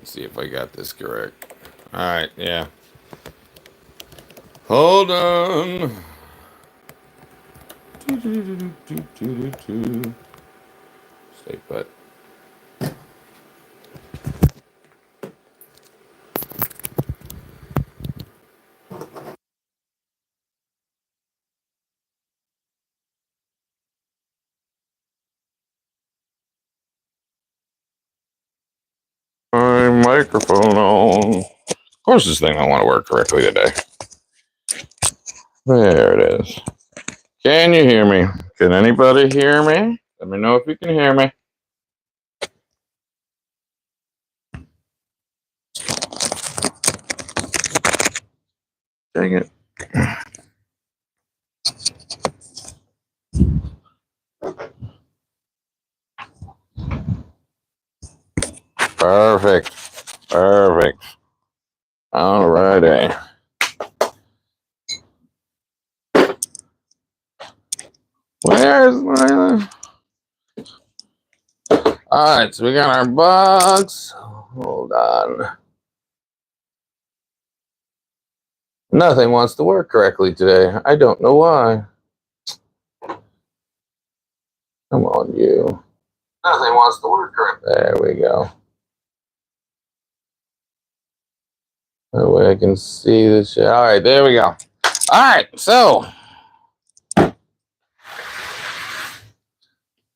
Let's see if I got this correct. All right, yeah. Hold on. Stay put. My microphone on. Of course, this thing don't want to work correctly today. There it is. Can you hear me? Can anybody hear me? Let me know if you can hear me. Dang it. Perfect. Perfect. All righty. Where's my... All right, so we got our box. Hold on. Nothing wants to work correctly today. I don't know why. Come on, you. Nothing wants to work correctly. There we go. That way I can see the shit. All right, there we go. All right, so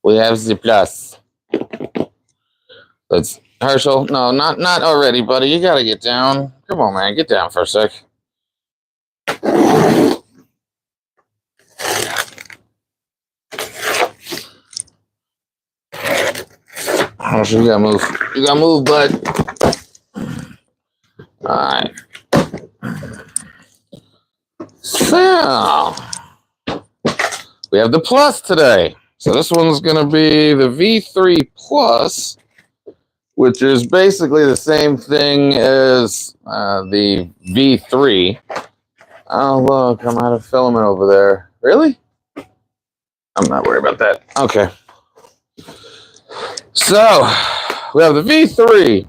we have the plus. Let's Herschel. No, not already, buddy. You gotta get down. Come on, man. Get down for a sec. Herschel, you gotta move. You gotta move, bud. All right. So we have the plus today. So this one's gonna be the V3 Plus, which is basically the same thing as the V3. Oh, look, I'm out of filament over there. Really? I'm not worried about that. Okay. So, we have the V3.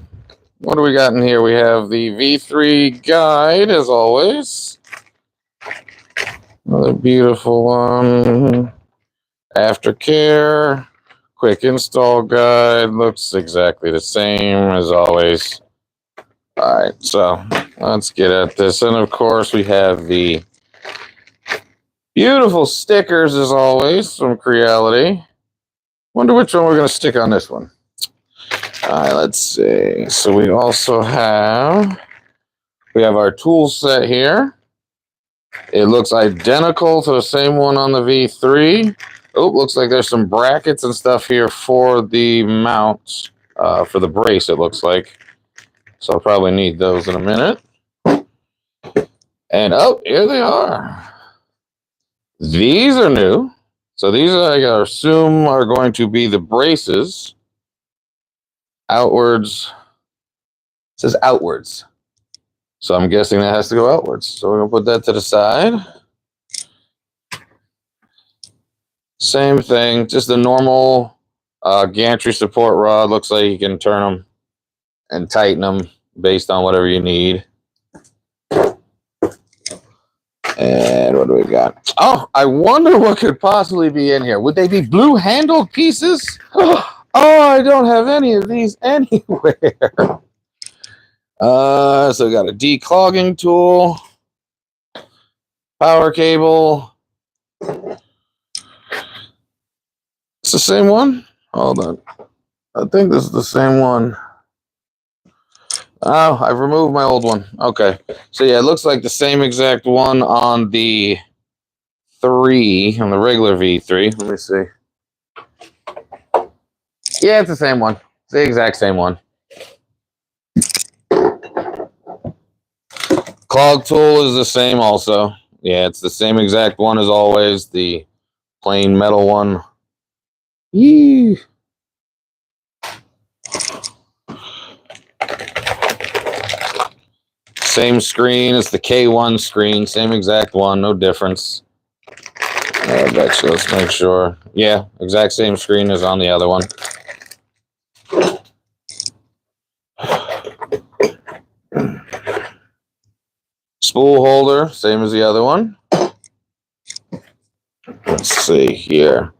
What do we got in here? We have the V3 guide, as always. Another beautiful one. Aftercare. Quick install guide. Looks exactly the same as always. All right, so let's get at this. And of course, we have the beautiful stickers as always from Creality. Wonder which one we're going to stick on this one. All right, let's see. So we also have our tool set here. It looks identical to the same one on the V3. Oh, looks like there's some brackets and stuff here for the mounts, for the brace, it looks like. So I'll probably need those in a minute. And oh, here they are. These are new. So these, I assume, are going to be the braces. Outwards. It says outwards. So I'm guessing that has to go outwards. So we're going to put that to the side. Same thing, just a normal gantry support rod. Looks like you can turn them and tighten them based on whatever you need. And what do we got? Oh, I wonder what could possibly be in here. Would they be blue-handled pieces? Oh, I don't have any of these anywhere. So we got a declogging tool, power cable. It's the same one? Hold on. I think this is the same one. Oh, I've removed my old one. Okay. So yeah, it looks like the same exact one on the 3, on the regular V3. Let me see. Yeah, it's the same one. It's the exact same one. Clog tool is the same also. Yeah, it's the same exact one as always. The plain metal one. Yee. Same screen as the K1 screen. Same exact one. No difference. I bet you. Let's make sure. Yeah, exact same screen as on the other one. spool holder, same as the other one. Let's see here.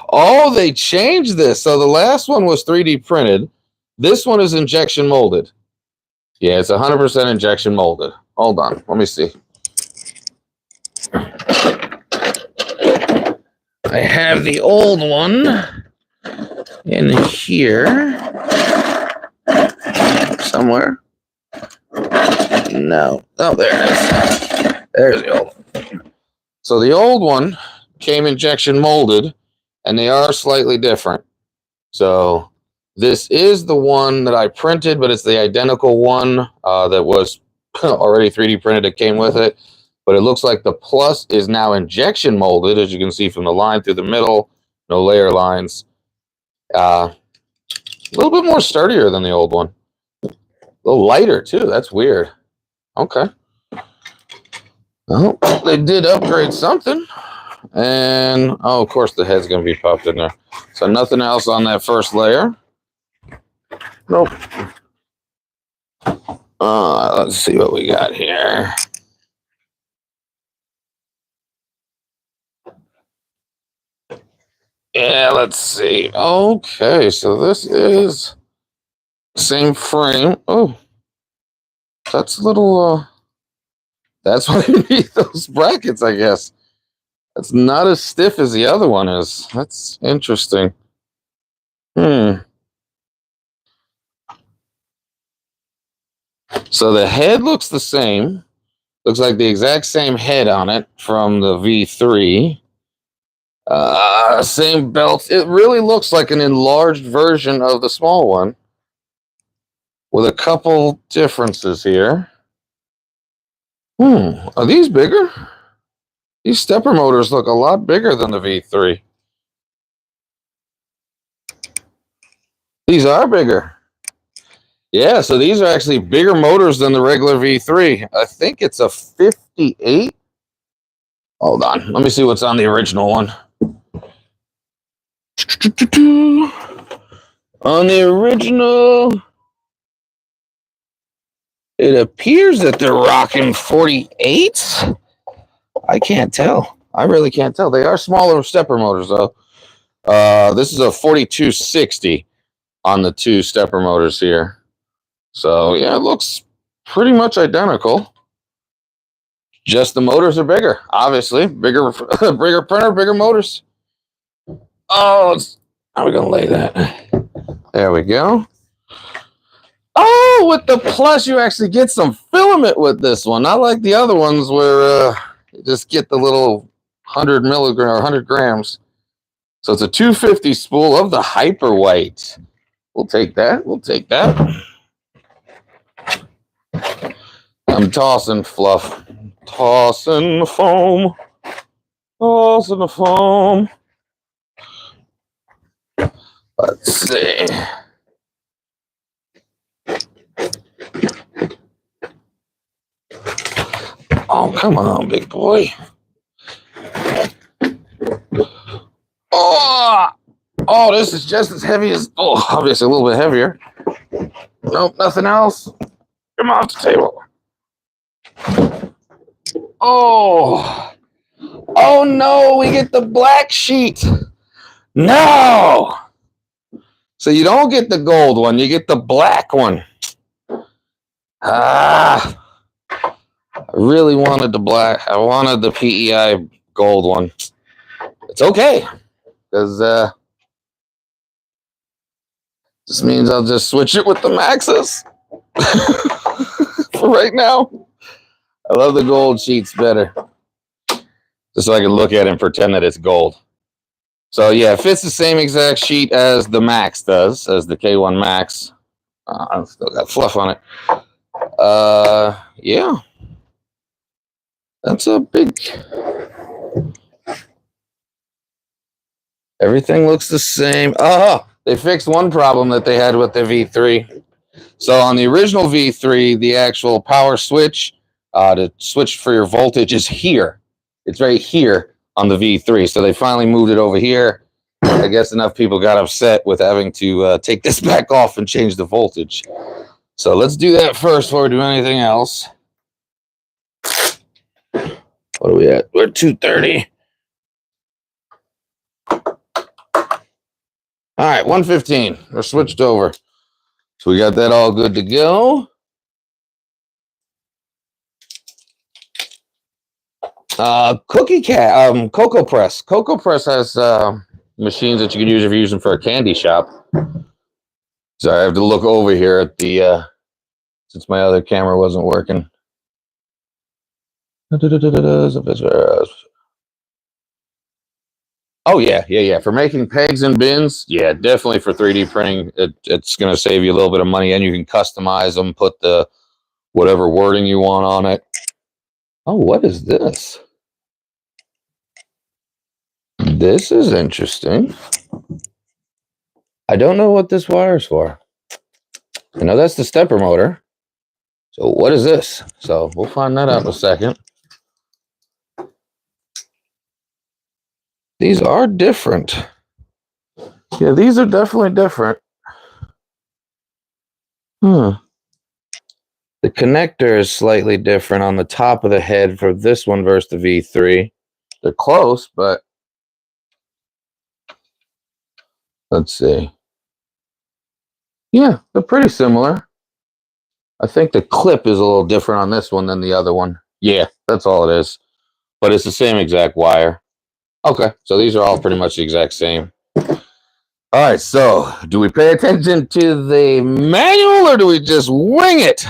Oh, they changed this. So the last one was 3D printed. This one is injection molded. Yeah, it's 100% injection molded. Hold on. Let me see. I have the old one in here somewhere. No. Oh, there it is. There's the old one. So the old one came injection molded, and they are slightly different. So this is the one that I printed, but it's the identical one that was already 3D printed. It came with it. But it looks like the Plus is now injection molded, as you can see from the line through the middle. No layer lines. A little bit more sturdier than the old one. A little lighter, too. That's weird. Okay. Well, they did upgrade something. And, oh, of course, the head's going to be popped in there. So nothing else on that first layer. Nope. Let's see what we got here. Yeah, let's see. Okay, so this is same frame. Oh, that's a little, that's why you need those brackets, I guess. It's not as stiff as the other one is. That's interesting. So the head looks the same. Looks like the exact same head on it from the V3. Same belts. It really looks like an enlarged version of the small one with a couple differences here. Are these bigger? These stepper motors look a lot bigger than the V3. These are bigger. Yeah, so these are actually bigger motors than the regular V3. I think it's a 58. Hold on. Let me see what's on the original one. On the original, it appears that they're rocking 48s. I can't tell. I really can't tell. They are smaller stepper motors, though. This is a 4260 on the two stepper motors here. So, yeah, it looks pretty much identical. Just the motors are bigger, obviously. Bigger printer, bigger motors. Oh, how are we going to lay that? There we go. Oh, with the Plus, you actually get some filament with this one. Not like the other ones where you just get the little 100 milligram or 100 grams. So it's a 250 spool of the hyper white. We'll take that. We'll take that. I'm tossing fluff. Tossing the foam. Tossing the foam. Let's see. Oh, come on, big boy. Oh, this is just as heavy as, obviously a little bit heavier. Nope, nothing else. Come off the table. Oh no, we get the black sheet. No. So you don't get the gold one, you get the black one. I really wanted the black. I wanted the PEI gold one. It's okay, because this means I'll just switch it with the Maxes for right now. I love the gold sheets better, just so I can look at it and pretend that it's gold. So yeah, it fits the same exact sheet as the Max does, as the K1 Max. I've still got fluff on it. Yeah. That's a big... Everything looks the same. Oh, they fixed one problem that they had with the V3. So on the original V3, the actual power switch to switch for your voltage is here. It's right here on the V3. So they finally moved it over here. I guess enough people got upset with having to take this back off and change the voltage. So let's do that first before we do anything else. What are we at? We're 230. All right, 115. We're switched over. So we got that all good to go. Cocoa Press. Cocoa Press has machines that you can use if you're using for a candy shop. So I have to look over here at the since my other camera wasn't working. Oh yeah. For making pegs and bins, yeah, definitely for 3D printing, it's going to save you a little bit of money, and you can customize them, put the whatever wording you want on it. Oh, what is this? This is interesting. I don't know what this wire is for. I know that's the stepper motor. So what is this? So we'll find that out in a second. These are different. Yeah, these are definitely different. The connector is slightly different on the top of the head for this one versus the V3. They're close, but let's see. Yeah, they're pretty similar. I think the clip is a little different on this one than the other one. Yeah, that's all it is. But it's the same exact wire. Okay, so these are all pretty much the exact same. All right, so do we pay attention to the manual or do we just wing it?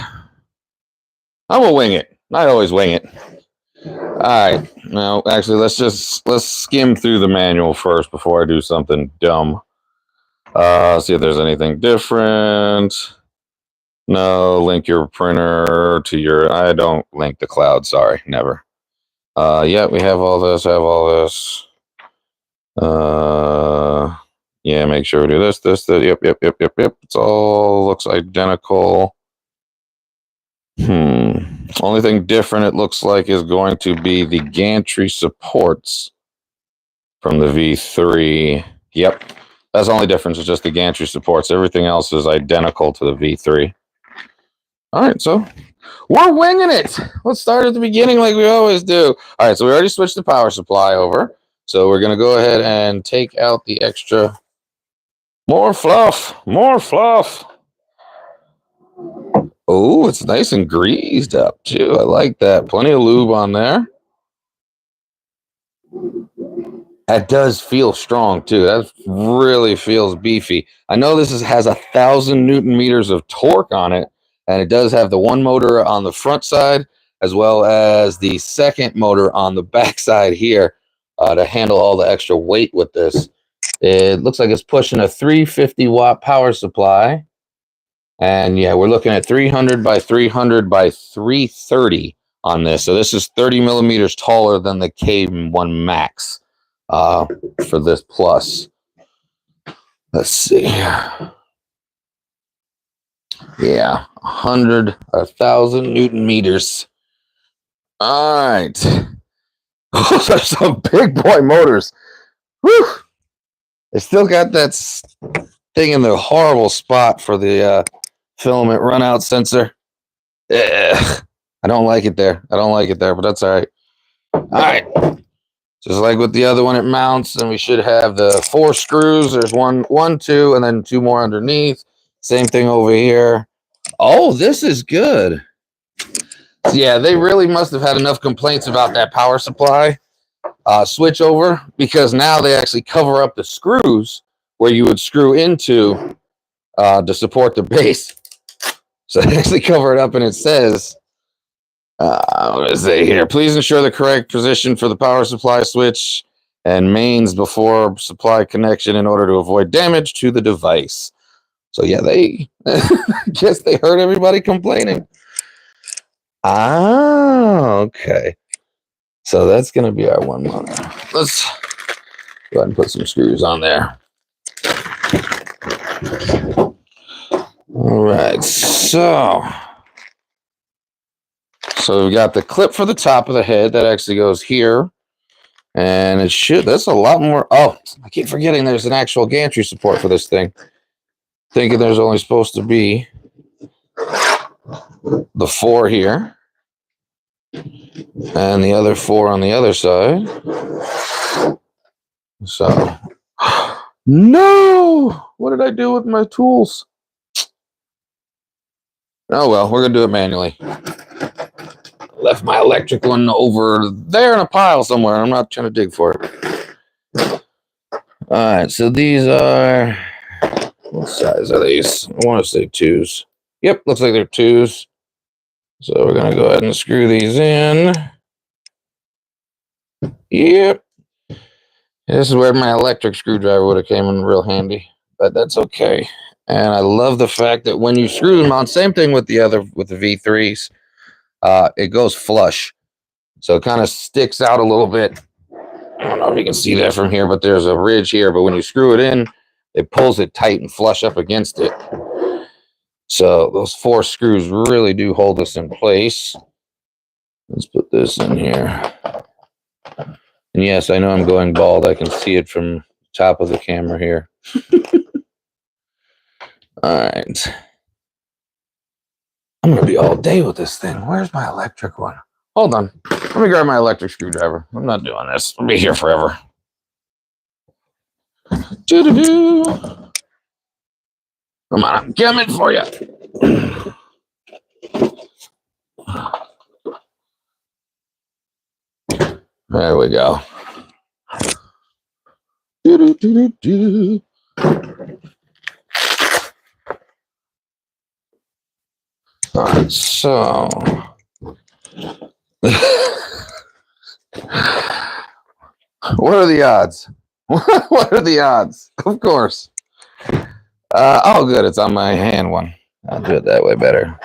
I'm gonna wing it. I always wing it. All right, now actually let's skim through the manual first before I do something dumb. See if there's anything different. No, link your printer to your. I don't link the cloud. Sorry, never. Yeah, we have all this. Yeah, make sure we do this. Yep. It's all looks identical. Only thing different it looks like is going to be the gantry supports from the V3. Yep, that's the only difference. Is just the gantry supports. Everything else is identical to the V3. All right, so we're winging it. Let's start at the beginning like we always do. All right, so we already switched the power supply over. So we're going to go ahead and take out the extra. More fluff. Oh, it's nice and greased up, too. I like that. Plenty of lube on there. That does feel strong, too. That really feels beefy. I know this has 1,000 Newton meters of torque on it, and it does have the one motor on the front side, as well as the second motor on the back side here to handle all the extra weight with this. It looks like it's pushing a 350 watt power supply. And yeah, we're looking at 300 by 300 by 330 on this. So this is 30 millimeters taller than the K1 Max for this plus. Let's see. Yeah, 1,000 Newton meters. All right. Those are some big boy motors. Whew. They still got that thing in the horrible spot for the filament runout sensor. Ugh. I don't like it there. But that's all right. All right. Just like with the other one, it mounts, and we should have the 4 screws. There's one, 2, and then 2 more underneath. Same thing over here. Oh, this is good. Yeah, they really must have had enough complaints about that power supply switch over, because now they actually cover up the screws where you would screw into to support the base. So they actually cover it up, and it says, what does it say here? Please ensure the correct position for the power supply switch and mains before supply connection in order to avoid damage to the device. So yeah, they guess they heard everybody complaining. Okay. So that's going to be our one motor. Let's go ahead and put some screws on there. All right, so we got the clip for the top of the head that actually goes here, and it should. That's a lot more. Oh, I keep forgetting there's an actual gantry support for this thing. Thinking there's only supposed to be the 4 here, and the other 4 on the other side. So, no! What did I do with my tools? Oh well, we're gonna do it manually. Left my electric one over there in a pile somewhere. I'm not trying to dig for it. All right, so these are, what size are these? I want to say 2s. Yep, looks like they're 2s. So we're gonna go ahead and screw these in. Yep. This is where my electric screwdriver would have came in real handy, but that's okay. And I love the fact that when you screw them on, same thing with the V3s, it goes flush. So it kind of sticks out a little bit. I don't know if you can see that from here, but there's a ridge here. But when you screw it in, it pulls it tight and flush up against it. So those 4 screws really do hold us in place. Let's put this in here. And yes, I know I'm going bald. I can see it from the top of the camera here. All right. I'm going to be all day with this thing. Where's my electric one? Hold on. Let me grab my electric screwdriver. I'm not doing this. I'll be here forever. Doo-doo-doo. Come on, I'm coming for you. There we go. Doo-doo-doo-doo-doo. All right, so what are the odds? What are the odds? Of course. Oh, good. It's on my hand one. I'll do it that way better.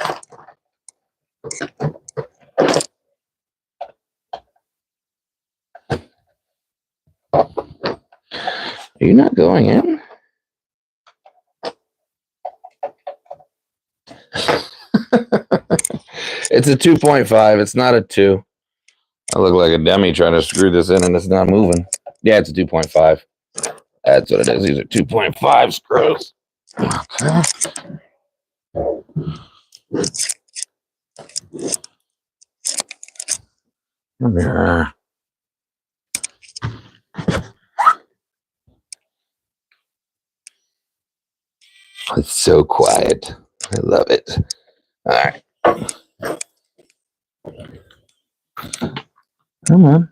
Are you not going in? It's a 2.5. It's not a 2. I look like a dummy trying to screw this in and it's not moving. Yeah, it's a 2.5. That's what it is. These are 2.5 screws. Okay. Come here. It's so quiet. I love it. All right. Come on.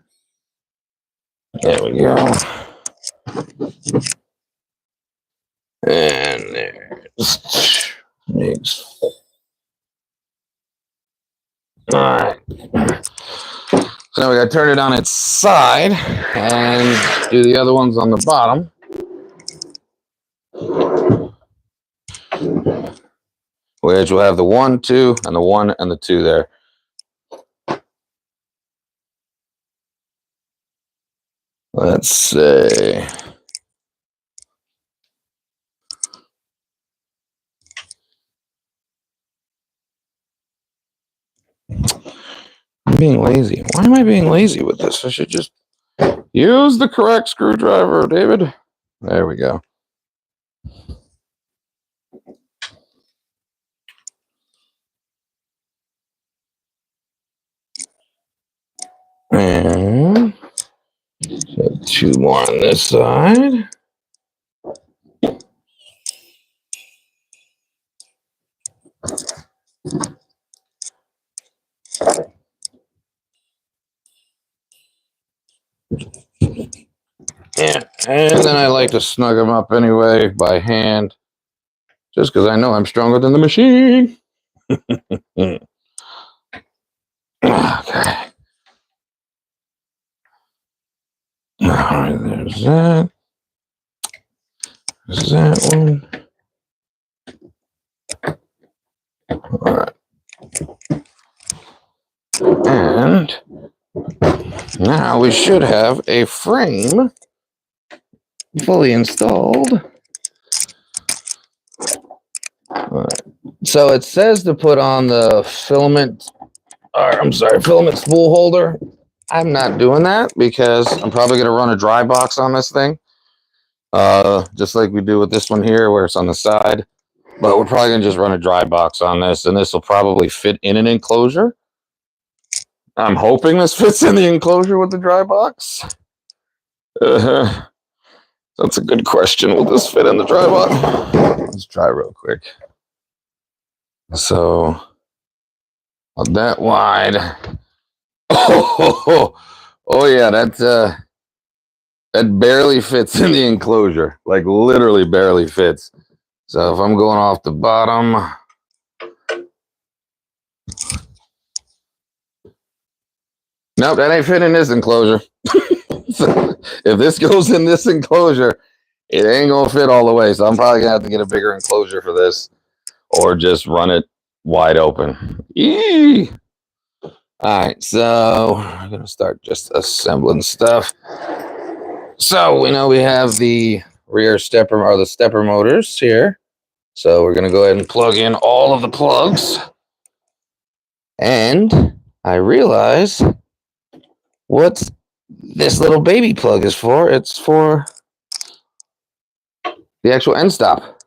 There we go. And there's mix. All right. So now we got to turn it on its side and do the other ones on the bottom. Which will have the 1, 2, and the 1 and the 2 there. Let's see. I'm being lazy. Why am I being lazy with this? I should just use the correct screwdriver, David. There we go. And so 2 more on this side. Yeah, and then I like to snug them up anyway by hand, just because I know I'm stronger than the machine. Okay. All right, there's that. There's that one. All right. And now we should have a frame fully installed. All right. So it says to put on the filament spool holder. I'm not doing that because I'm probably going to run a dry box on this thing. Just like we do with this one here where it's on the side. But we're probably going to just run a dry box on this, and this will probably fit in an enclosure. I'm hoping this fits in the enclosure with the dry box. That's a good question. Will this fit in the dry box? Let's try real quick. So, that wide. Oh yeah, that barely fits in the enclosure. Like literally barely fits. So if I'm going off the bottom, nope, that ain't fitting in this enclosure. So if this goes in this enclosure, it ain't gonna fit all the way. So I'm probably gonna have to get a bigger enclosure for this, or just run it wide open. Eee! All right, so I'm gonna start just assembling stuff. So we know we have the rear stepper or the stepper motors here. So we're gonna go ahead and plug in all of the plugs. And I realize what this little baby plug is for. It's for the actual end stop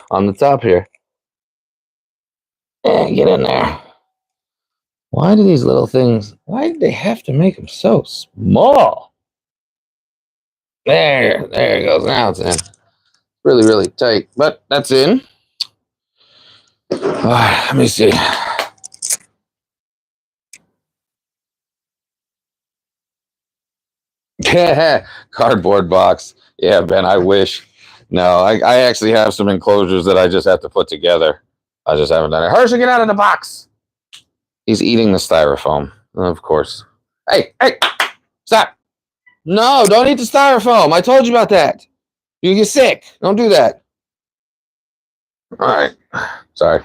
on the top here. And get in there. Why do these little things, why did they have to make them so small? There it goes. Now it's in. Really, really tight, but that's in. All right, let me see. Cardboard box. Yeah, Ben, I wish. No, I actually have some enclosures that I just have to put together. I just haven't done it. Herschel, get out of the box. He's eating the styrofoam, of course. Hey, stop. No, don't eat the styrofoam. I told you about that. You get sick. Don't do that. All right. Sorry.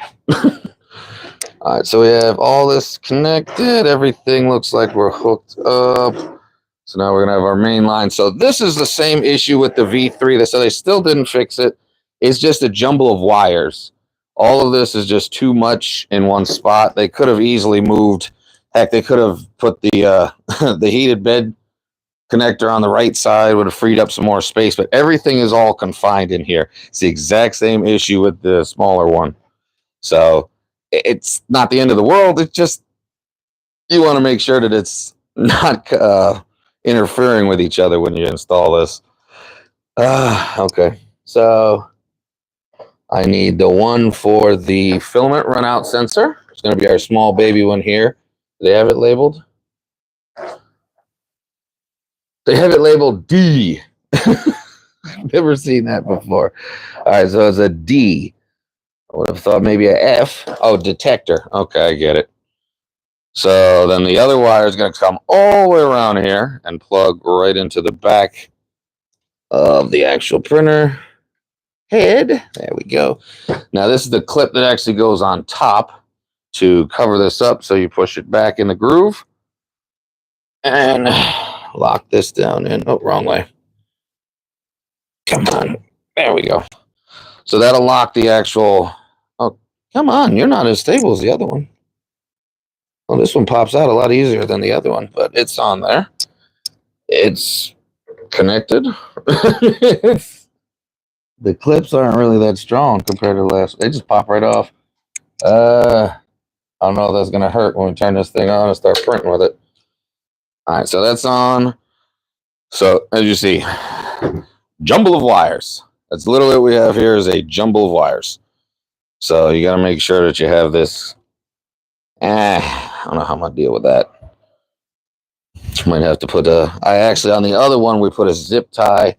All right, so we have all this connected. Everything looks like we're hooked up. So now we're going to have our main line. So this is the same issue with the V3. So they still didn't fix it. It's just a jumble of wires. All of this is just too much in one spot. They could have easily moved. Heck, they could have put the the heated bed connector on the right side, would have freed up some more space. But everything is all confined in here. It's the exact same issue with the smaller one. So it's not the end of the world. It's just you want to make sure that it's not interfering with each other when you install this. Okay, so I need the one for the filament runout sensor. It's going to be our small baby one here. Do they have it labeled? They have it labeled D. Never seen that before. All right, so it's a D. I would have thought maybe a F. Oh, detector. Okay, I get it. So then the other wire is going to come all the way around here and plug right into the back of the actual printer head. There we go. Now this is the clip that actually goes on top to cover this up. So you push it back in the groove and lock this down in. Oh, wrong way. Come on. There we go. So that'll lock the actual. Oh, come on. You're not as stable as the other one. Well, this one pops out a lot easier than the other one, but it's on there. It's connected. The clips aren't really that strong compared to the last. They just pop right off. I don't know if that's going to hurt when we turn this thing on and start printing with it. All right, so that's on. So as you see, jumble of wires. That's literally what we have here is a jumble of wires. So you got to make sure that you have this. I don't know how I'm going to deal with that. Might have to put I actually, on the other one, we put a zip tie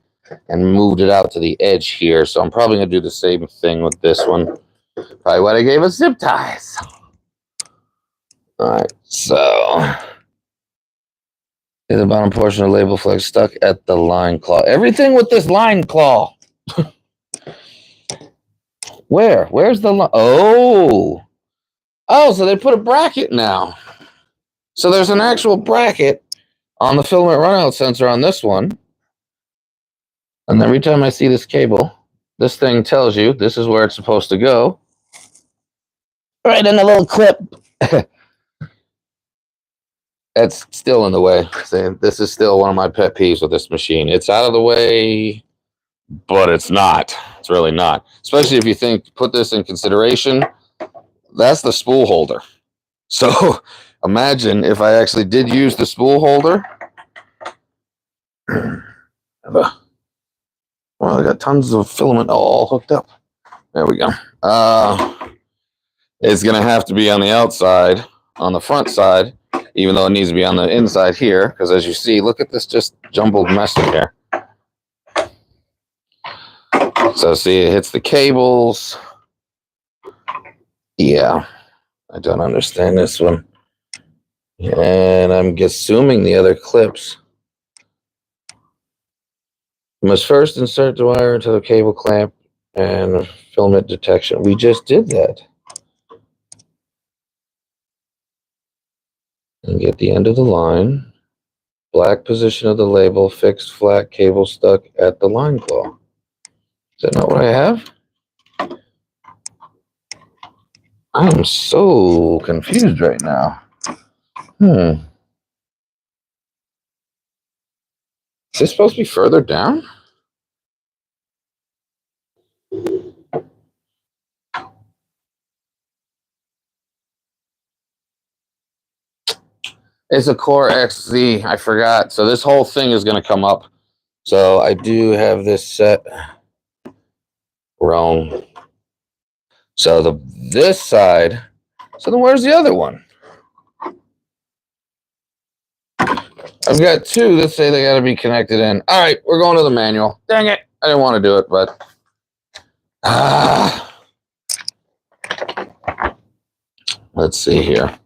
and moved it out to the edge here. So I'm probably going to do the same thing with this one. Probably what I gave us zip ties. All right, so the bottom portion of the label flag stuck at the line claw. Everything with this line claw. Where's the line? Oh, so they put a bracket now. So there's an actual bracket on the filament runout sensor on this one. And every time I see this cable, this thing tells you this is where it's supposed to go. Right in the little clip. That's still in the way. This is still one of my pet peeves with this machine. It's out of the way but it's not. It's really not. Especially if you put this in consideration, that's the spool holder. So imagine if I actually did use the spool holder. Well, I got tons of filament all hooked up. There we go. It's going to have to be on the outside, on the front side, even though it needs to be on the inside here. Because as you see, look at this just jumbled mess in here. So see, it hits the cables. Yeah, I don't understand this one. And I'm assuming the other clips. You must first insert the wire into the cable clamp and filament detection. We just did that. And get the end of the line. Black position of the label, fixed flat cable stuck at the line claw. Is that not what I have? I am so confused right now. Is this supposed to be further down? It's a Core XZ. I forgot. So this whole thing is going to come up. So I do have this set wrong. So this side. So then where's the other one? I've got two that say they got to be connected in. All right, we're going to the manual. Dang it. I didn't want to do it, but let's see here.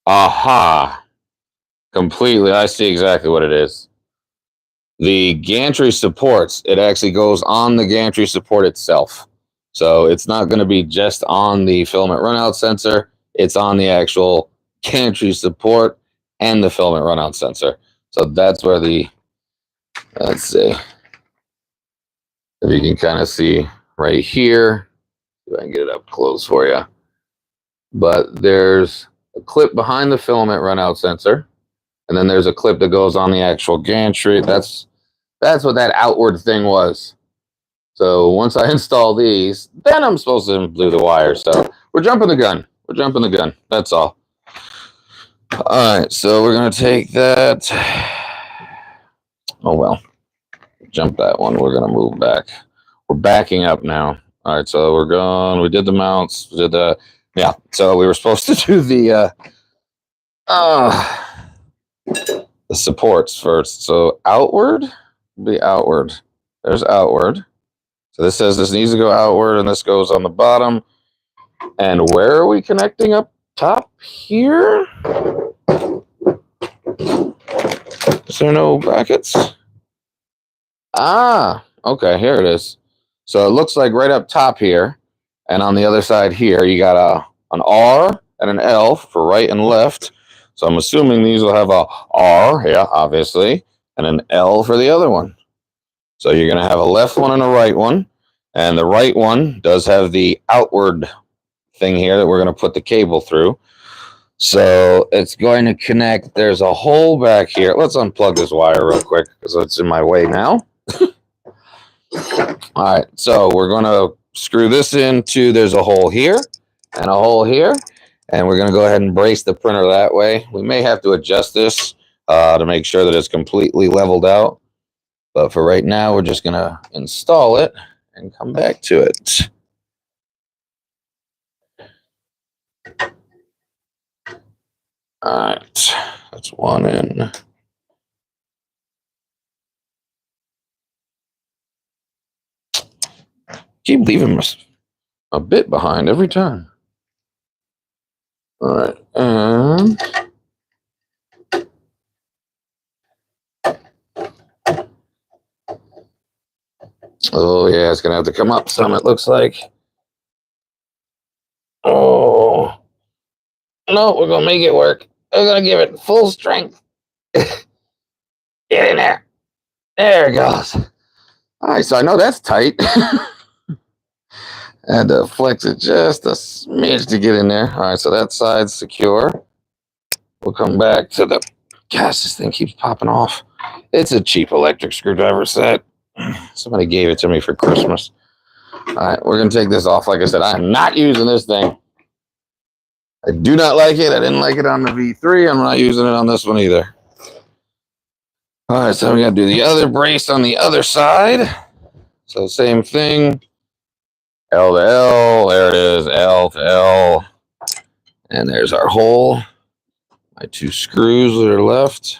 Aha. Completely. I see exactly what it is. The gantry supports, it actually goes on the gantry support itself. So it's not going to be just on the filament runout sensor. It's on the actual gantry support and the filament runout sensor. So that's where the, let's see, if you can kind of see right here. See if I can get it up close for you. But there's a clip behind the filament runout sensor. And then there's a clip that goes on the actual gantry. That's what that outward thing was. So once I install these, then I'm supposed to glue the wire. So we're jumping the gun. We're jumping the gun. That's all. All right, so we're going to take that. Oh, well. Jump that one. We're going to move back. We're backing up now. All right, so we're going. We did the mounts. We did the, yeah. So we were supposed to do the supports first. So outward, be outward. There's outward. So this says this needs to go outward, and this goes on the bottom. And where are we connecting up top here? Is there no brackets? Ah, okay, here it is. So it looks like right up top here, and on the other side here, you got an R and an L for right and left. So I'm assuming these will have a R, yeah, obviously, and an L for the other one. So you're going to have a left one and a right one. And the right one does have the outward thing here that we're going to put the cable through. So it's going to connect. There's a hole back here. Let's unplug this wire real quick because it's in my way now. All right. So we're going to screw this into, there's a hole here and a hole here. And we're going to go ahead and brace the printer that way. We may have to adjust this to make sure that it's completely leveled out. But for right now, we're just going to install it and come back to it. All right, that's one in. Keep leaving us a bit behind every time. All right, and oh yeah, it's gonna have to come up some, it looks like. Oh no, we're gonna make it work. We're gonna give it full strength. Get in there. There it goes. All right, so I know that's tight. And flex it just a smidge to get in there. All right, so that side's secure. we'll come back to the, gosh, this thing keeps popping off. It's a cheap electric screwdriver set. Somebody gave it to me for Christmas. All right, we're going to take this off. Like I said, I'm not using this thing. I do not like it. I didn't like it on the V3. I'm not using it on this one either. All right, so we got to do the other brace on the other side. So same thing. L to L. There it is. L to L. And there's our hole. My 2 screws that are left.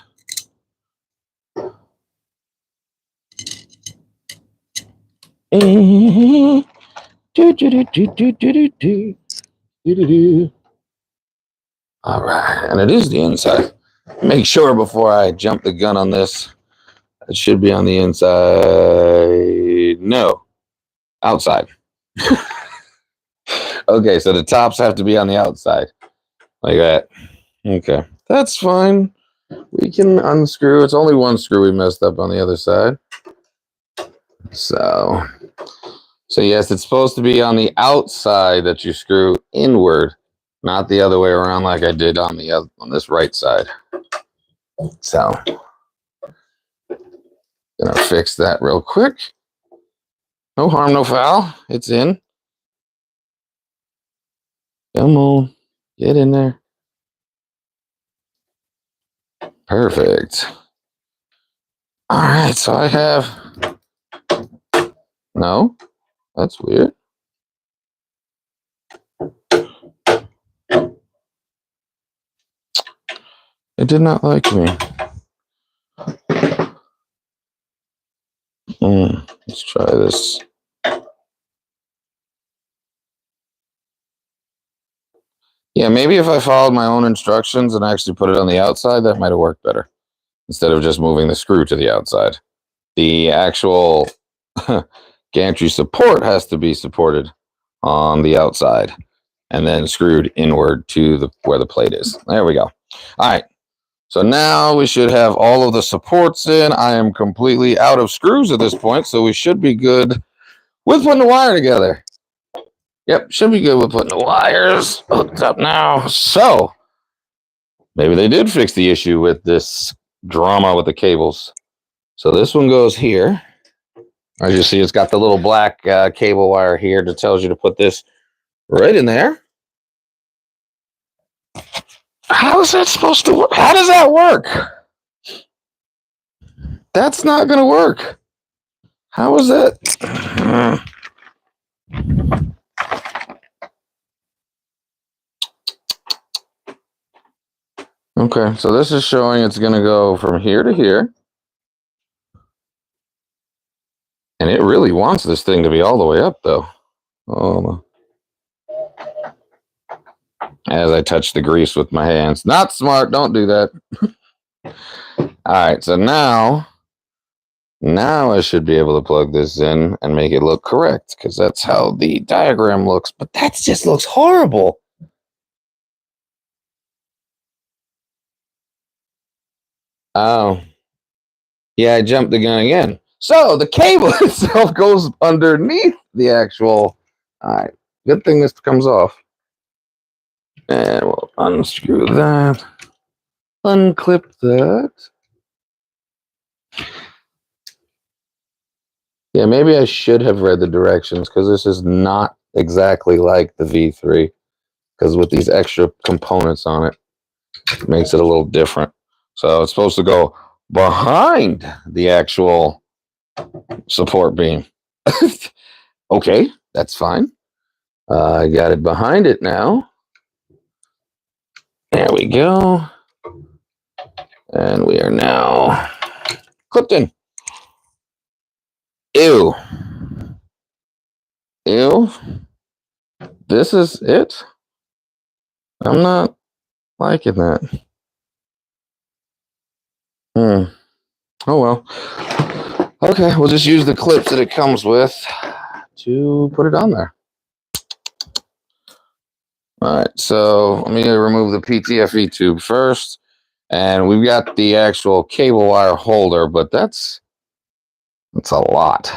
All right, and it is the inside. Make sure before I jump the gun on this, it should be on the inside. No, outside. Okay, so the tops have to be on the outside, like that. Okay, that's fine. We can unscrew. It's only one screw we messed up on the other side. So yes, it's supposed to be on the outside that you screw inward, not the other way around like I did on the other, on this right side. So, gonna fix that real quick. No harm, no foul. It's in. Come on, get in there. Perfect. All right, so I have, no, that's weird. It did not like me. Let's try this. Yeah, maybe if I followed my own instructions and actually put it on the outside, that might have worked better. Instead of just moving the screw to the outside. The actual gantry support has to be supported on the outside and then screwed inward to the where the plate is. There we go. All right. So now we should have all of the supports in. I am completely out of screws at this point, so we should be good with putting the wire together. Yep, should be good with putting the wires hooked up now. So maybe they did fix the issue with this drama with the cables. So this one goes here. As you see, it's got the little black cable wire here that tells you to put this right in there. How is that supposed to work? How does that work? That's not going to work. How is that? Okay, so this is showing it's going to go from here to here. And it really wants this thing to be all the way up, though. Oh. As I touch the grease with my hands. Not smart. Don't do that. All right, so now I should be able to plug this in and make it look correct, because that's how the diagram looks. But that just looks horrible. Oh. Yeah, I jumped the gun again. So the cable itself goes underneath the actual. All right, good thing this comes off. And we'll unscrew that. Unclip that. Yeah, maybe I should have read the directions, because this is not exactly like the V3. Because with these extra components on it, it makes it a little different. So it's supposed to go behind the actual support beam. Okay, that's fine. I got it behind it now. There we go. And we are now clipped in. Ew. Ew. This is it? I'm not liking that. Oh well. Okay, we'll just use the clips that it comes with to put it on there. All right, so let me remove the PTFE tube first. And we've got the actual cable wire holder, but that's a lot.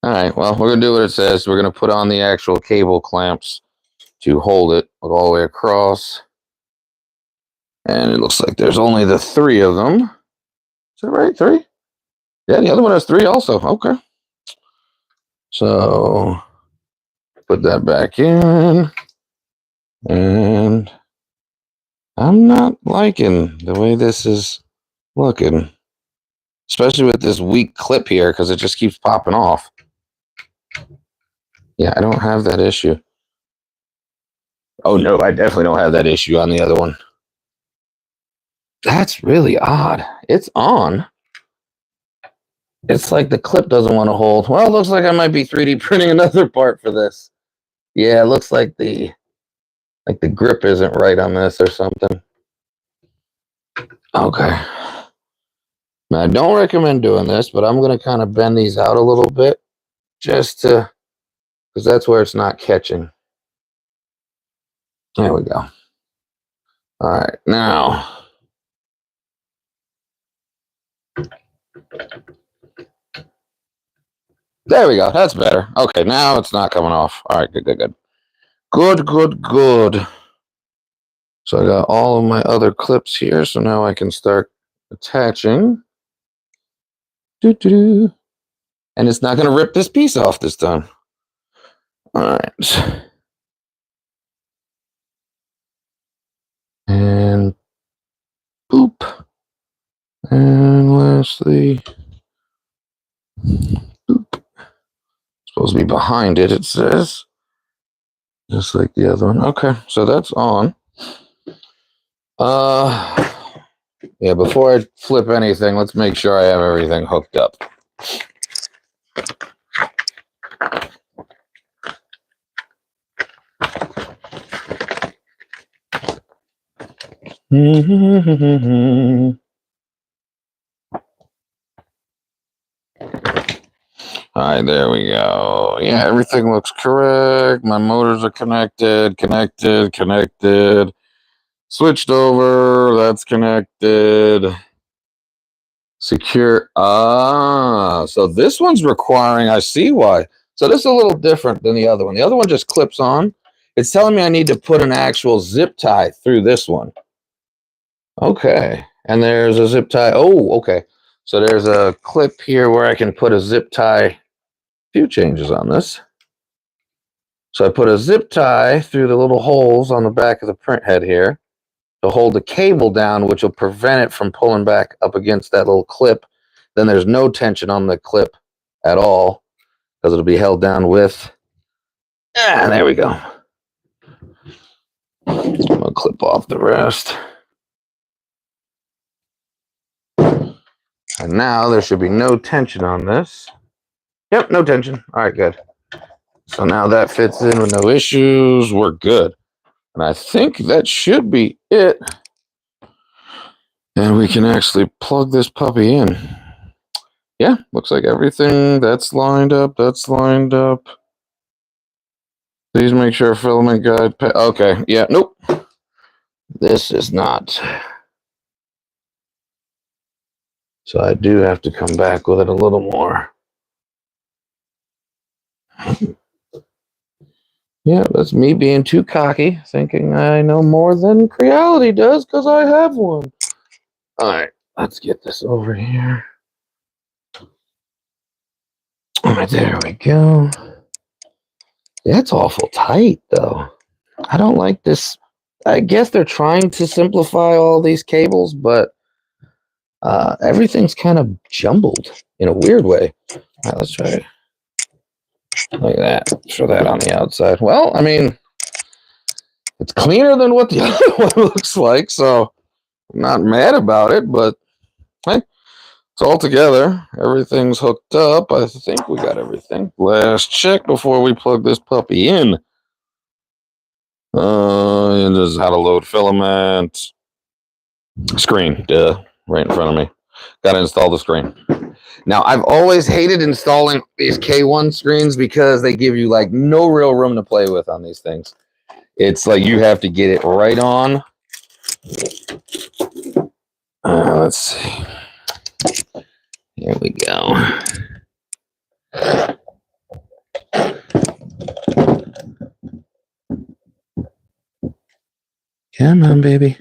All right, well, we're going to do what it says. We're going to put on the actual cable clamps to hold it all the way across. And it looks like there's only the 3 of them. Is that right? 3? Yeah, the other one has 3 also. Okay. So put that back in. And I'm not liking the way this is looking. Especially with this weak clip here, because it just keeps popping off. Yeah, I don't have that issue. Oh, no, I definitely don't have that issue on the other one. That's really odd. It's on. It's like the clip doesn't want to hold. Well, it looks like I might be 3D printing another part for this. Yeah, it looks like the grip isn't right on this or something. Okay. Now, I don't recommend doing this, but I'm going to kind of bend these out a little bit just to, because that's where it's not catching. There we go. All right, now. There we go. That's better. Okay, now it's not coming off. All right, good, good, good. Good, good, good. So I got all of my other clips here, so now I can start attaching. Doo-doo-doo. And it's not going to rip this piece off this time. All right. And boop. And lastly, boop. Supposed to be behind it, it says. Just like the other one. Okay, so that's on. Yeah, before I flip anything, let's make sure I have everything hooked up. All right, there we go. Yeah, everything looks correct. My motors are connected. Switched over. That's connected. Secure. So this one's requiring, I see why. So this is a little different than the other one. The other one just clips on. It's telling me I need to put an actual zip tie through this one. Okay. And there's a zip tie. Oh, okay. So there's a clip here where I can put a zip tie. Few changes on this. So I put a zip tie through the little holes on the back of the print head here to hold the cable down, which will prevent it from pulling back up against that little clip. Then there's no tension on the clip at all because it'll be held down with. There we go. I'm going to clip off the rest. And now there should be no tension on this. Yep, no tension. All right, good. So now that fits in with no issues. We're good. And I think that should be it. And we can actually plug this puppy in. Yeah, looks like everything that's lined up. Please make sure filament guide. Okay, yeah, nope. This is not. So I do have to come back with it a little more. Yeah, that's me being too cocky, thinking I know more than Creality does because I have one. All right, let's get this over here. All right, there we go. That's awful tight, though. I don't like this. I guess they're trying to simplify all these cables, but everything's kind of jumbled in a weird way. All right, let's try it. Like that. Show that on the outside. Well, I mean, it's cleaner than what the other one looks like, so I'm not mad about it, but hey, it's all together. Everything's hooked up. I think we got everything. Last check before we plug this puppy in. And this is how to load filament. Screen, duh, right in front of me. Got to install the screen. Now, I've always hated installing these K1 screens because they give you like no real room to play with on these things. It's like you have to get it right on. Let's see. Here we go. Come on, baby.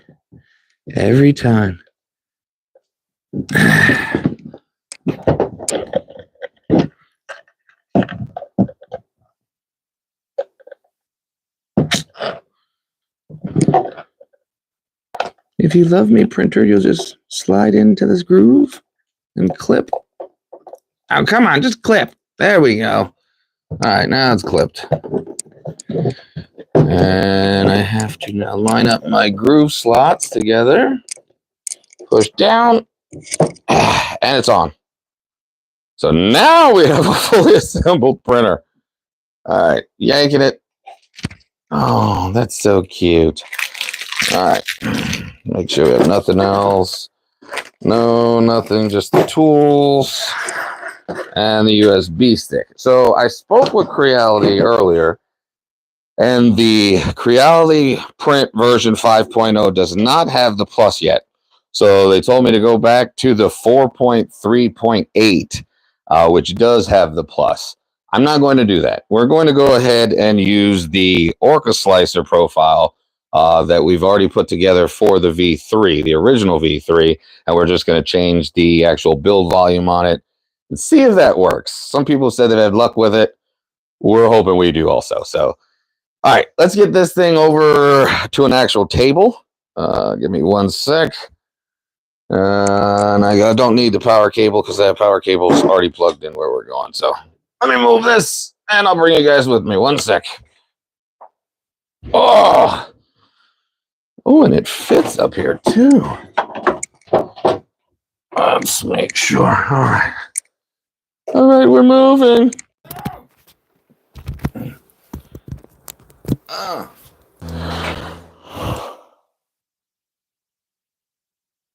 Every time. If you love me, printer, you'll just slide into this groove and clip. Oh, come on, just clip. There we go. All right, now it's clipped. And I have to now line up my groove slots together. Push down. And it's on. So now we have a fully assembled printer. All right, yanking it. Oh, that's so cute. All right, make sure we have nothing else. No, nothing, just the tools and the USB stick. So I spoke with Creality earlier, and the Creality Print version 5.0 does not have the plus yet. So they told me to go back to the 4.3.8, which does have the plus. I'm not going to do that. We're going to go ahead and use the Orca Slicer profile that we've already put together for the V3, the original V3, and we're just going to change the actual build volume on it and see if that works. Some people said they've had luck with it. We're hoping we do also. So, all right, let's get this thing over to an actual table. Give me 1 sec. And I don't need the power cable because that power cable is already plugged in where we're going. So let me move this and I'll bring you guys with me. 1 sec. Oh, and it fits up here too. Let's make sure. All right, we're moving.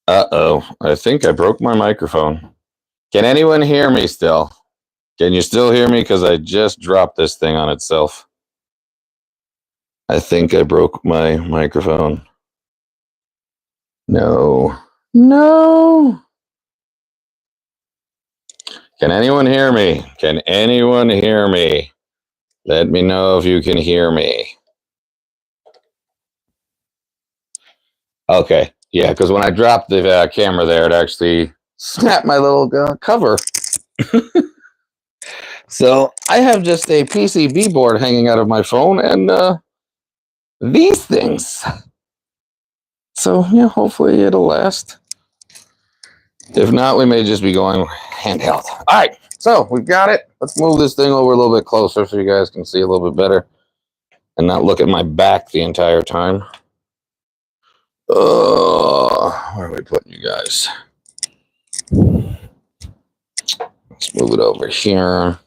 Uh-oh, I think I broke my microphone. Can anyone hear me still? Can you still hear me? Because I just dropped this thing on itself. I think I broke my microphone. No. Can anyone hear me? Can anyone hear me? Let me know if you can hear me. Okay. Yeah, because when I dropped the camera there, it actually snapped my little cover. So I have just a PCB board hanging out of my phone and these things. So, yeah, hopefully it'll last. If not, we may just be going handheld. All right, so we've got it. Let's move this thing over a little bit closer so you guys can see a little bit better and not look at my back the entire time. Where are we putting you guys? Let's move it over here.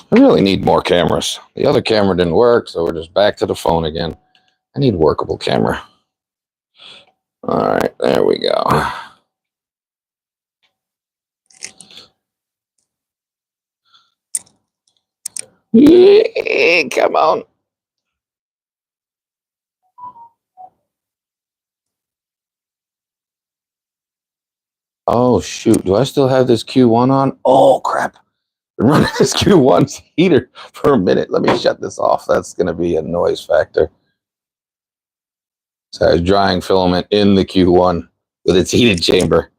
I really need more cameras. The other camera didn't work, so we're just back to the phone again. I need a workable camera. All right, there we go. Yeah, come on. Oh, shoot. Do I still have this Q1 on? Oh, crap. Been running this Q1's heater for a minute. Let me shut this off. That's going to be a noise factor. So I was drying filament in the Q1 with its heated chamber.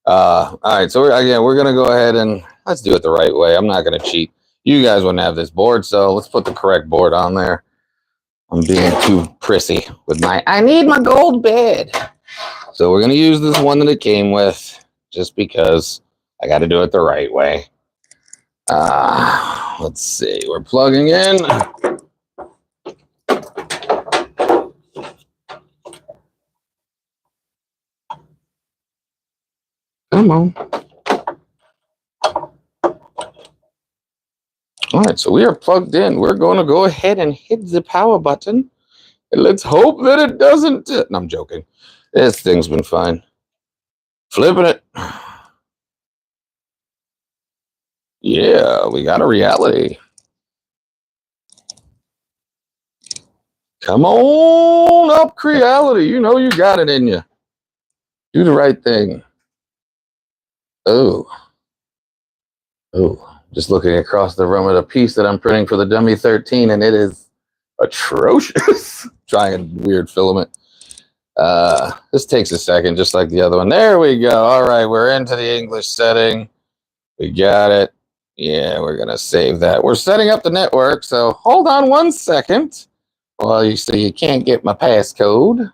All right, so we're going to go ahead and let's do it the right way. I'm not going to cheat. You guys wouldn't have this board, so let's put the correct board on there. I'm being too prissy with I need my gold bed. So we're going to use this one that it came with just because I got to do it the right way. Let's see. We're plugging in. Come on. All right, so we are plugged in. We're going to go ahead and hit the power button. And let's hope that it doesn't. No, I'm joking. This thing's been fine. Flipping it. Yeah, we got a reality. Come on up, Creality. You know you got it in you. Do the right thing. Oh, Just looking across the room at a piece that I'm printing for the Dummy 13, and it is atrocious. Trying a weird filament. This takes a second, just like the other one. There we go. All right, we're into the English setting. We got it. Yeah, we're going to save that. We're setting up the network, so hold on 1 second. Well, you see, you can't get my passcode.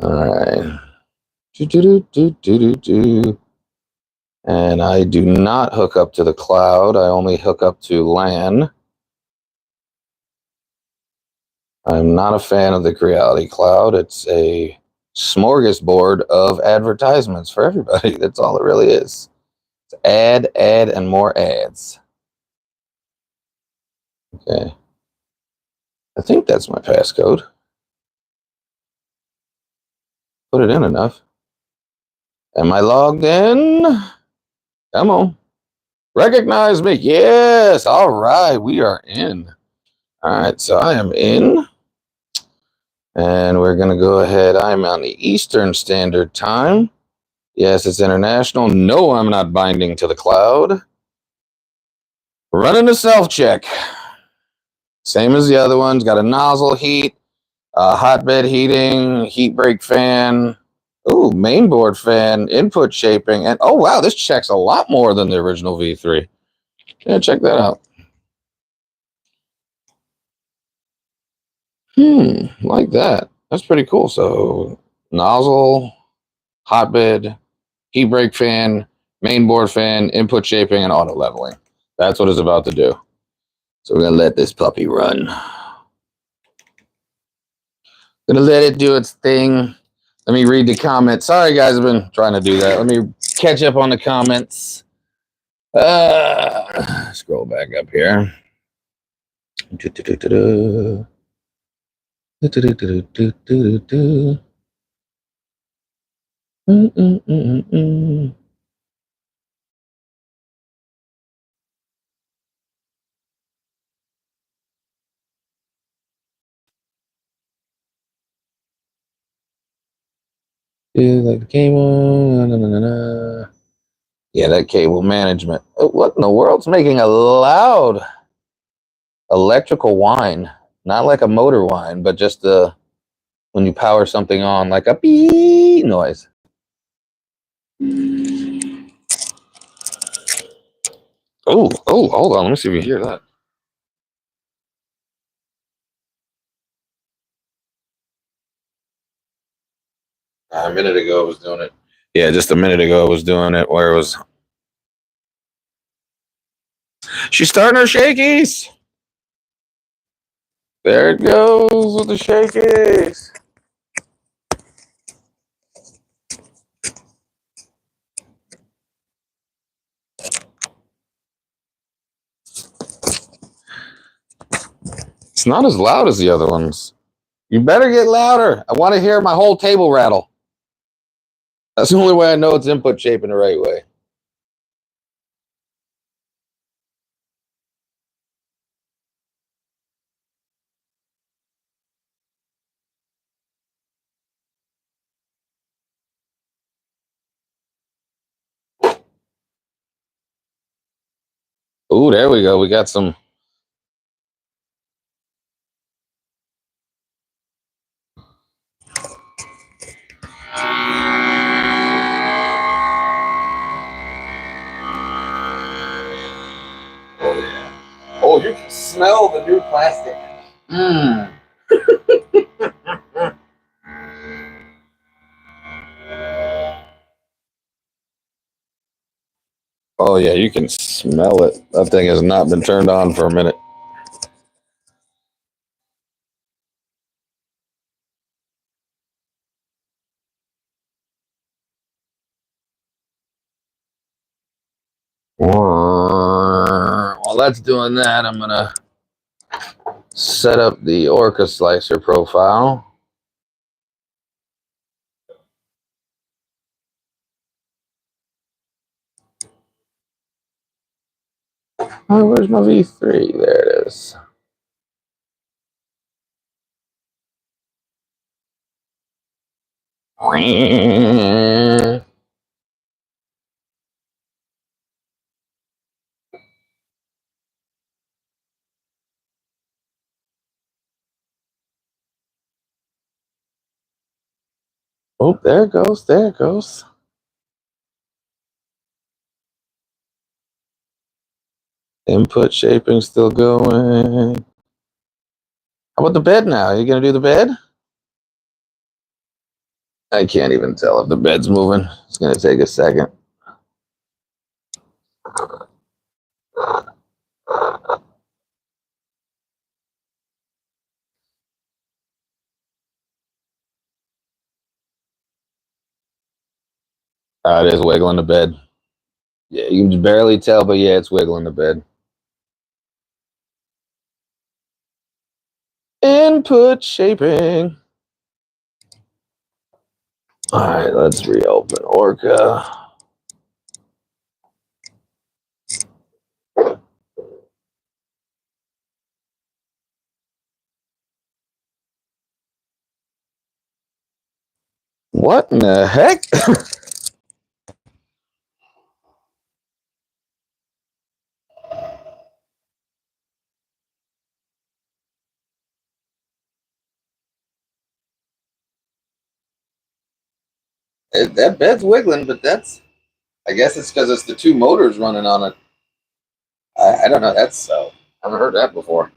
All right. And I do not hook up to the cloud. I only hook up to LAN. I'm not a fan of the Creality Cloud. It's a smorgasbord of advertisements for everybody. That's all it really is. It's ad, and more ads. Okay. I think that's my passcode. Put it in enough. Am I logged in? Come on. Recognize me. Yes. All right. We are in. All right. So I am in. And we're going to go ahead. I'm on the Eastern Standard Time. Yes, it's international. No, I'm not binding to the cloud. Running a self-check. Same as the other ones. Got a nozzle heat, hotbed heating, heat break fan. Ooh, mainboard fan, input shaping. And oh, wow, this checks a lot more than the original V3. Yeah, check that out. Like that. That's pretty cool. So nozzle, hotbed, heat break fan, mainboard fan, input shaping, and auto leveling. That's what it's about to do. So we're going to let this puppy run. Going to let it do its thing. Let me read the comments. Sorry, guys, I've been trying to do that. Let me catch up on the comments. Scroll back up here. Like the cable. Yeah, that cable management. What in the world's making a loud electrical whine? Not like a motor whine, but just when you power something on, like a beep noise. Oh, hold on. Let me see if you hear that. A minute ago, I was doing it. Yeah, just a minute ago, I was doing it where it was. She's starting her shakies. There it goes with the shakies. It's not as loud as the other ones. You better get louder. I want to hear my whole table rattle. That's the only way I know it's input shaping the right way. Ooh, there we go. We got some. Oh, yeah. Oh, you can smell the new plastic. Oh, yeah, you can smell it. That thing has not been turned on for a minute. While that's doing that, I'm going to set up the Orca Slicer profile. Oh, where's my V3? There it is. Oh, Oh, there it goes. There it goes. Input shaping still going. How about the bed now? Are you going to do the bed? I can't even tell if the bed's moving. It's going to take a second. It is wiggling the bed. Yeah, you can barely tell, but yeah, it's wiggling the bed. Input shaping. All right, let's reopen Orca. What in the heck? That bed's wiggling, but I guess it's because it's the two motors running on it. I don't know. I haven't heard that before.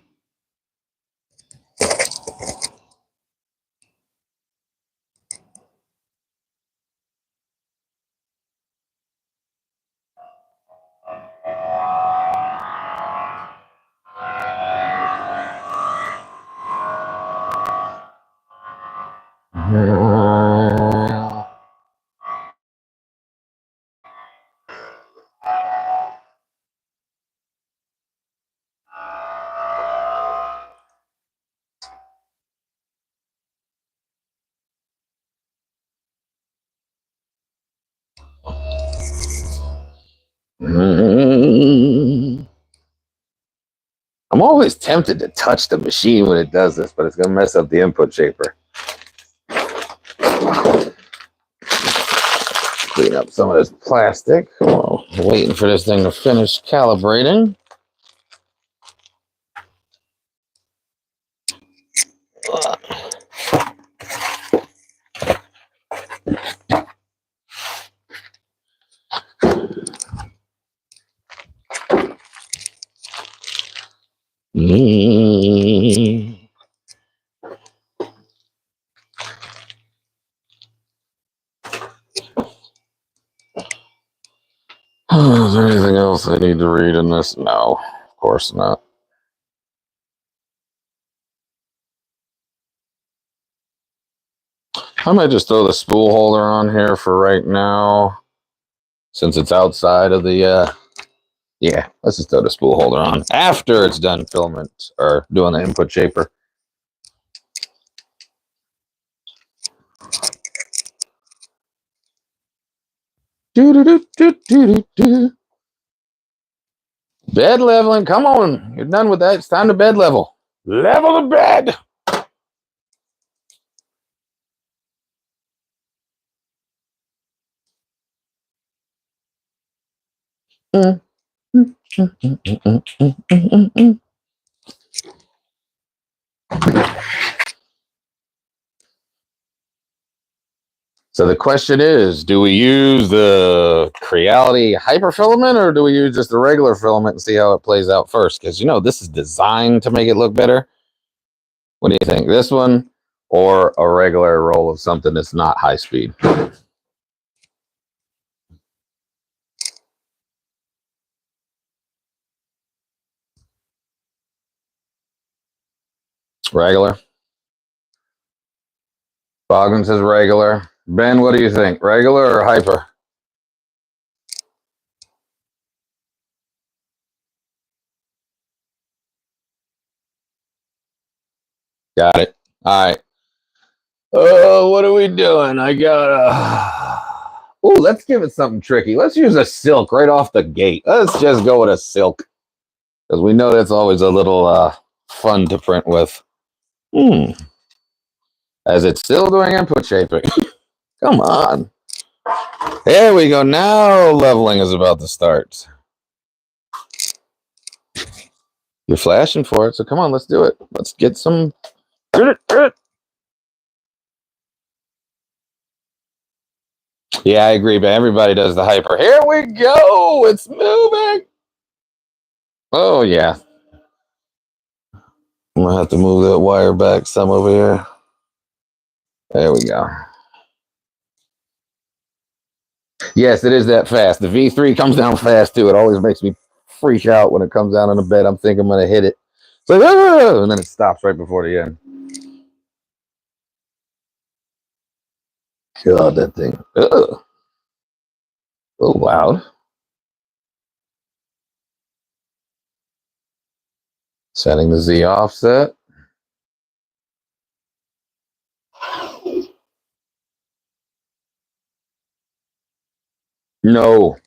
I'm always tempted to touch the machine when it does this, but it's going to mess up the input shaper. Clean up some of this plastic. Oh, waiting for this thing to finish calibrating. Is there anything else I need to read in this? No, of course not. I might just throw the spool holder on here for right now, since it's outside of the, yeah, let's just throw the spool holder on after it's done filament or doing the input shaper. Bed leveling, come on, you're done with that. It's time to bed level. Level the bed. So the question is, do we use the Creality hyperfilament or do we use just the regular filament and see how it plays out first? Because, this is designed to make it look better. What do you think? This one or a regular roll of something that's not high speed? Regular. Bogdan says regular. Ben, what do you think? Regular or hyper? Got it. All right. Oh, what are we doing? I got oh, let's give it something tricky. Let's use a silk right off the gate. Let's just go with a silk. Because we know that's always a little fun to print with. As it's still doing input shaping. Come on. There we go. Now leveling is about to start. You're flashing for it, so come on, let's do it. Let's get some. Yeah, I agree, but everybody does the hyper. Here we go. It's moving. Oh, yeah. I'm going to have to move that wire back some over here. There we go. Yes, it is that fast. The V3 comes down fast, too. It always makes me freak out when it comes down on the bed. I'm thinking I'm going to hit it. It's like, ah! And then it stops right before the end. God, that thing. Ugh. Oh, loud. Setting the Z offset. No.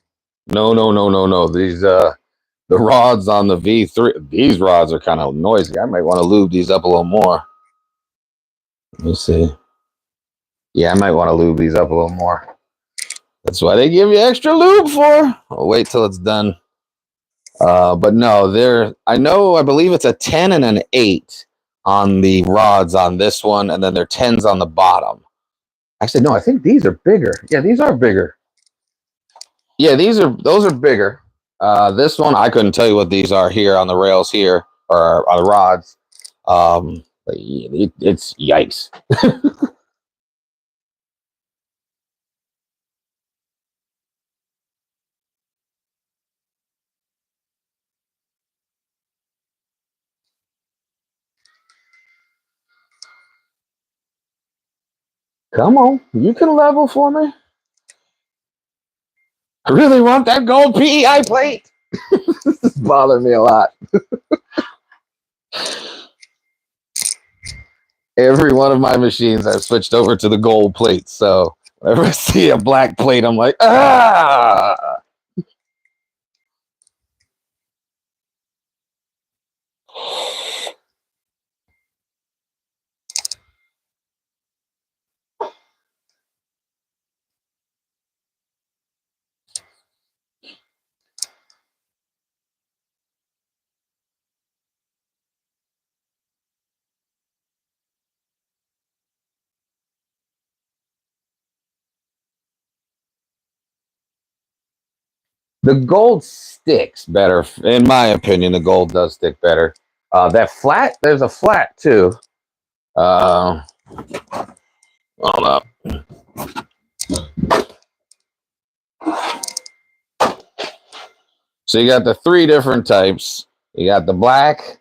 No, no, no, no, no. These the rods on the V3, these rods are kind of noisy. I might want to lube these up a little more. Let me see. Yeah, I might want to lube these up a little more. That's why they give you extra lube for. I'll wait till it's done. But no, I believe it's a 10 and an 8 on the rods on this one, and then they're 10s on the bottom. Actually, no, I think these are bigger. Yeah, these are bigger. Yeah, those are bigger. This one, I couldn't tell you what these are here on the rails here, or on the rods. But it's yikes. Come on, you can level for me. I really want that gold PEI plate. This is bothering me a lot. Every one of my machines, I've switched over to the gold plate. So whenever I see a black plate, I'm like, ah. The gold sticks better, in my opinion. The gold does stick better. That flat, there's a flat too. Hold up. So you got the three different types. You got the black,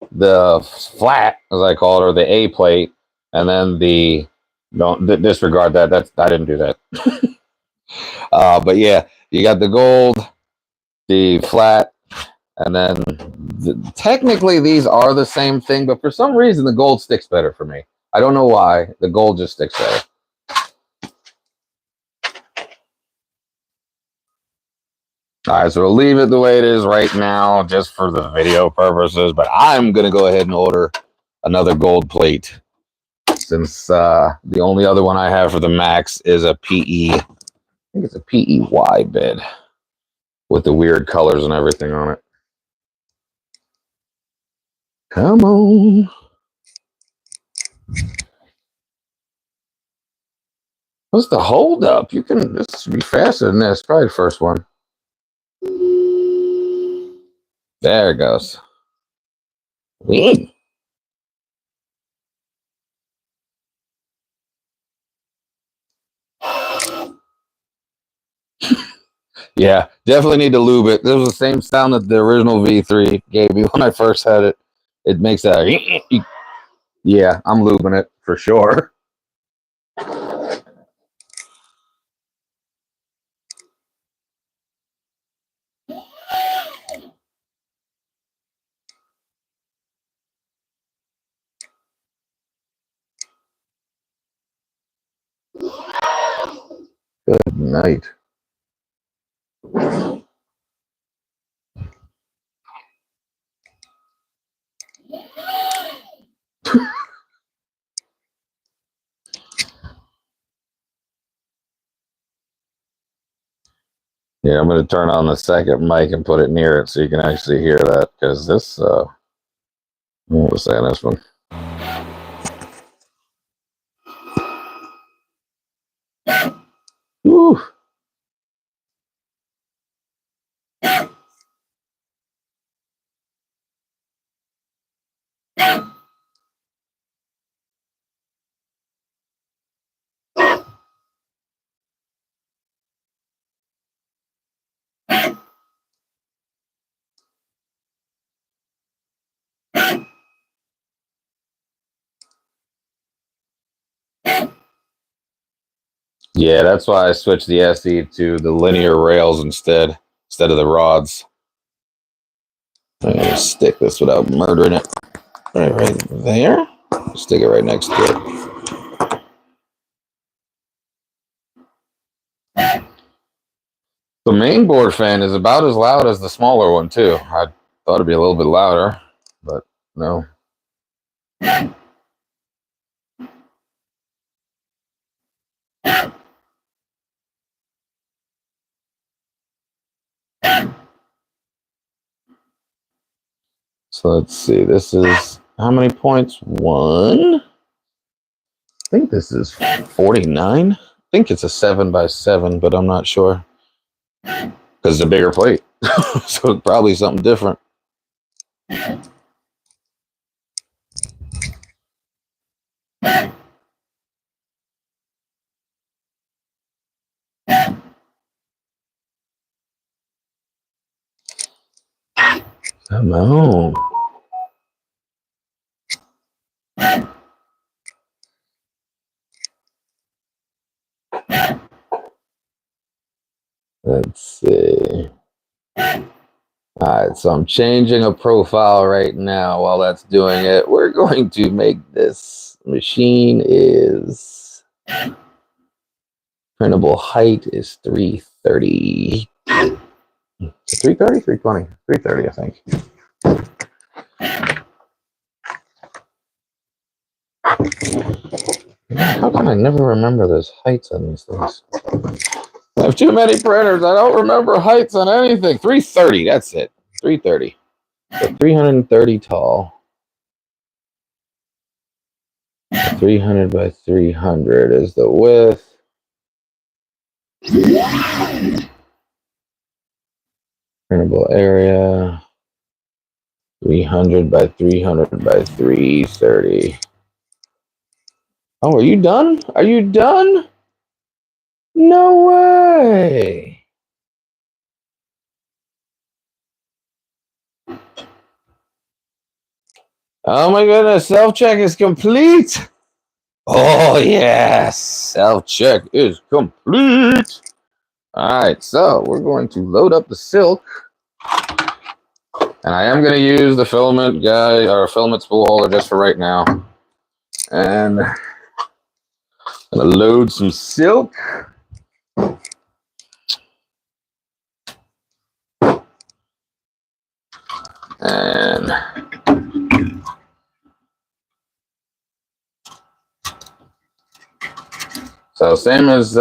the flat, as I call it, or the A plate, and then the don't disregard that. That's I didn't do that. But yeah, you got the gold, the flat, and then technically these are the same thing, but for some reason the gold sticks better for me. I don't know why. The gold just sticks better. All right, so we'll leave it the way it is right now, just for the video purposes. But I'm gonna go ahead and order another gold plate, since the only other one I have for the Max is a PE. I think it's a PEY bed with the weird colors and everything on it. Come on. What's the hold up? This should be faster than this. Probably the first one. There it goes. Wee. Yeah, definitely need to lube it. This was the same sound that the original V3 gave me when I first had it. It makes that. Yeah, I'm lubing it for sure. Good night. Yeah, I'm going to turn on the second mic and put it near it so you can actually hear that, because this, what was saying this one? Whew. Yeah, that's why I switched the SE to the linear rails instead of the rods. I'm gonna stick this without murdering it. Right there. Stick it right next to it. The main board fan is about as loud as the smaller one too. I thought it'd be a little bit louder, but no. So let's see. This is how many points? 1. I think this is 49. I think it's a 7x7, but I'm not sure because it's a bigger plate. So it's probably something different. Come on. Let's see. All right, so I'm changing a profile right now while that's doing it. We're going to make this machine is printable height is 330. 330, 320, 330, I think. How can I never remember those heights on these things? I have too many printers. I don't remember heights on anything. 330, that's it. 330. So 330 tall. 300 by 300 is the width. Printable area. 300 by 300 by 330. Oh, are you done? Are you done? No way. Oh my goodness, self-check is complete. Oh yes, self-check is complete. All right, so we're going to load up the silk. And I am going to use the filament guy or filament spool holder just for right now. And I'm going to load some silk. And so same as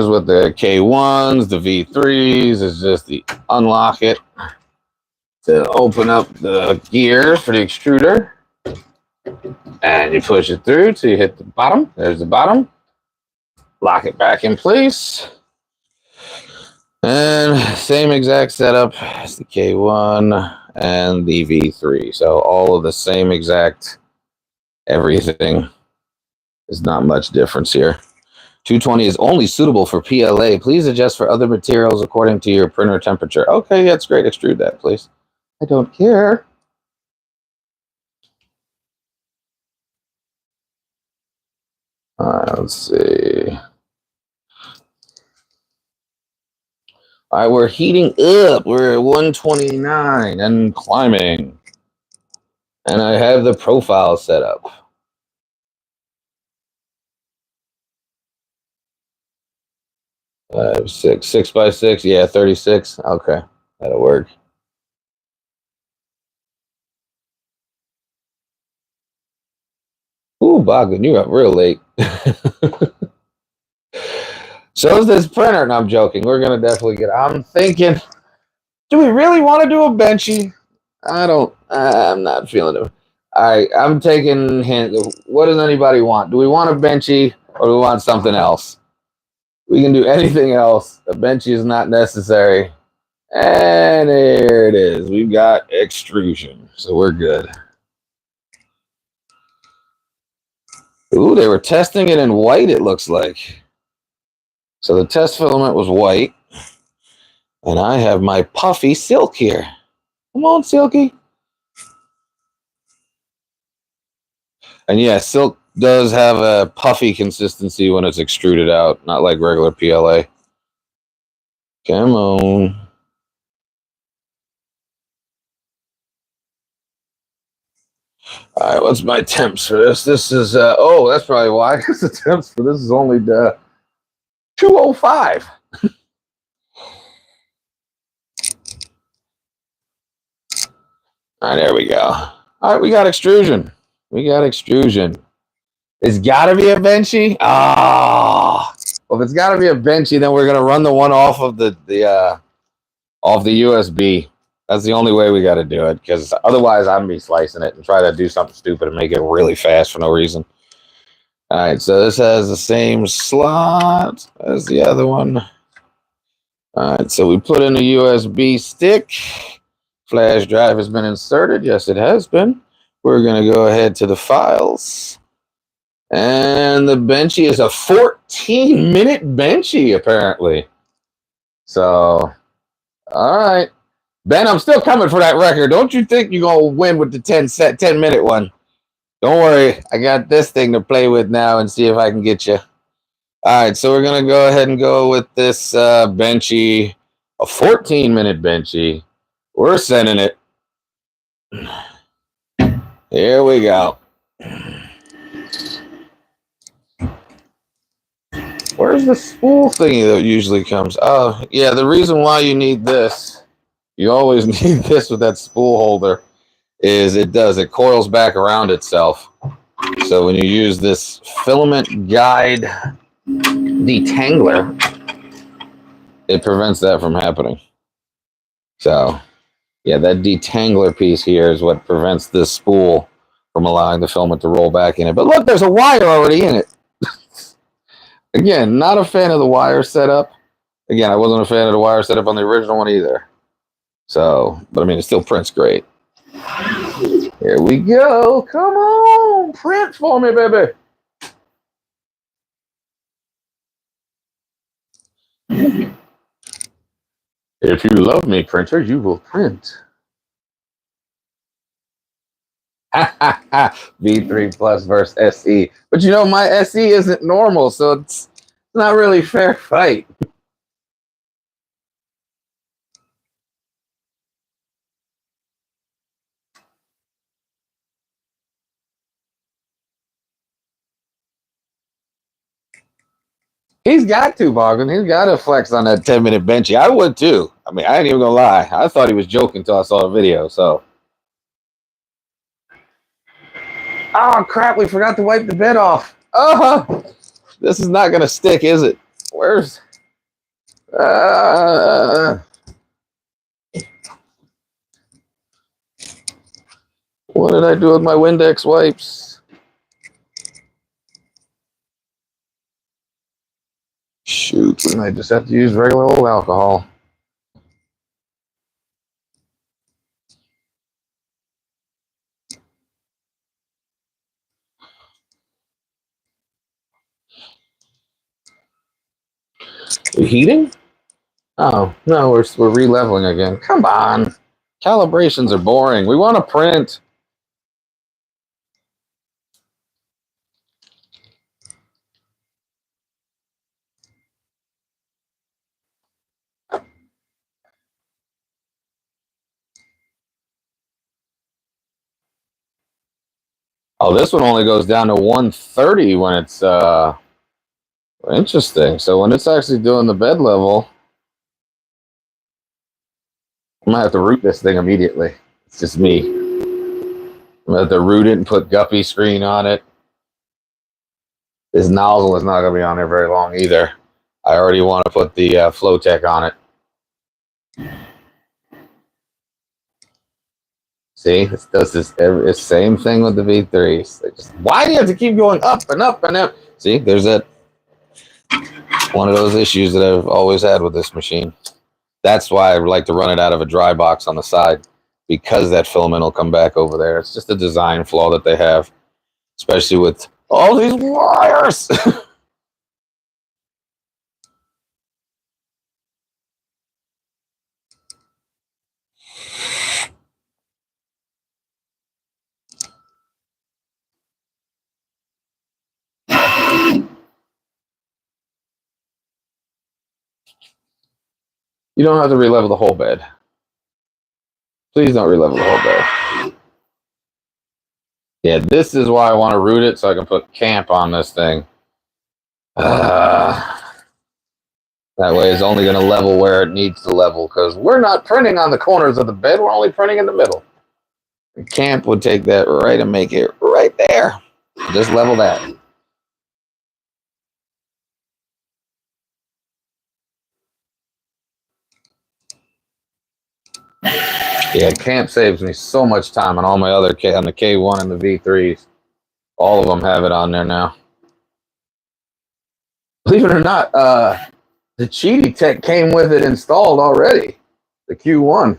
with the K1s, the V3s, is just the unlock it to open up the gears for the extruder. And you push it through till you hit the bottom. There's the bottom. Lock it back in place. And same exact setup as the K1 and the V3. So all of the same exact everything. There's not much difference here. 220 is only suitable for PLA. Please adjust for other materials according to your printer temperature. Okay, that's great. Extrude that, please. I don't care. Let's see. All right, we're heating up. We're at 129 and climbing. And I have the profile set up. Six by 6. Yeah, 36. Okay, that'll work. Ooh, Bogdan, you're up real late. So's this printer. No, I'm joking. We're gonna definitely get. I'm thinking, do we really want to do a benchy? I'm not feeling it. All right, I'm taking hint. What does anybody want? Do we want a benchy? or do we want something else? We can do anything else. A benchy is not necessary. And there it is. We've got extrusion. So we're good. Ooh, they were testing it in white, it looks like. So the test filament was white. And I have my puffy silk here. Come on, Silky. And yeah, silk does have a puffy consistency when it's extruded out, not like regular PLA. Come on. All right, what's my temps for this? This is, oh, that's probably why. Because the temps for this is only 205. All right, there we go. All right, we got extrusion. We got extrusion. It's got to be a benchy? Ah. Well, if it's got to be a benchy, then we're going to run the one off of the USB. That's the only way we got to do it, because otherwise I'm going to be slicing it and try to do something stupid and make it really fast for no reason. All right, so this has the same slot as the other one. All right, so we put in a USB stick. Flash drive has been inserted. Yes, it has been. We're going to go ahead to the files. And the benchy is a 14-minute benchy, apparently. So, all right. Ben, I'm still coming for that record. Don't you think you're going to win with the 10-minute one? Don't worry. I got this thing to play with now and see if I can get you. All right, so we're going to go ahead and go with this benchy, a 14-minute benchy. We're sending it. Here we go. Where's the spool thingy that usually comes? Oh, yeah, the reason why you need this, you always need this with that spool holder, is it coils back around itself. So when you use this filament guide detangler, it prevents that from happening. So, yeah, that detangler piece here is what prevents this spool from allowing the filament to roll back in it. But look, there's a wire already in it. Again, not a fan of the wire setup. Again, I wasn't a fan of the wire setup on the original one either. So, but I mean, it still prints great. Here we go. Come on, print for me, baby. If you love me, printer, you will print. V3 Plus versus SE. But you know, my SE isn't normal, so it's not really a fair fight. He's got to, Bogdan. He's got to flex on that 10-minute benchy. I would too. I mean, I ain't even gonna lie. I thought he was joking until I saw the video. So, oh crap! We forgot to wipe the bed off. Oh, this is not gonna stick, is it? Where's? What did I do with my Windex wipes? Shoot, we might just have to use regular old alcohol. We heating? Oh, no, we're re-leveling again. Come on. Calibrations are boring. We want to print. Oh, this one only goes down to 130 when it's interesting. So when it's actually doing the bed level, I'm gonna have to root this thing immediately. It's just me. I'm gonna have to root it and put Guppy screen on it. This nozzle is not gonna be on there very long either. I already want to put the Flowtech on it. See, it does this same thing with the V3s. Why do you have to keep going up and up and up? See, there's that one of those issues that I've always had with this machine. That's why I like to run it out of a dry box on the side, because that filament will come back over there. It's just a design flaw that they have, especially with all these wires. You don't have to relevel the whole bed. Please don't relevel the whole bed. Yeah, this is why I want to root it, so I can put camp on this thing. That way it's only going to level where it needs to level, because we're not printing on the corners of the bed. We're only printing in the middle. And camp would take that right and make it right there. Just level that. Yeah, camp saves me so much time on all my other on the K1 and the V3s. All of them have it on there now. Believe it or not, the Cheaty Tech came with it installed already. The Q1.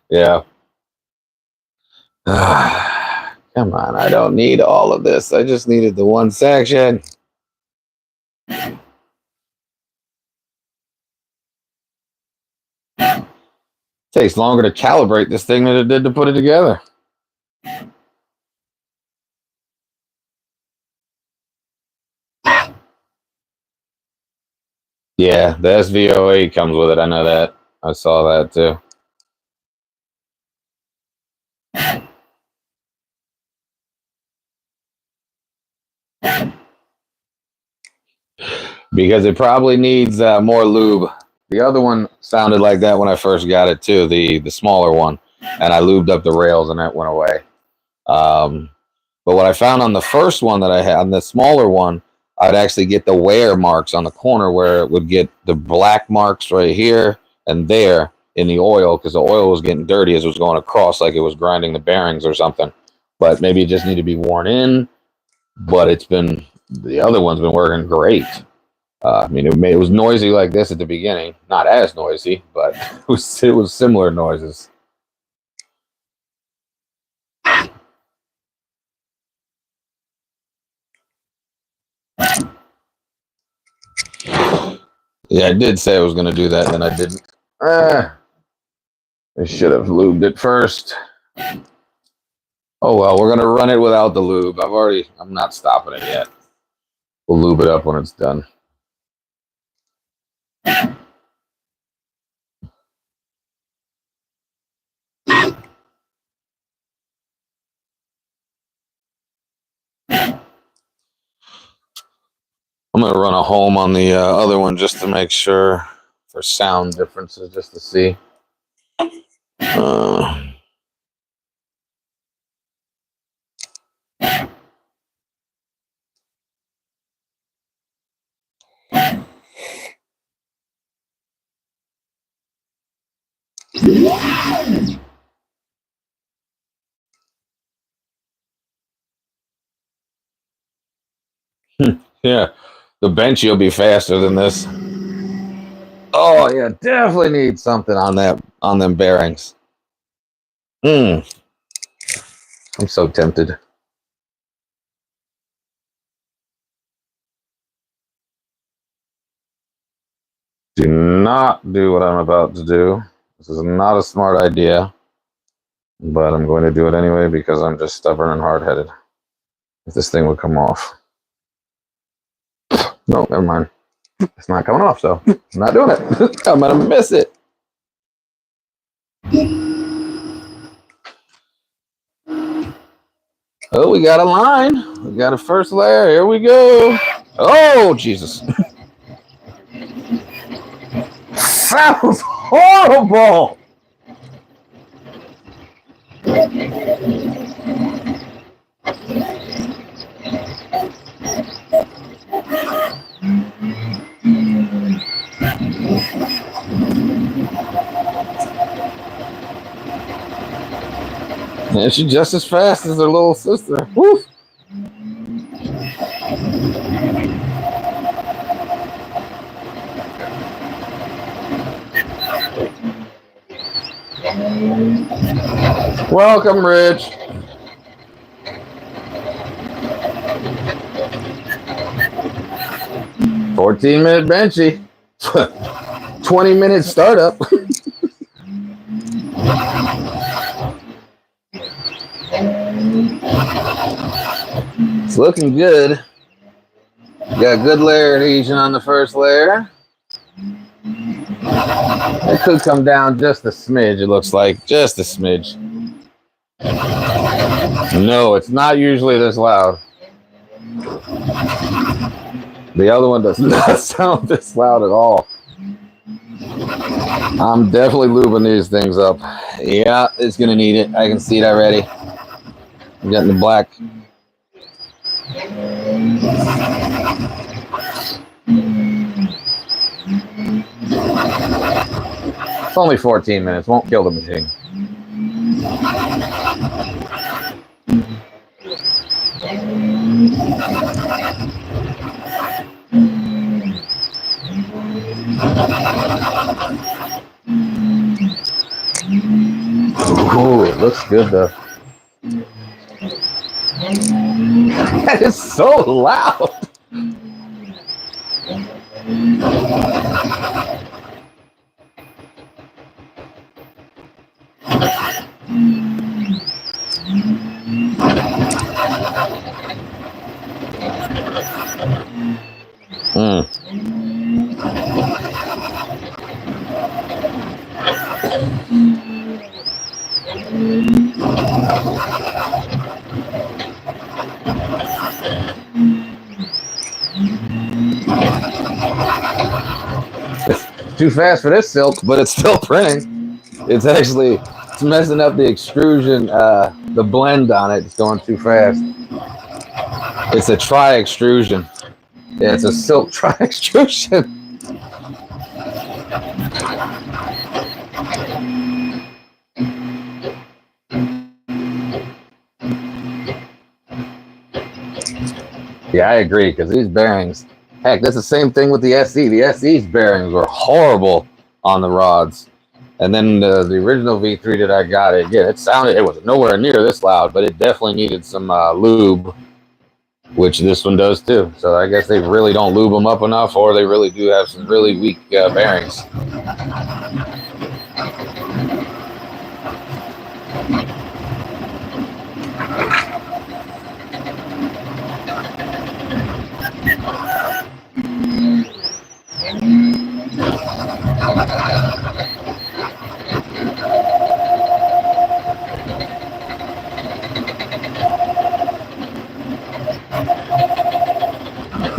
Yeah. Come on, I don't need all of this. I just needed the one section. Takes longer to calibrate this thing than it did to put it together. Yeah, the SVOA comes with it. I know that. I saw that too. Because it probably needs more lube. The other one sounded like that when I first got it too, the smaller one, and I lubed up the rails and that went away. But what I found on the first one that I had, on the smaller one, I'd actually get the wear marks on the corner where it would get the black marks right here and there in the oil, because the oil was getting dirty as it was going across, like it was grinding the bearings or something. But maybe it just needed to be worn in. But the other one's been working great. I mean, it was noisy like this at the beginning. Not as noisy, but it was similar noises. Yeah, I did say I was going to do that, and I didn't. I should have lubed it first. Oh well, we're going to run it without the lube. I'm not stopping it yet. We'll lube it up when it's done. I'm going to run a home on the other one just to make sure, for sound differences, just to see. Yeah, the benchy will be faster than this. Oh yeah, definitely need something on them bearings. I'm so tempted. Do not do what I'm about to do. This is not a smart idea, but I'm going to do it anyway because I'm just stubborn and hard-headed. If this thing would come off. No, never mind. It's not coming off, so I'm not doing it. I'm going to miss it. Oh, we got a line. We got a first layer. Here we go. Oh, Jesus. Sounds horrible. And she's just as fast as her little sister. Woo! Welcome, Rich. "14-minute benchy." 20-minute startup. It's looking good. Got good layer adhesion on the first layer. It could come down just a smidge, it looks like. Just a smidge. No, it's not usually this loud. The other one does not sound this loud at all. I'm definitely lubing these things up. Yeah, it's going to need it. I can see it already. I'm getting the black. It's only 14 minutes. Won't kill the machine. Ooh, it looks good though. That is so loud. Too fast for this silk, but it's still printing. It's messing up the extrusion, the blend on it. It's going too fast. It's a tri-extrusion. Yeah, it's a silk tri-extrusion. Yeah, I agree, because these bearings, heck, that's the same thing with the SE. The SE's bearings were horrible on the rods. And then the original V3 that I got, it was nowhere near this loud, but it definitely needed some lube, which this one does too. So I guess they really don't lube them up enough, or they really do have some really weak bearings.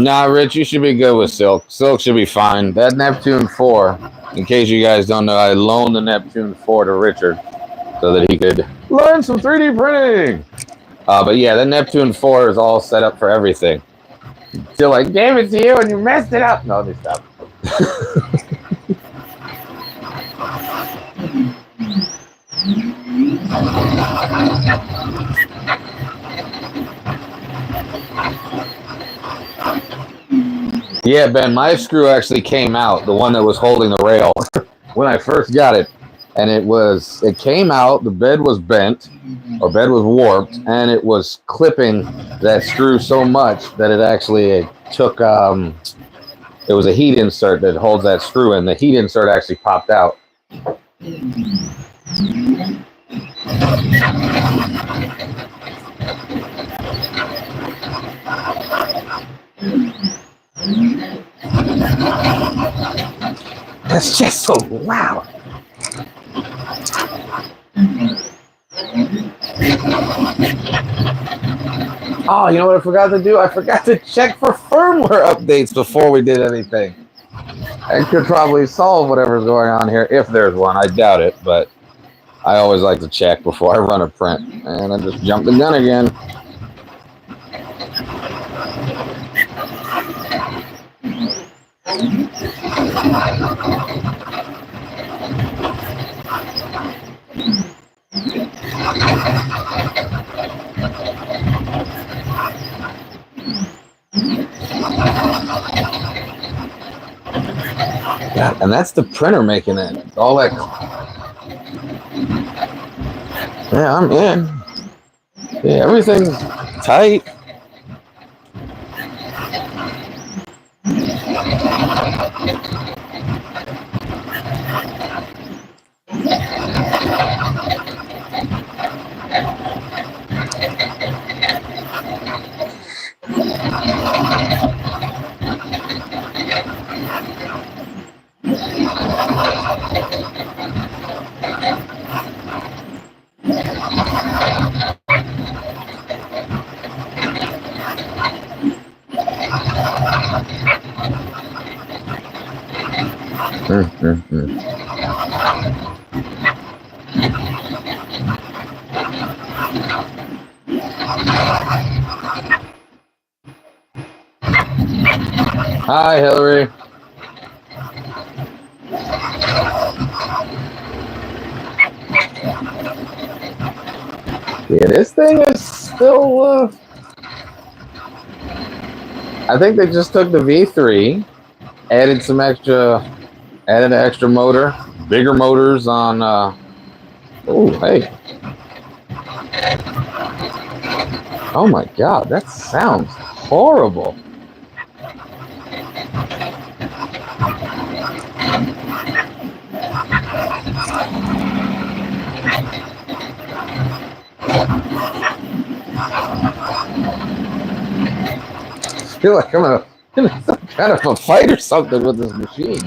Nah, Rich, you should be good with silk. Silk should be fine. That Neptune 4, in case you guys don't know, I loaned the Neptune 4 to Richard so that he could learn some 3D printing. But yeah, the Neptune 4 is all set up for everything. Till I gave it to you and you messed it up. No, let me stop. Yeah, Ben, my screw actually came out, the one that was holding the rail, when I first got it. And it came out, the bed was bent, or bed was warped, and it was clipping that screw so much that it actually took, it was a heat insert that holds that screw in. The heat insert actually popped out. That's just so loud. Oh, you know what I forgot to do? I forgot to check for firmware updates before we did anything. I could probably solve whatever's going on here, if there's one. I doubt it, but I always like to check before I run a print. And I just jumped the gun again. And that's the printer making it. All that. Yeah, I'm in. Yeah, everything's tight. Hi, Hillary. Yeah, this thing is still. I think they just took the V3, added an extra motor, bigger motors on. Oh, hey. Oh my God, that sounds horrible. I feel like I'm in some kind of a fight or something with this machine.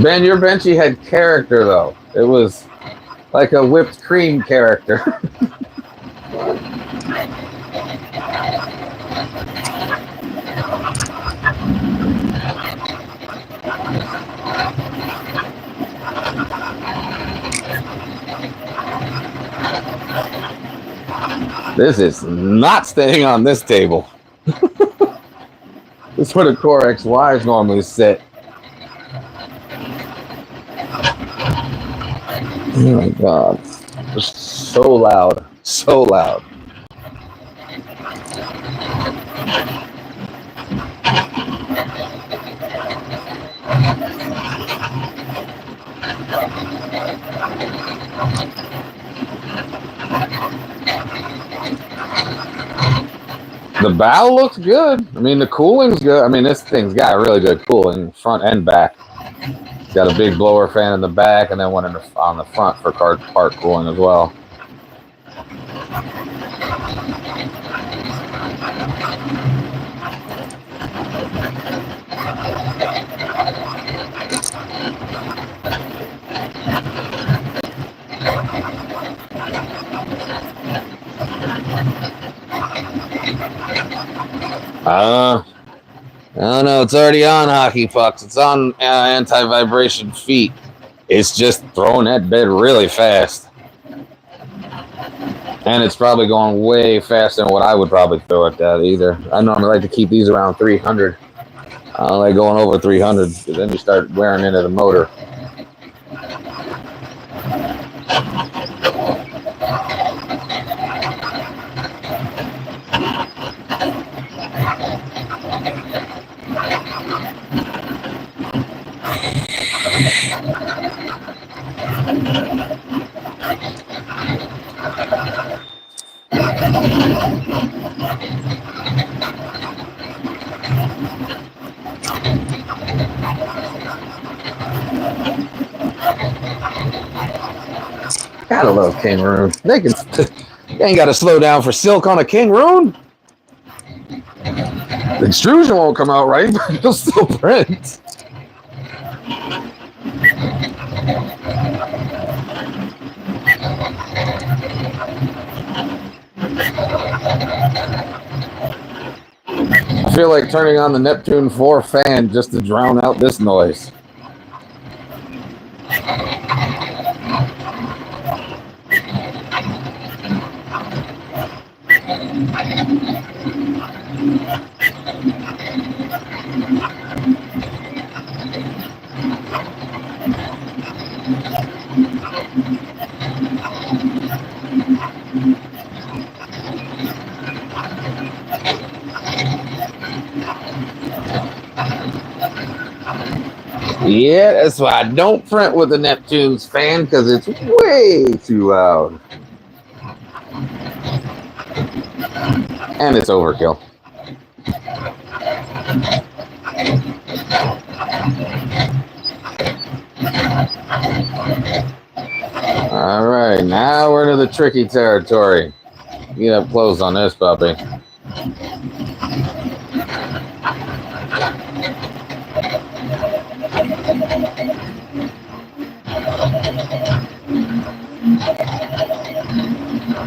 Ben, your Benchy had character though. It was like a whipped cream character. This is not staying on this table. This is where the Core XYs normally sit. Oh my God. It's so loud. So loud. The bow looks good. I mean, the cooling's good. I mean, this thing's got really good cooling, front and back. It's got a big blower fan in the back and then one on the front for part cooling as well. I don't know. It's already on hockey pucks. It's on anti-vibration feet. It's just throwing that bed really fast. And it's probably going way faster than what I would probably throw at that either. I normally like to keep these around 300. I don't like going over 300 because then you start wearing into the motor. Gotta love Kangaroo. They ain't got to slow down for silk on a Kangaroo. The extrusion won't come out right, but it'll still print. I feel like turning on the Neptune 4 fan just to drown out this noise. Yeah, that's why I don't print with the Neptune's fan, because it's way too loud. And it's overkill. All right, now we're into the tricky territory. Get up close on this puppy.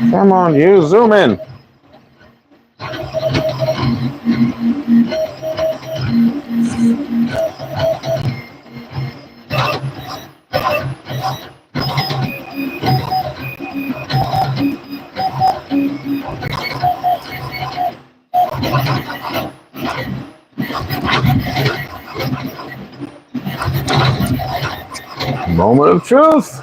Come on, you zoom in. Moment of truth.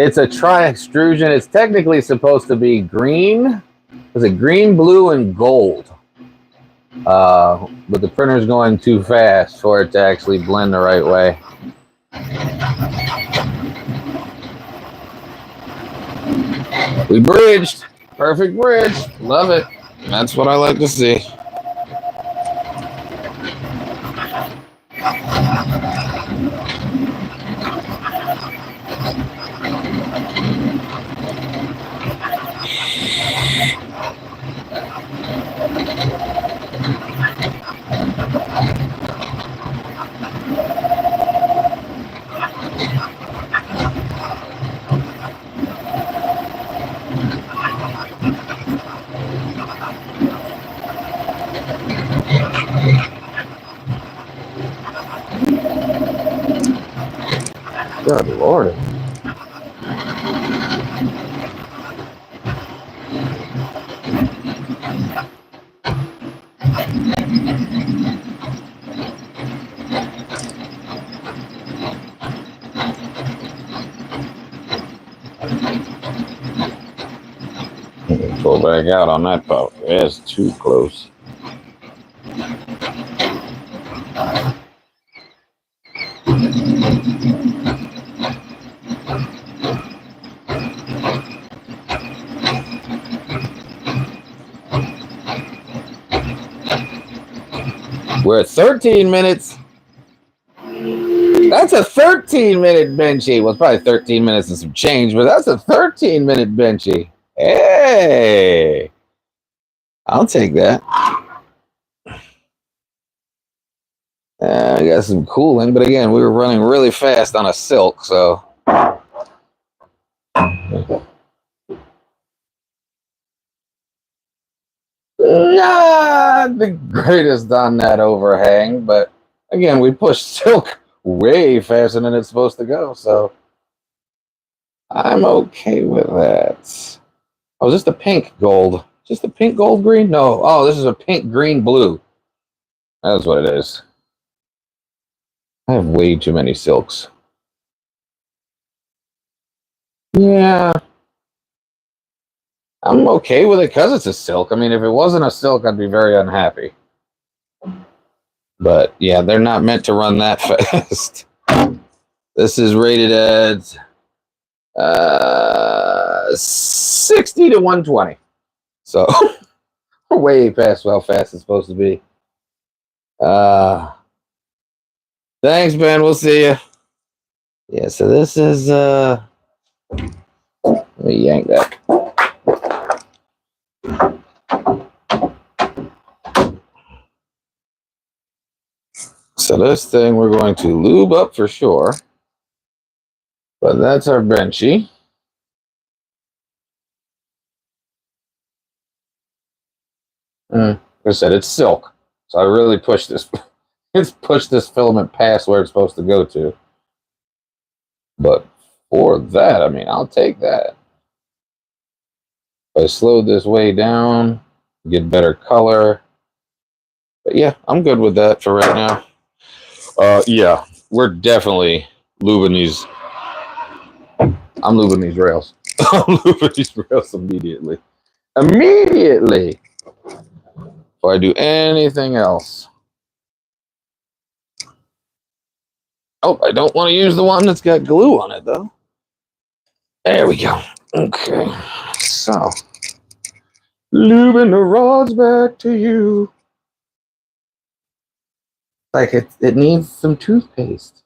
It's a tri-extrusion. It's technically supposed to be green. Is it green, blue, and gold? But the printer's going too fast for it to actually blend the right way. We bridged. Perfect bridge. Love it. That's what I like to see. Good Lord. Pull back out on that pup. It's too close. We're at 13 minutes. That's a 13-minute benchy. Well, it's probably 13 minutes and some change, but that's a 13-minute benchy. Hey, I'll take that. I got some cooling, but again, we were running really fast on a silk, so. Not the greatest on that overhang, but again, we pushed silk way faster than it's supposed to go, so I'm okay with that. Oh, is this the pink gold? Is this the pink gold green? No. Oh, this is a pink green blue. That's what it is. I have way too many silks. Yeah. I'm okay with it because it's a silk. I mean, if it wasn't a silk, I'd be very unhappy. But yeah, they're not meant to run that fast. This is rated at 60 to 120. So we're way past how fast it's supposed to be. Thanks, Ben. We'll see you. Yeah, so this is let me yank that. So this thing we're going to lube up for sure. But that's our benchy. Like I said, it's silk. So I really pushed this. It's pushed this filament past where it's supposed to go to. But for that, I mean, I'll take that. If I slowed this way down, get better color. But yeah, I'm good with that for right now. Yeah, we're definitely lubing these. I'm lubing these rails. I'm lubing these rails immediately. Immediately! Before I do anything else. Oh, I don't want to use the one that's got glue on it, though. There we go. Okay. So, lubing the rods back to you. Like it needs some toothpaste.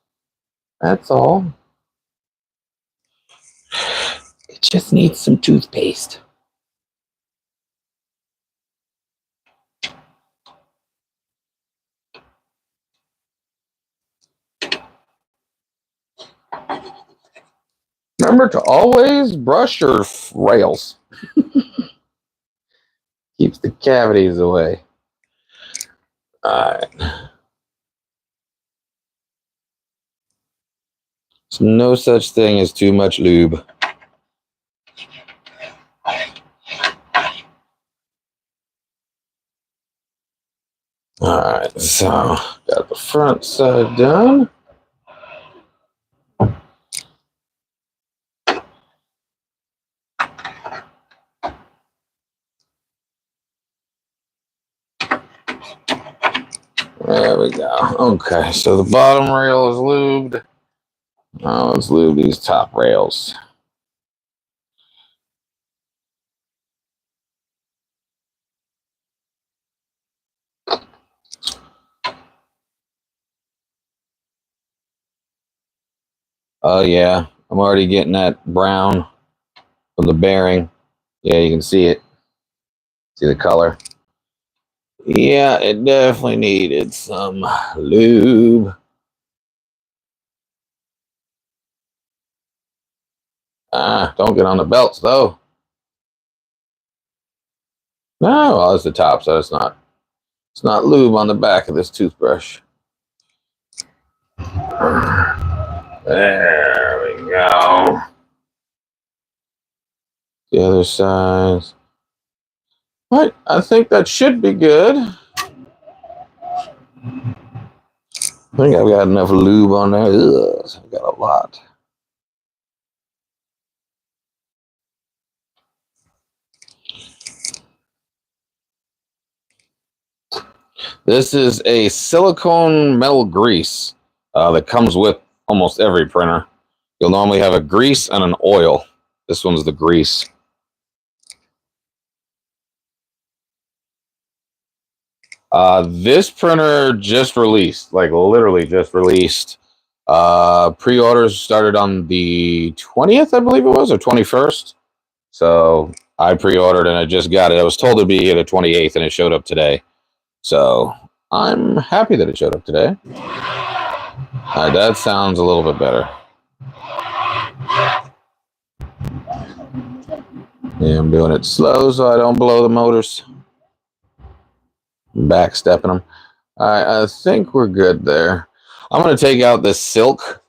That's all. It just needs some toothpaste. Remember to always brush your rails. Keeps the cavities away. Alright. There's no such thing as too much lube. Alright, so got the front side done. There we go. Okay, so the bottom rail is lubed. Now let's lube these top rails. Oh yeah, I'm already getting that brown from the bearing. Yeah, you can see it. See the color? Yeah, it definitely needed some lube. Don't get on the belts though. No, well, it's the top, so it's not lube on the back of this toothbrush. There we go. The other side. Right, I think that should be good. I think I've got enough lube on there. Ugh, I've got a lot. This is a silicone metal grease that comes with almost every printer. You'll normally have a grease and an oil. This one's the grease. This printer just released, like literally just released. Pre-orders started on the 20th, I believe it was, or 21st. So I pre-ordered and I just got it. I was told it'd be here the 28th and it showed up today. So I'm happy that it showed up today. All right, that sounds a little bit better. Yeah, I'm doing it slow so I don't blow the motors. Backstepping them. All right, I think we're good there. I'm going to take out this silk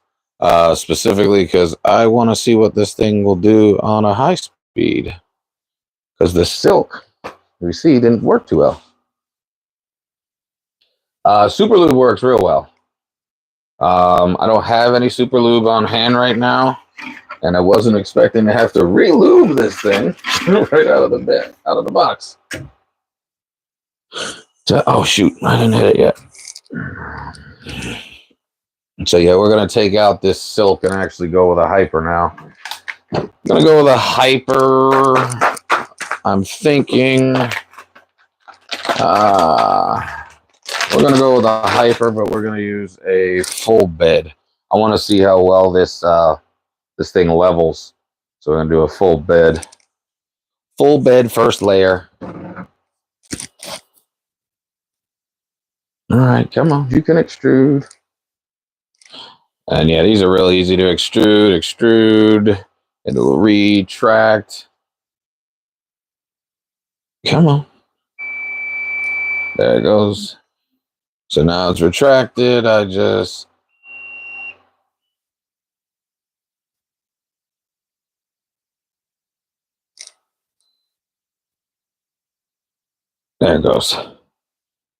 specifically because I want to see what this thing will do on a high speed. Because the silk, we see, didn't work too well. Super lube works real well. I don't have any super lube on hand right now, and I wasn't expecting to have to re-lube this thing right out of the box. So, oh shoot, I didn't hit it yet. So yeah, we're gonna take out this silk and actually go with a hyper now. I'm gonna go with a hyper. I'm thinking we're going to go with a hyper, but we're going to use a full bed. I want to see how well this this thing levels. So we're going to do a full bed. Full bed first layer. All right, come on. You can extrude. And yeah, these are really easy to extrude. It'll retract. Come on. There it goes. So now it's retracted. There it goes.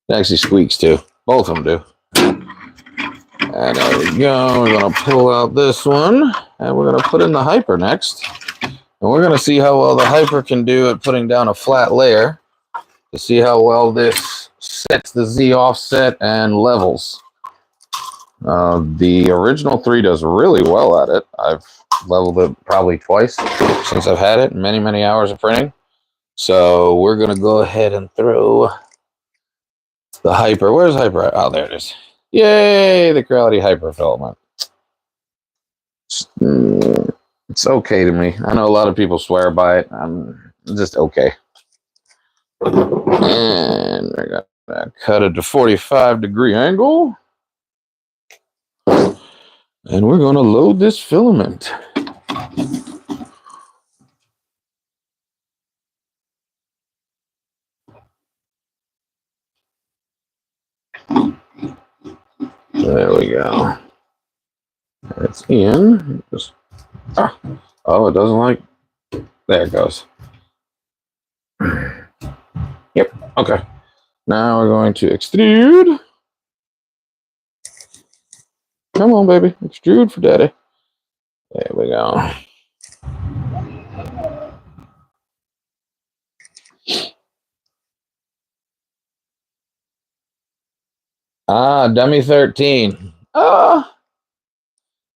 It actually squeaks too. Both of them do. And there we go. We're going to pull out this one. And we're going to put in the hyper next. And And we're going to see how well the hyper can do at putting down a flat layer to see how well this sets the Z offset and levels. The original 3 does really well at it. I've leveled it probably twice since I've had it, many, many hours of printing. So we're going to go ahead and throw the hyper. Where's hyper? Oh, there it is. Yay, the Creality hyper filament. It's okay to me. I know a lot of people swear by it. I'm just okay. And we're going to cut it to 45-degree angle. And we're going to load this filament. There we go. It's in. Just, oh, it doesn't like. There it goes. Yep. Okay. Now we're going to extrude. Come on, baby. Extrude for daddy. There we go. Dummy 13.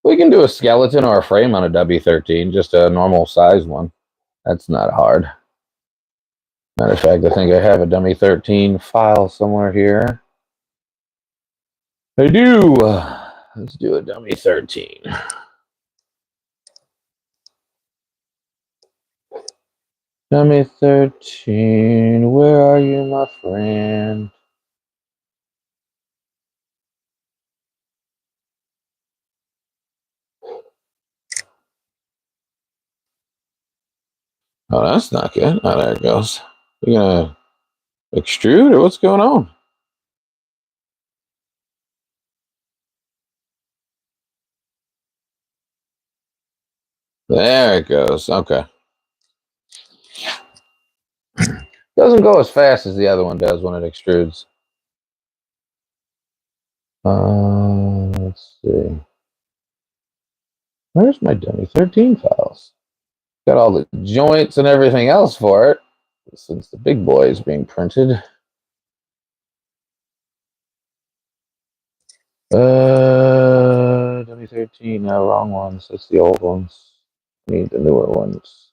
We can do a skeleton or a frame on a W13, just a normal size one. That's not hard. Matter of fact, I think I have a dummy 13 file somewhere here. I do. Let's do a dummy 13. Dummy 13, where are you, my friend? Oh, that's not good. Oh, there it goes. You're gonna extrude or what's going on? There it goes. Okay. Doesn't go as fast as the other one does when it extrudes. Let's see. Where's my dummy 13 files? Got all the joints and everything else for it, since the big boy is being printed. Dummy 13. No, wrong ones. That's the old ones. Need the newer ones.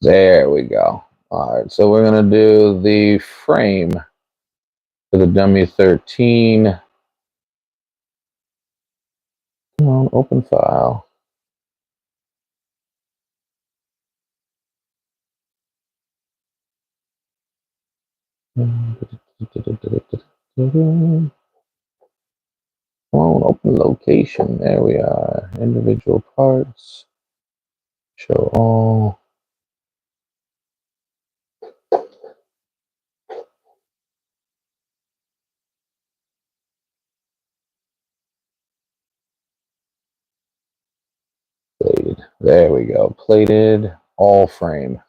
There we go. All right, so we're gonna do the frame for the dummy 13. Come on, open file. Come on, open location. There we are. Individual parts. Show all. Plated. There we go. Plated all frame.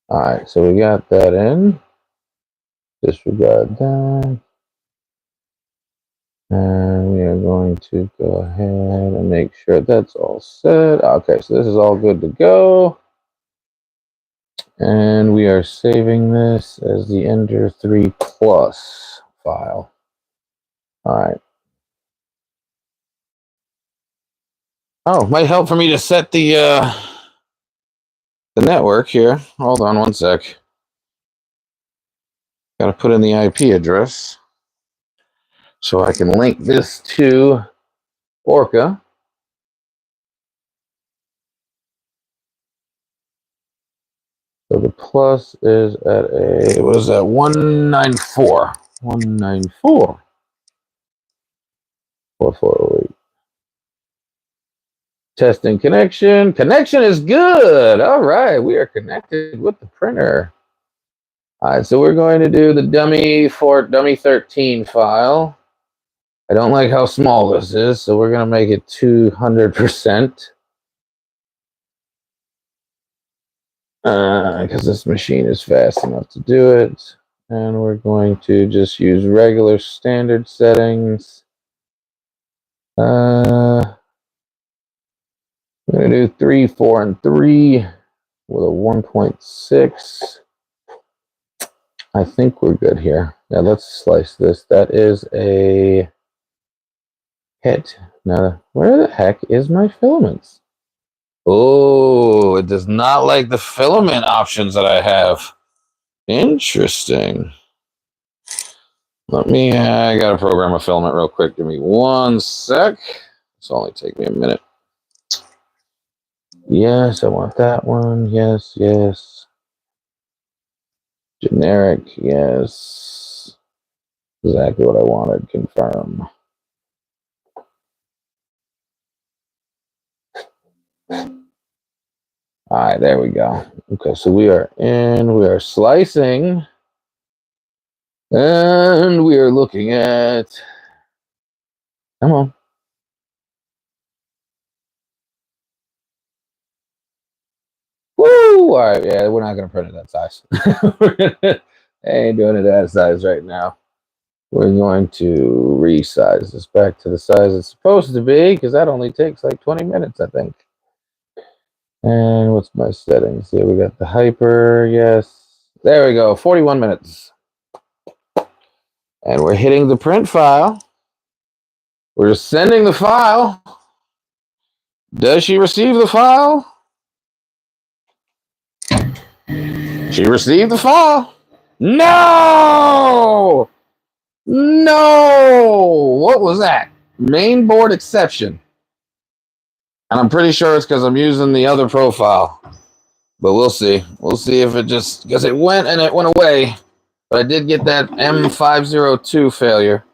All right, so we got that in. Disregard that. And we are going to go ahead and make sure that's all set. Okay, so this is all good to go. And we are saving this as the Ender 3 Plus file. All right. Oh, might help for me to set the network here. Hold on one sec. Got to put in the IP address so I can link this to Orca. So the plus is at a, what is that, 194. 194. 4408. Testing connection. Connection is good. All right, we are connected with the printer. All right, so we're going to do the dummy 13 file. I don't like how small this is, so we're going to make it 200%. Because this machine is fast enough to do it. And we're going to just use regular standard settings. I'm going to do 3, 4, and 3 with a 1.6. I think we're good here. Now let's slice this. That is a hit. Now, where the heck is my filaments? Oh, it does not like the filament options that I have. Interesting. I got to program a filament real quick. Give me 1 sec. This will only take me a minute. Yes, I want that one. Yes, yes. Generic, yes. Exactly what I wanted. Confirm. All right, there we go. Okay, so we are slicing, and we are looking at, come on. Woo! All right, yeah, we're not going to print it that size. I ain't doing it that size right now. We're going to resize this back to the size it's supposed to be, because that only takes like 20 minutes, I think. And what's my settings? Yeah, we got the hyper, yes. There we go, 41 minutes. And we're hitting the print file. We're sending the file. Does she receive the file? She received the file. No! No! What was that? Mainboard exception. And I'm pretty sure it's because I'm using the other profile. But we'll see. We'll see if it just, because it went and it went away. But I did get that M502 failure.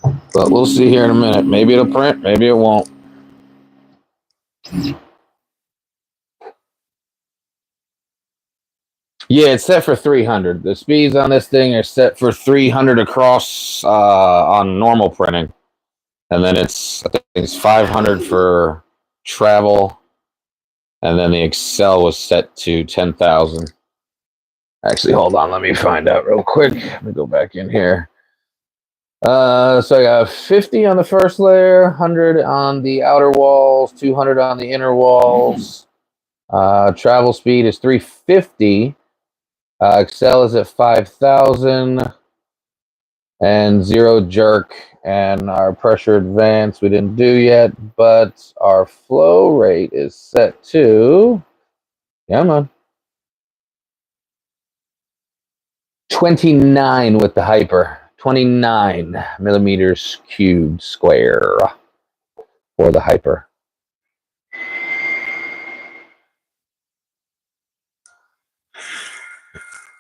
But we'll see here in a minute. Maybe it'll print, maybe it won't. Yeah, it's set for 300. The speeds on this thing are set for 300 across on normal printing. And then I think it's 500 for travel. And then the Excel was set to 10,000. Actually, hold on. Let me find out real quick. Let me go back in here. So I got 50 on the first layer, 100 on the outer walls, 200 on the inner walls. Travel speed is 350. Excel is at 5,000. And 0 jerk. And our pressure advance we didn't do yet, but our flow rate is set to, come on, 29 with the hyper. 29 millimeters cubed square for the hyper.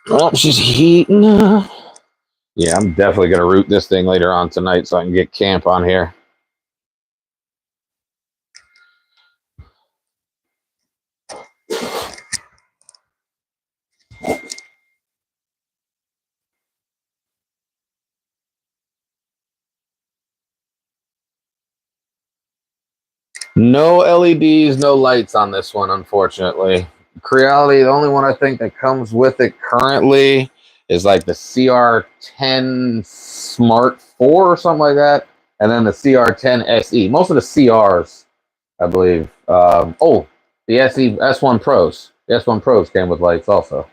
Oh, she's heating up. Yeah, I'm definitely going to root this thing later on tonight so I can get camp on here. No LEDs, no lights on this one, unfortunately. Creality, the only one I think that comes with it currently is like the CR10 Smart 4 or something like that. And then the CR10 SE. Most of the CRs, I believe. The SE S1 Pros. The S1 Pros came with lights also.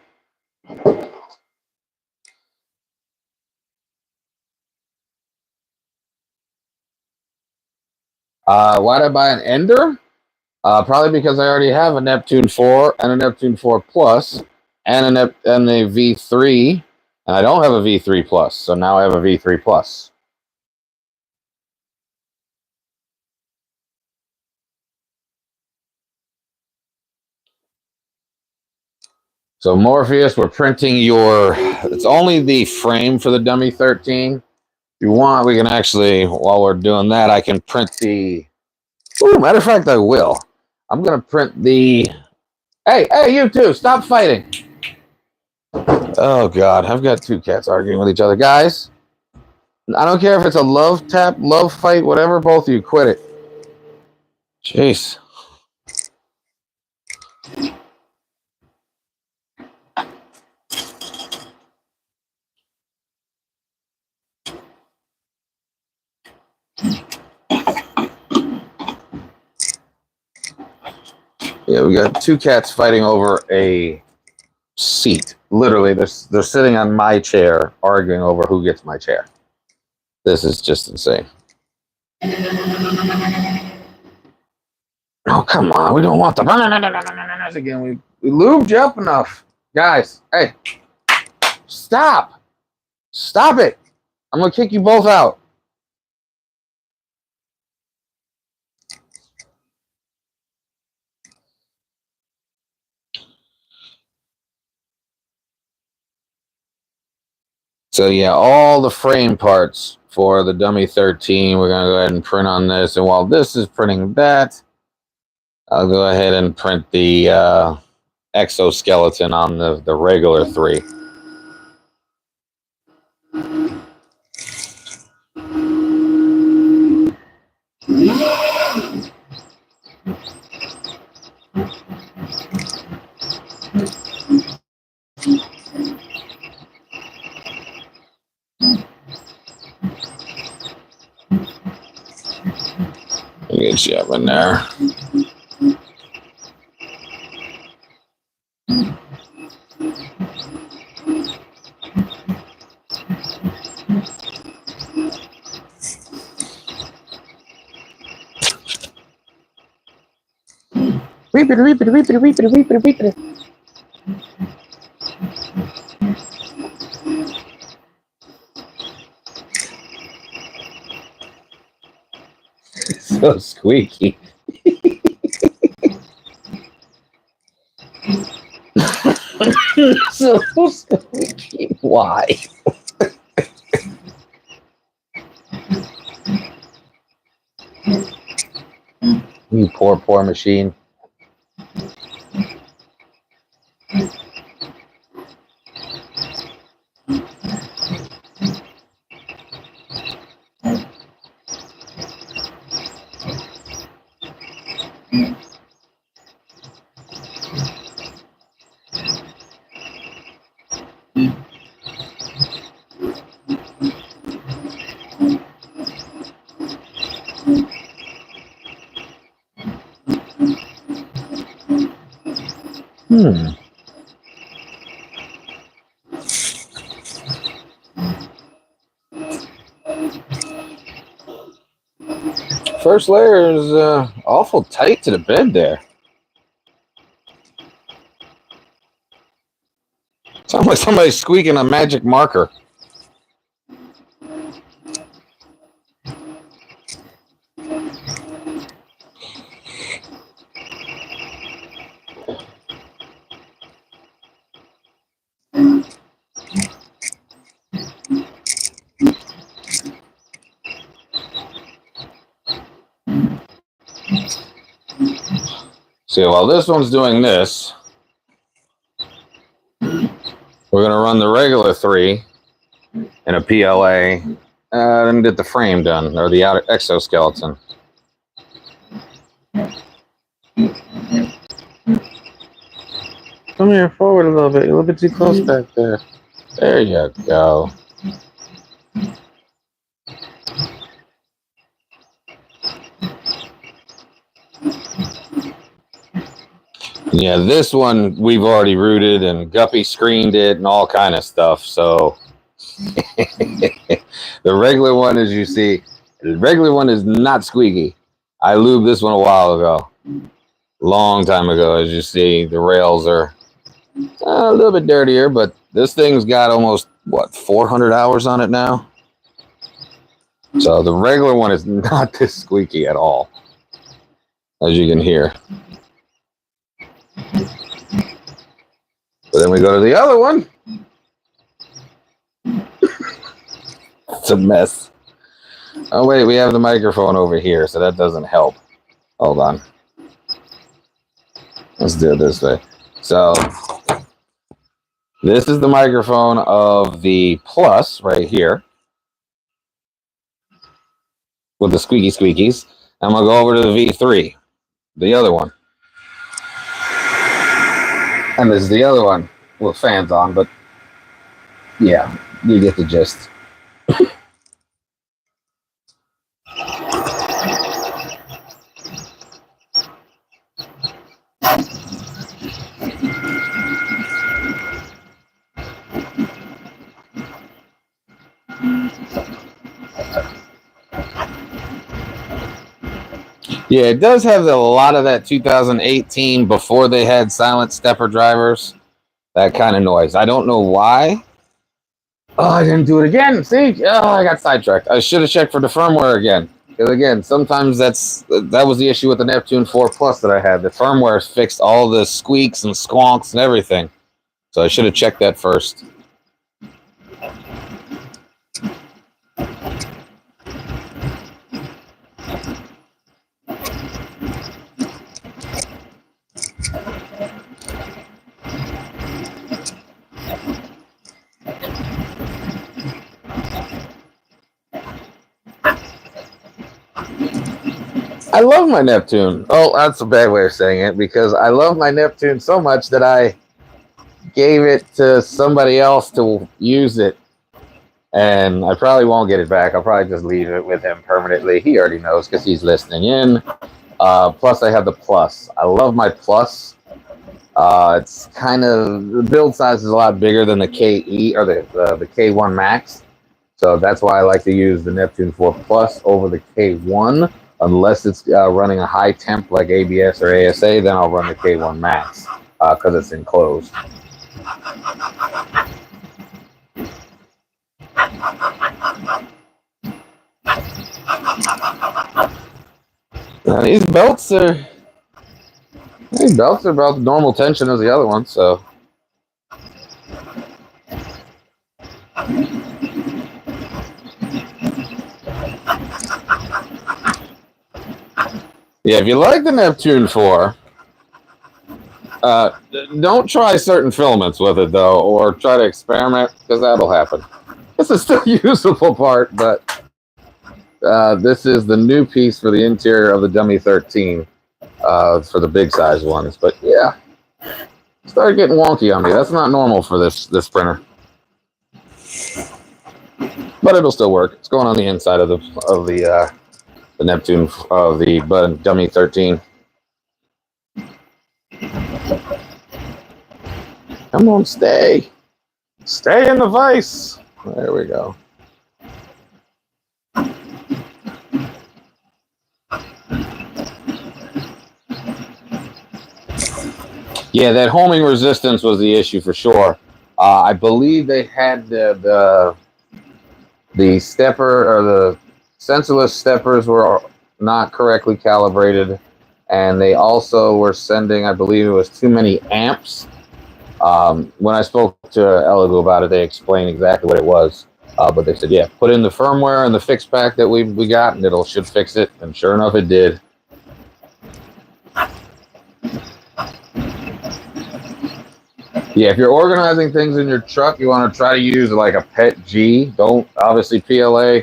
Why did I buy an Ender? Probably because I already have a Neptune 4 and a Neptune 4 Plus and a V3, and I don't have a V3 Plus, so now I have a V3 Plus. So Morpheus, we're printing it's only the frame for the Dummy 13. If you want, we can actually, while we're doing that, I can print matter of fact, I will. I'm going to print hey, you two, stop fighting. Oh, God, I've got 2 cats arguing with each other. Guys, I don't care if it's a love tap, love fight, whatever, both of you quit it. Jeez. Yeah, we got two cats fighting over a seat. Literally, they're sitting on my chair, arguing over who gets my chair. This is just insane. Oh, come on. We don't want the again. We lubed you up enough. Guys, hey. Stop. Stop it. I'm going to kick you both out. So yeah, all the frame parts for the dummy 13, we're going to go ahead and print on this. And while this is printing that, I'll go ahead and print the exoskeleton on the regular 3. Get you up in there. Reap it. So squeaky. So squeaky. Why? You poor machine. First layer is awful tight to the bed there. Sounds like somebody's squeaking a magic marker. See, while this one's doing this, we're going to run the regular 3 in a PLA and get the frame done, or the outer exoskeleton. Come here, forward a little bit. You're a little bit too close back there. There you go. Yeah, this one we've already rooted, and Guppy screened it and all kind of stuff. So the regular one, as you see, the regular one is not squeaky. I lubed this one a while ago, long time ago. As you see, the rails are a little bit dirtier, but this thing's got almost, what, 400 hours on it now? So the regular one is not this squeaky at all, as you can hear. But then we go to the other one. It's a mess. Oh, wait, we have the microphone over here, so that doesn't help. Hold on. Let's do it this way. So this is the microphone of the Plus right here with the squeaky squeakies. I'm going to go over to the V3, the other one. And this is the other one with fans on, but yeah, you get the gist. Yeah, it does have a lot of that 2018 before they had silent stepper drivers. That kind of noise. I don't know why. Oh, I didn't do it again. See? Oh, I got sidetracked. I should have checked for the firmware again. Because again, sometimes that was the issue with the Neptune 4 Plus that I had. The firmware fixed all the squeaks and squonks and everything. So I should have checked that first. I love my Neptune. Oh, that's a bad way of saying it, because I love my Neptune so much that I gave it to somebody else to use it. And I probably won't get it back. I'll probably just leave it with him permanently. He already knows because he's listening in. Plus, I have the Plus. I love my Plus. It's kind of, the build size is a lot bigger than the KE or the K1 Max. So that's why I like to use the Neptune 4 Plus over the K1. Unless it's running a high temp like ABS or ASA, then I'll run the K1 Max because it's enclosed. Now, these belts are about the normal tension as the other one, so. Yeah, if you like the Neptune 4, don't try certain filaments with it, though, or try to experiment, because that'll happen. It's a still usable part, but this is the new piece for the interior of the Dummy 13 for the big size ones. But yeah, it started getting wonky on me. That's not normal for this printer. But it'll still work. It's going on the inside of the Neptune of the Dummy 13. Come on, stay in the vise. There we go. Yeah, that homing resistance was the issue for sure. I believe they had the stepper or the sensorless steppers were not correctly calibrated, and they also were sending, I believe it was too many amps. When I spoke to Elegoo about it, they explained exactly what it was. But they said, yeah, put in the firmware and the fix pack that we got, and it should fix it. And sure enough, it did. Yeah, if you're organizing things in your truck, you want to try to use like a PET G. Don't, obviously, PLA.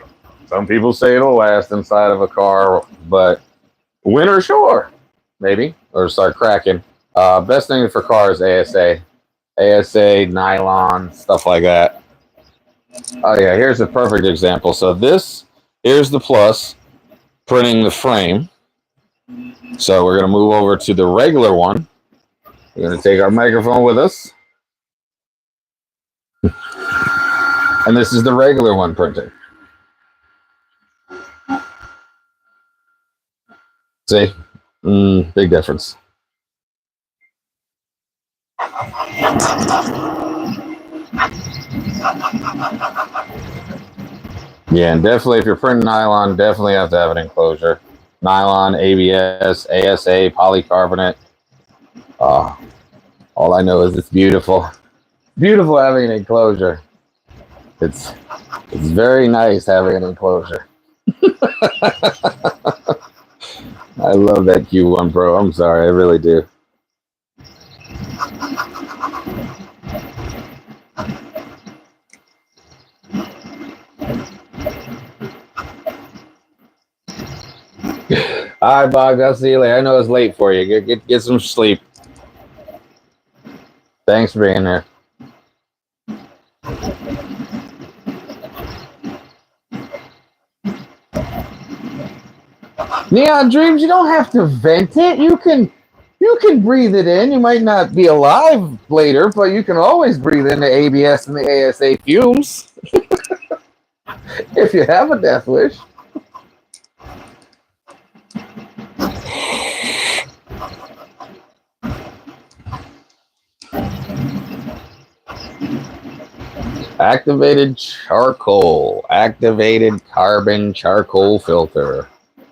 Some people say it'll last inside of a car, but winter, sure, maybe, or start cracking. Best thing for cars, ASA, nylon, stuff like that. Oh yeah, here's a perfect example. So here's the Plus printing the frame. So we're gonna move over to the regular one. We're gonna take our microphone with us. And this is the regular one printing. See? Big difference. Yeah, and definitely if you're printing nylon, definitely have to have an enclosure. Nylon, ABS, ASA, polycarbonate. All I know is it's beautiful. Beautiful having an enclosure. It's very nice having an enclosure. I love that Q1 Pro. I'm sorry, I really do. All right, Bog, I'll see you later. I know it's late for you. Get some sleep. Thanks for being here. Neon Dreams, you don't have to vent it. You can breathe it in. You might not be alive later, but you can always breathe in the ABS and the ASA fumes. If you have a death wish. Activated charcoal. Activated carbon charcoal filter.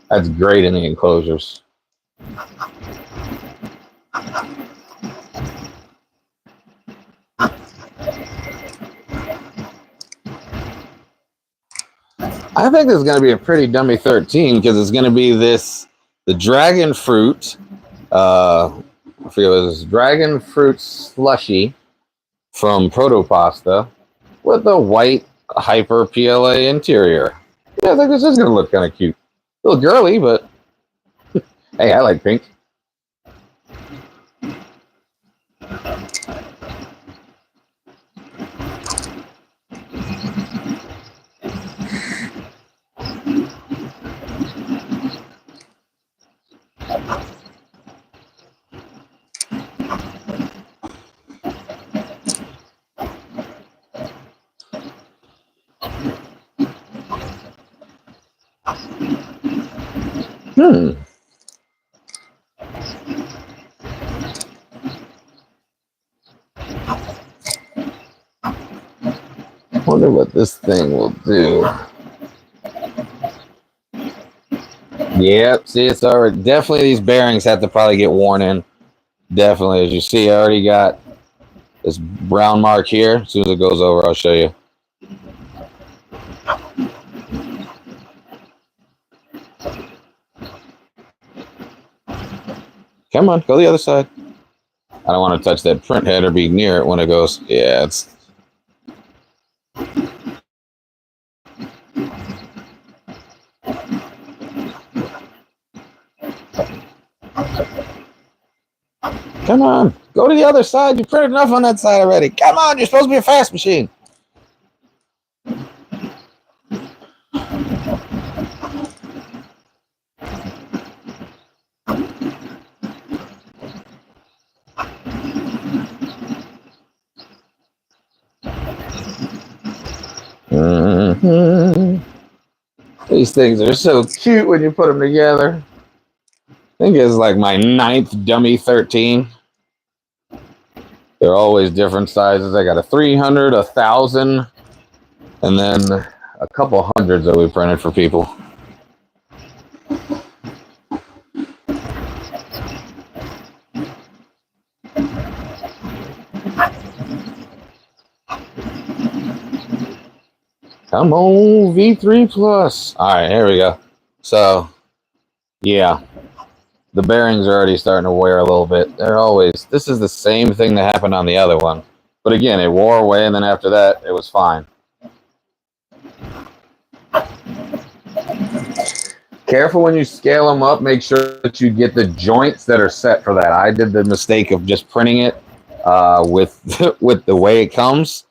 That's great in the enclosures. I think this is going to be a pretty dummy 13 because it's going to be the dragon fruit. I forget what it was, dragon fruit slushy from Proto Pasta with a white hyper PLA interior. Yeah, I think this is going to look kind of cute. A little girly, but hey, I like pink. Wonder what this thing will do. Yep, see, it's already definitely these bearings have to probably get worn in. Definitely, as you see, I already got this brown mark here. As soon as it goes over, I'll show you. Come on, go the other side. I don't want to touch that print head or be near it when it goes. Yeah, it's. Come on, go to the other side. You printed enough on that side already. Come on, you're supposed to be a fast machine. These things are so cute when you put them together. I think it's like my 9th dummy 13. They're always different sizes. I got a 300, 1,000, and then a couple hundreds that we printed for people. Come on, V3 Plus. All right, here we go. So, yeah, the bearings are already starting to wear a little bit. They're always, this is the same thing that happened on the other one. But again, it wore away, and then after that, it was fine. Careful when you scale them up. Make sure that you get the joints that are set for that. I did the mistake of just printing it with with the way it comes.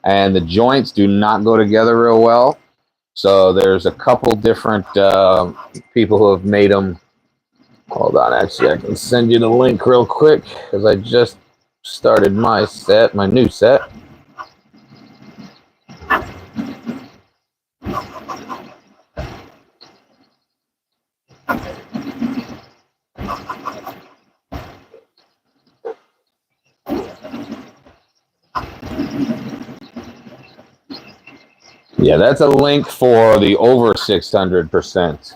And the joints do not go together real well. So there's a couple different people who have made them. Hold on, actually, I can send you the link real quick because I just started my set, my new set. Yeah, that's a link for the over 600%.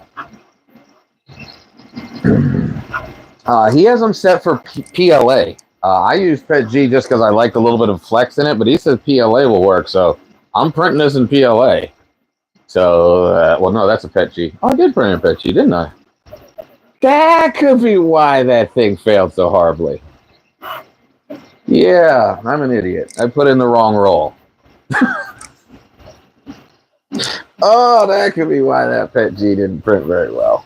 He has them set for PLA. I use PETG just because I like a little bit of flex in it, but he says PLA will work, so I'm printing this in PLA. So, well, no, that's a PETG. Oh, I did print in PETG, didn't I? That could be why that thing failed so horribly. Yeah, I'm an idiot. I put in the wrong roll. Oh, that could be why that PETG didn't print very well.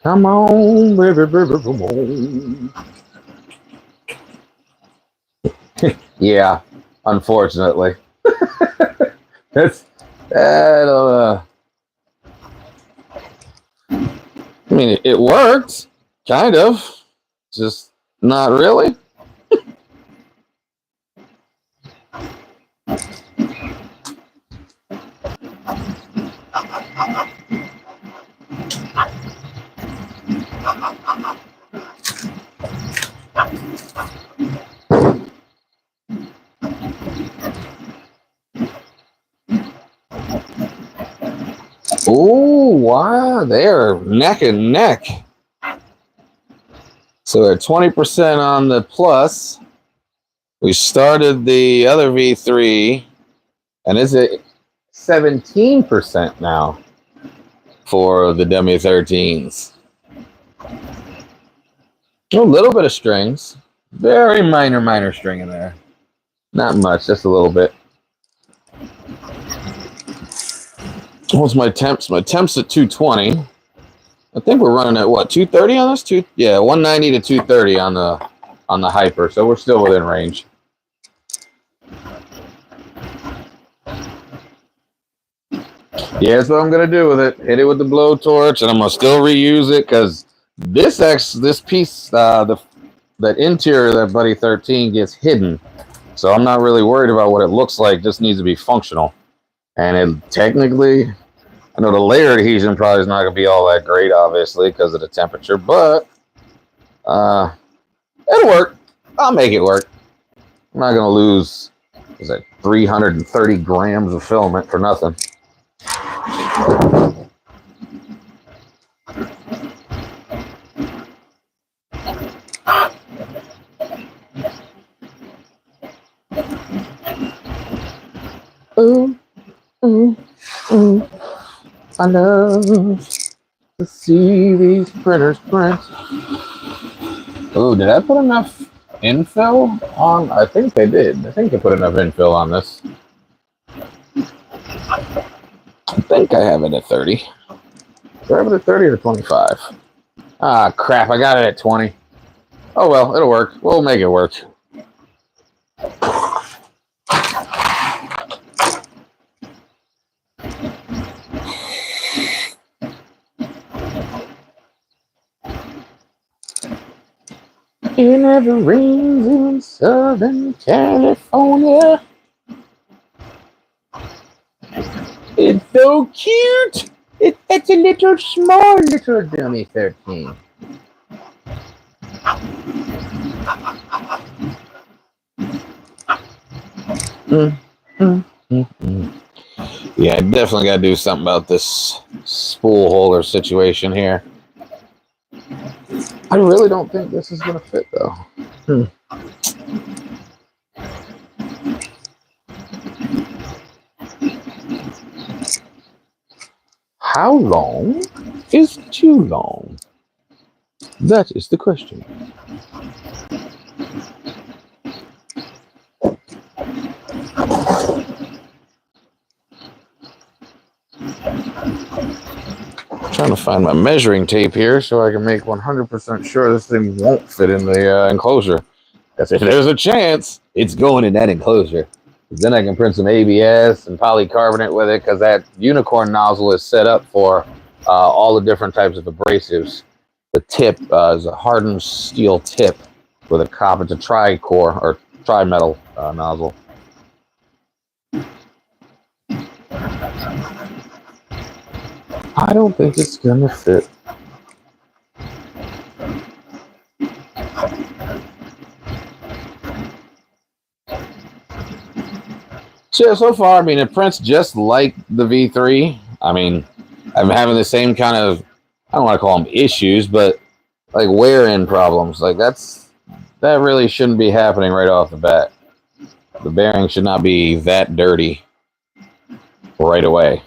Come on, baby, baby, come on. Yeah, unfortunately. That's, I mean, it worked, kind of. Just not really. Oh, wow, they're neck and neck. So they're 20% on the plus. We started the other V3, and it's at 17% now for the Demi 13s. A little bit of strings. Very minor string in there. Not much, just a little bit. What's my temps? My temps at 220. I think we're running at what, 230 on this? 190 to 230 on the hyper, so we're still within range. Yeah, that's what I'm gonna do with it. Hit it with the blowtorch, and I'm gonna still reuse it because this piece, that interior of that Buddy 13 gets hidden. So I'm not really worried about what it looks like. It just needs to be functional. And it technically, I know the layer adhesion probably is not going to be all that great, obviously, because of the temperature, but it'll work. I'll make it work. I'm not going to lose, 330 grams of filament for nothing. Ooh, ooh, ooh. I love to see these printers print. Oh, did I put enough infill on? I think they did. I think they put enough infill on this. I think I have it at 30. Do I have it at 30 or 25? Ah, crap. I got it at 20. Oh, well, it'll work. We'll make it work. It never rains in Southern California. It's so cute. It's a little small little Dummy 13. Yeah, I definitely got to do something about this spool holder situation here. I really don't think this is going to fit, though. How long is too long? That is the question. Trying to find my measuring tape here so I can make 100% sure this thing won't fit in the enclosure. Because if there's a chance, it's going in that enclosure. Then I can print some ABS and polycarbonate with it because that unicorn nozzle is set up for all the different types of abrasives. The tip is a hardened steel tip with a copper. It's a tri-core or tri-metal nozzle. I don't think it's gonna fit. So far, I mean, it prints just like the V3. I mean, I'm having the same kind of, I don't want to call them issues, but like wear-in problems. Like that really shouldn't be happening right off the bat. The bearing should not be that dirty right away.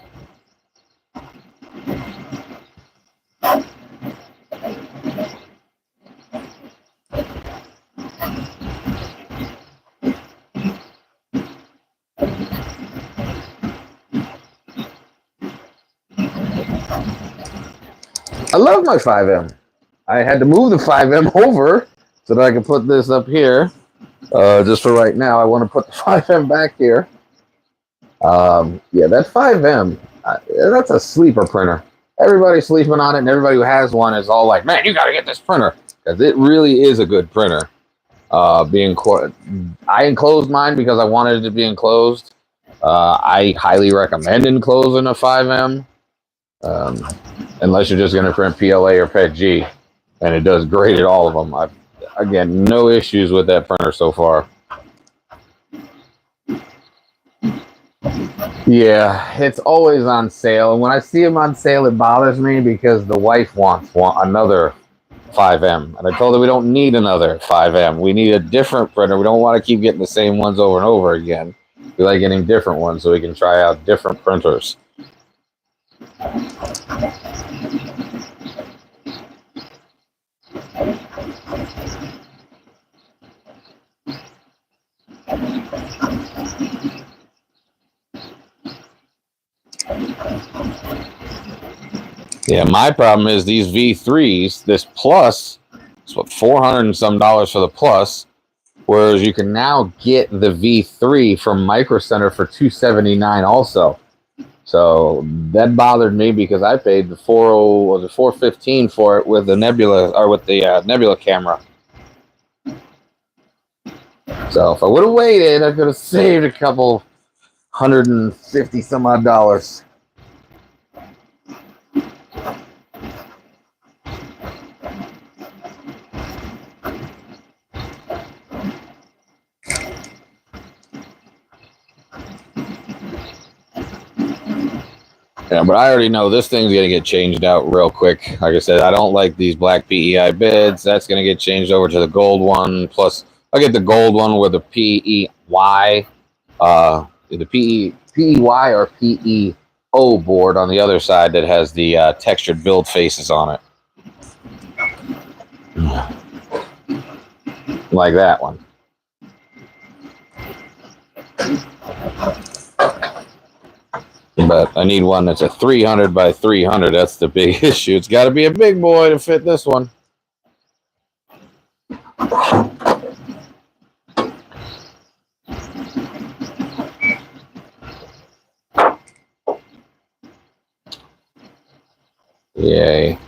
I love my 5M. I had to move the 5M over so that I could put this up here. Just for right now, I want to put the 5M back here. Yeah, that 5M, that's a sleeper printer. Everybody's sleeping on it, and everybody who has one is all like, man, you got to get this printer. Because it really is a good printer. I enclosed mine because I wanted it to be enclosed. I highly recommend enclosing a 5M. Unless you're just going to print PLA or PETG, and it does great at all of them. Again, no issues with that printer so far. Yeah, it's always on sale, and when I see them on sale, it bothers me because the wife wants another 5M, and I told her we don't need another 5M. We need a different printer. We don't want to keep getting the same ones over and over again. We like getting different ones so we can try out different printers. Yeah, my problem is these V3s, this Plus, it's what, $400 and some for the Plus, whereas you can now get the V3 from Micro Center for $279 also. So that bothered me because I paid the $415 for it with the Nebula or with the Nebula camera. So if I would have waited, I could have saved a couple $150 some odd. Yeah, but I already know this thing's going to get changed out real quick. Like I said, I don't like these black PEI beds. That's going to get changed over to the gold one. Plus, I'll get the gold one with the PEY, the PEY or PEO board on the other side that has the textured build faces on it. Like that one. But I need one that's a 300 by 300. That's the big issue. It's got to be a big boy to fit this one. Yay.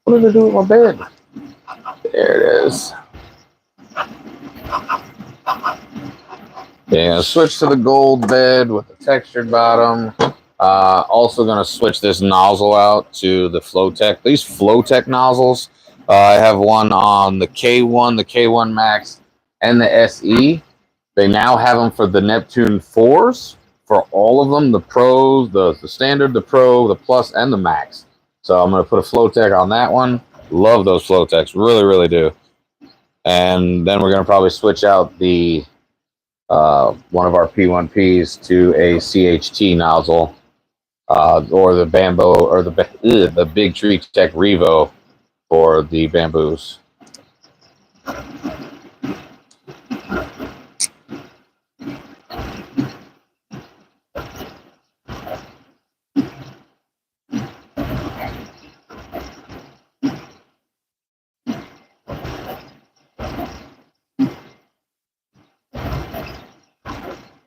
What did I do with my bed? There it is. Yeah, switch to the gold bed with the textured bottom. Also going to switch this nozzle out to the Flowtech. These Flowtech nozzles, I have one on the K1, the K1 Max, and the SE. They now have them for the Neptune 4s, for all of them, the Pros, the Standard, the Pro, the Plus, and the Max. So I'm going to put a Flowtech on that one. Love those Flowtechs. Really, really do. And then we're going to probably switch out the one of our P1Ps to a CHT nozzle or the Bamboo or the Big Tree Tech Revo for the bamboos.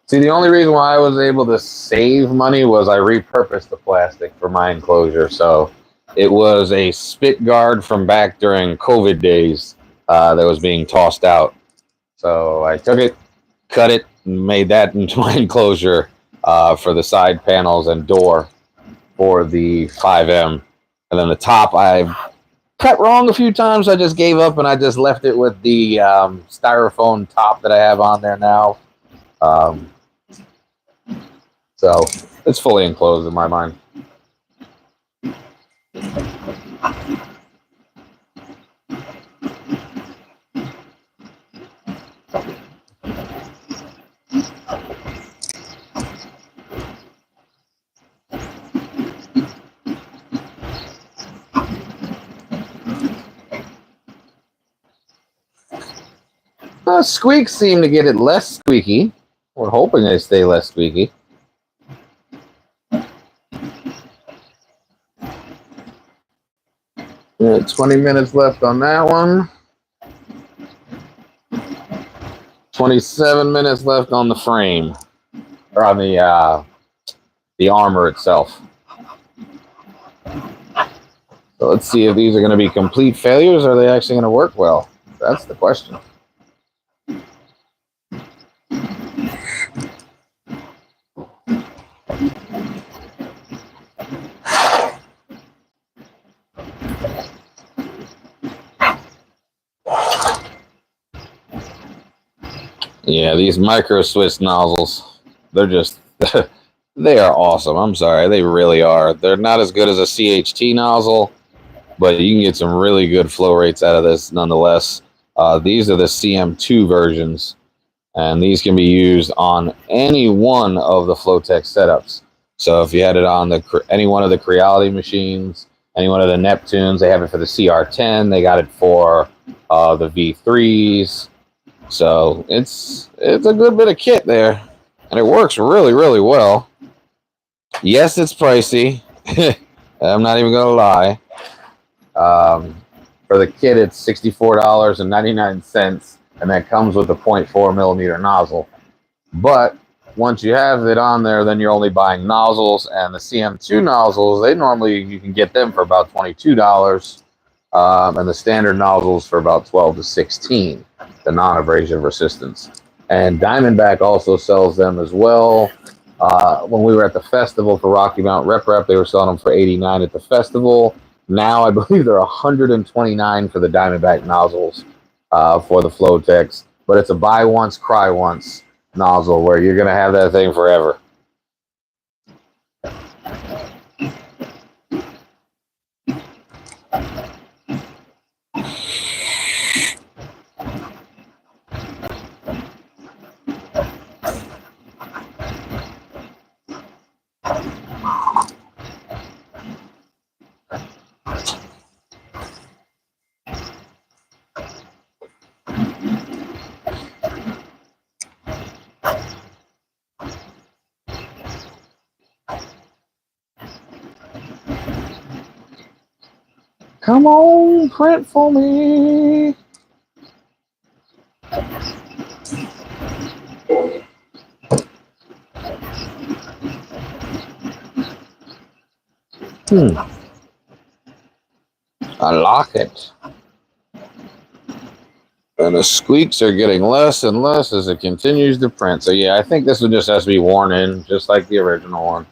See, the only reason why I was able to save money was I repurposed the plastic for my enclosure. So it was a spit guard from back during COVID days that was being tossed out. So I took it, cut it, and made that into my enclosure for the side panels and door for the 5M. And then the top, I've cut wrong a few times. I just gave up and I just left it with the styrofoam top that I have on there now. So it's fully enclosed in my mind. Squeaks seem to get it less squeaky. We're hoping they stay less squeaky. Yeah, 20 minutes left on that one. 27 minutes left on the frame, or on the armor itself. So let's see if these are going to be complete failures or are they actually going to work well. That's the question. Yeah, these micro Swiss nozzles, they're just, they are awesome. I'm sorry, they really are. They're not as good as a CHT nozzle, but you can get some really good flow rates out of this nonetheless. These are the CM2 versions, and these can be used on any one of the Flowtech setups. So if you had it on any one of the Creality machines, any one of the Neptunes, they have it for the CR10, they got it for the V3s. So it's a good bit of kit there, and it works really, really well. Yes, it's pricey. I'm not even gonna lie. For the kit, it's $64.99, and that comes with a 0.4 millimeter nozzle. But once you have it on there, then you're only buying nozzles, and the CM2 nozzles, you can get them for about $22, and the standard nozzles for about $12 to $16, the non-abrasion resistance. And Diamondback also sells them as well. When we were at the festival for Rocky Mount Rep, they were selling them for $89 at the festival. Now I believe they're $129 for the Diamondback nozzles for the Flowtechs, but it's a buy once, cry once nozzle where you're going to have that thing forever. Come on, print for me. I lock it. And the squeaks are getting less and less as it continues to print. So yeah, I think this one just has to be worn in, just like the original one.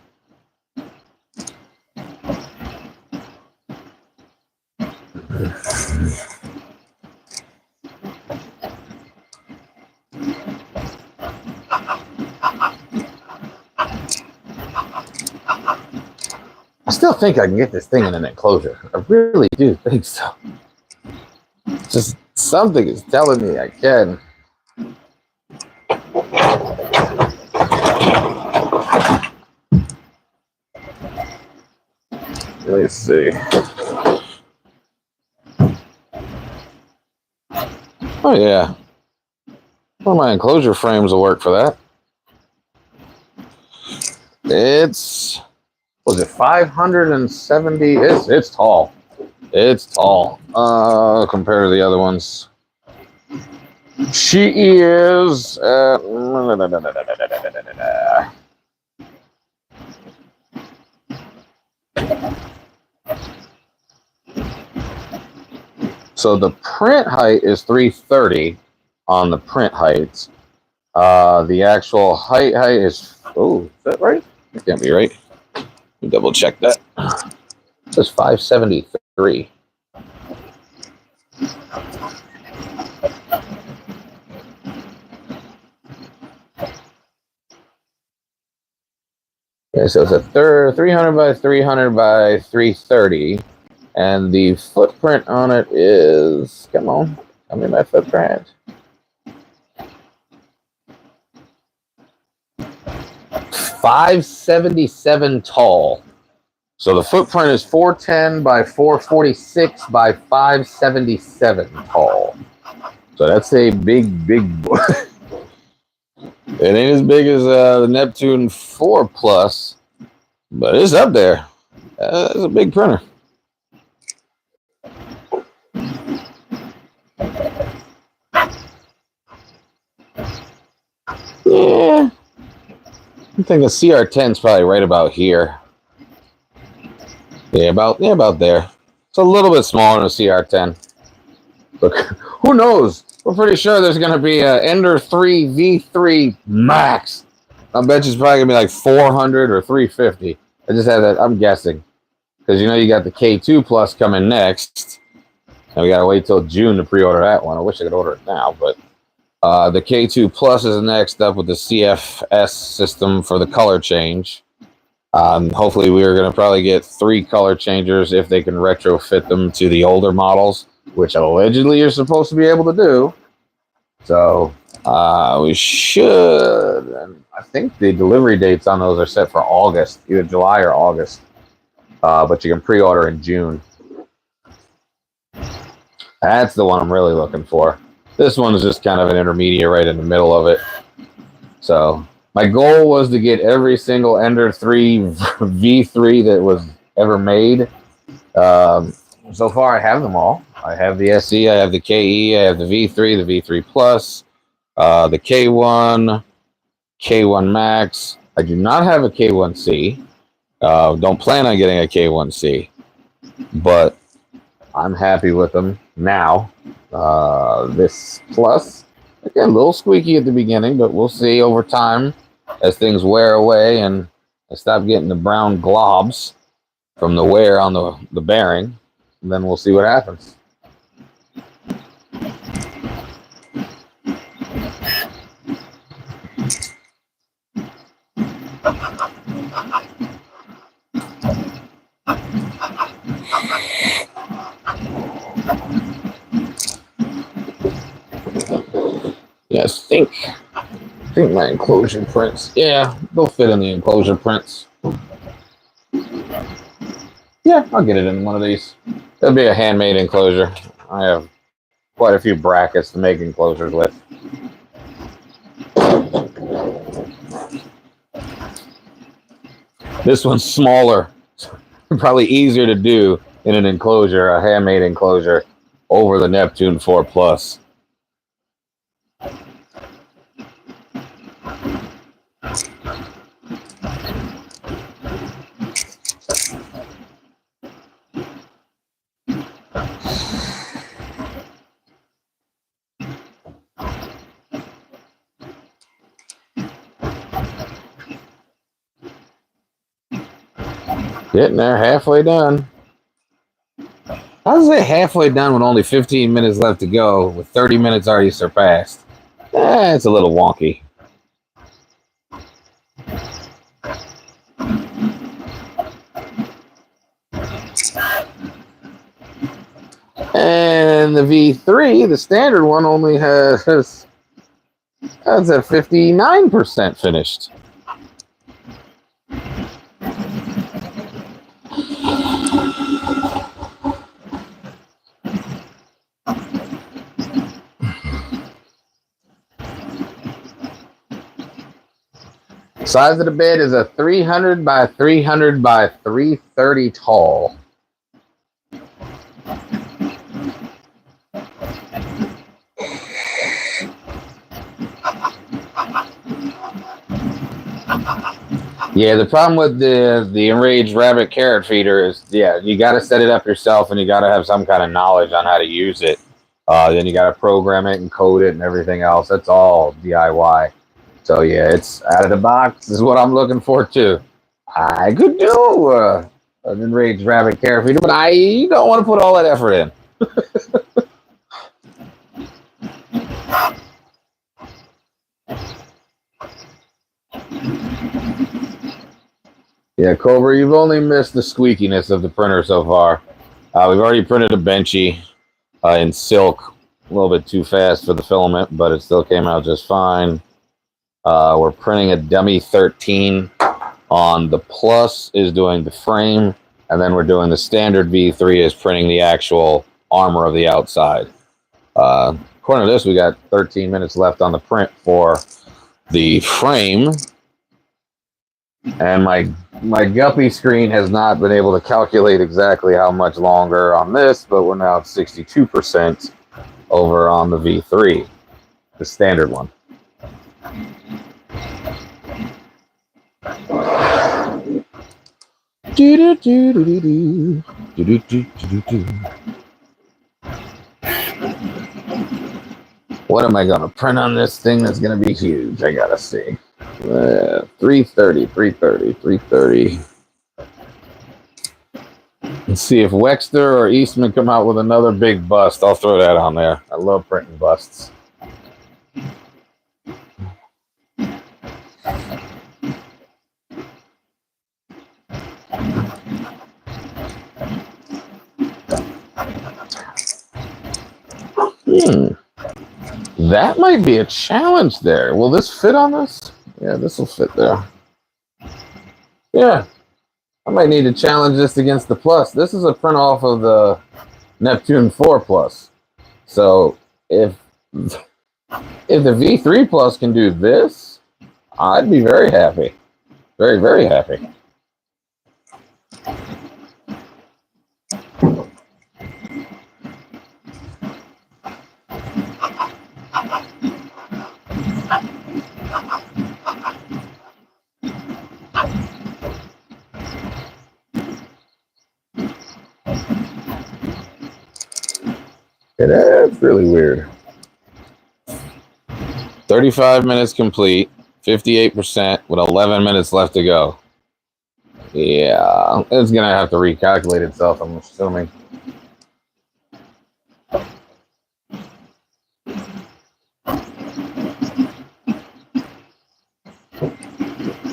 I still think I can get this thing in an enclosure. I really do think so. Just something is telling me I can. Let's see. Oh yeah. Well, my enclosure frames will work for that. It's, was it 570? It's tall. It's tall compared to the other ones. She is so the print height is 330 on the print heights. The actual height is, oh, is that right? It can't be right. Let me double check that. It says 573. Okay, so it's a 300 by 300 by 330, and the footprint on it is, come on, tell me my footprint. 577 tall. So the footprint is 410 by 446 by 577 tall. So that's a big, big boy. It ain't as big as the Neptune 4 Plus, but it's up there. It's a big printer. Yeah. I think the CR10 is probably right about here. Yeah, about there. It's a little bit smaller than a CR10. Look, who knows? We're pretty sure there's going to be an Ender 3 V3 Max. I bet you it's probably going to be like 400 or 350. I just had that. I'm guessing. Because, you know, you got the K2 Plus coming next. And we got to wait till June to pre-order that one. I wish I could order it now. But the K2 Plus is next up with the CFS system for the color change. Hopefully, we are going to probably get 3 color changers if they can retrofit them to the older models, which allegedly you're supposed to be able to do. So we should. And I think the delivery dates on those are set for August, either July or August. But you can pre-order in June. That's the one I'm really looking for. This one is just kind of an intermediate right in the middle of it. So my goal was to get every single Ender 3 V3 that was ever made. So far, I have them all. I have the SE, I have the KE, I have the V3, the V3 Plus, the K1, K1 Max. I do not have a K1C. Don't plan on getting a K1C, but I'm happy with them now. This Plus, again, a little squeaky at the beginning, but we'll see over time as things wear away and I stop getting the brown globs from the wear on the bearing. And then we'll see what happens. Yes, I think my enclosure prints. Yeah, they'll fit in the enclosure prints. Yeah, I'll get it in one of these. It'll be a handmade enclosure. I have quite a few brackets to make enclosures with. This one's smaller. Probably easier to do in an enclosure, a handmade enclosure, over the Neptune 4 Plus. Getting there, halfway done. I was say halfway done with only 15 minutes left to go, with 30 minutes already surpassed. It's a little wonky. And the V3, the standard one, only has that's at 59% finished. Size of the bed is a 300 by 300 by 330 tall. Yeah, the problem with the Enraged Rabbit carrot feeder is, yeah, you got to set it up yourself and you got to have some kind of knowledge on how to use it. Then you got to program it and code it and everything else. That's all DIY. So yeah, it's out of the box. This is what I'm looking for too. I could do an Enraged Rabbit carrot feeder, but I don't want to put all that effort in. Yeah, Cobra, you've only missed the squeakiness of the printer so far. We've already printed a Benchy in silk, a little bit too fast for the filament, but it still came out just fine. We're printing a dummy 13 on the Plus is doing the frame, and then we're doing the standard V3 is printing the actual armor of the outside. According to this, we got 13 minutes left on the print for the frame, and my Guppy screen has not been able to calculate exactly how much longer on this, but we're now at 62% over on the V3, the standard one. What am I going to print on this thing that's going to be huge? I got to see. 330, 330, 330. Let's see if Wexter or Eastman come out with another big bust. I'll throw that on there. I love printing busts. That might be a challenge there. Will this fit on this? Yeah, this will fit there. Yeah. I might need to challenge this against the Plus. This is a print off of the Neptune 4 Plus. So if the V3 Plus can do this, I'd be very happy. Very, very happy. Yeah, that's really weird. 35 minutes complete, 58% with 11 minutes left to go. Yeah, it's going to have to recalculate itself, I'm assuming.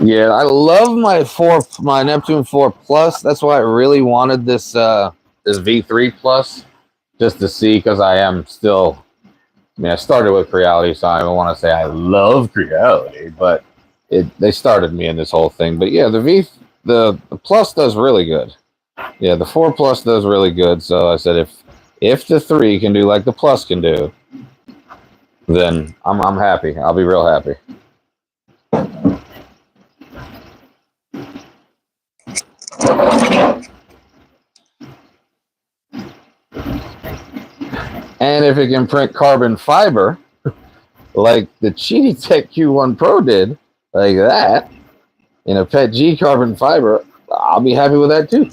Yeah, I love my Neptune 4 Plus. That's why I really wanted this this V3 Plus, just to see, because I am still. I mean, I started with Creality, so I don't want to say I love Creality, but they started me in this whole thing. But yeah, the Plus does really good. Yeah, the 4 Plus does really good. So I said if the 3 can do like the Plus can do, then I'm happy. I'll be real happy. And if it can print carbon fiber, like the Cheaty Tech Q1 Pro did, like that, in a PET G carbon fiber, I'll be happy with that too.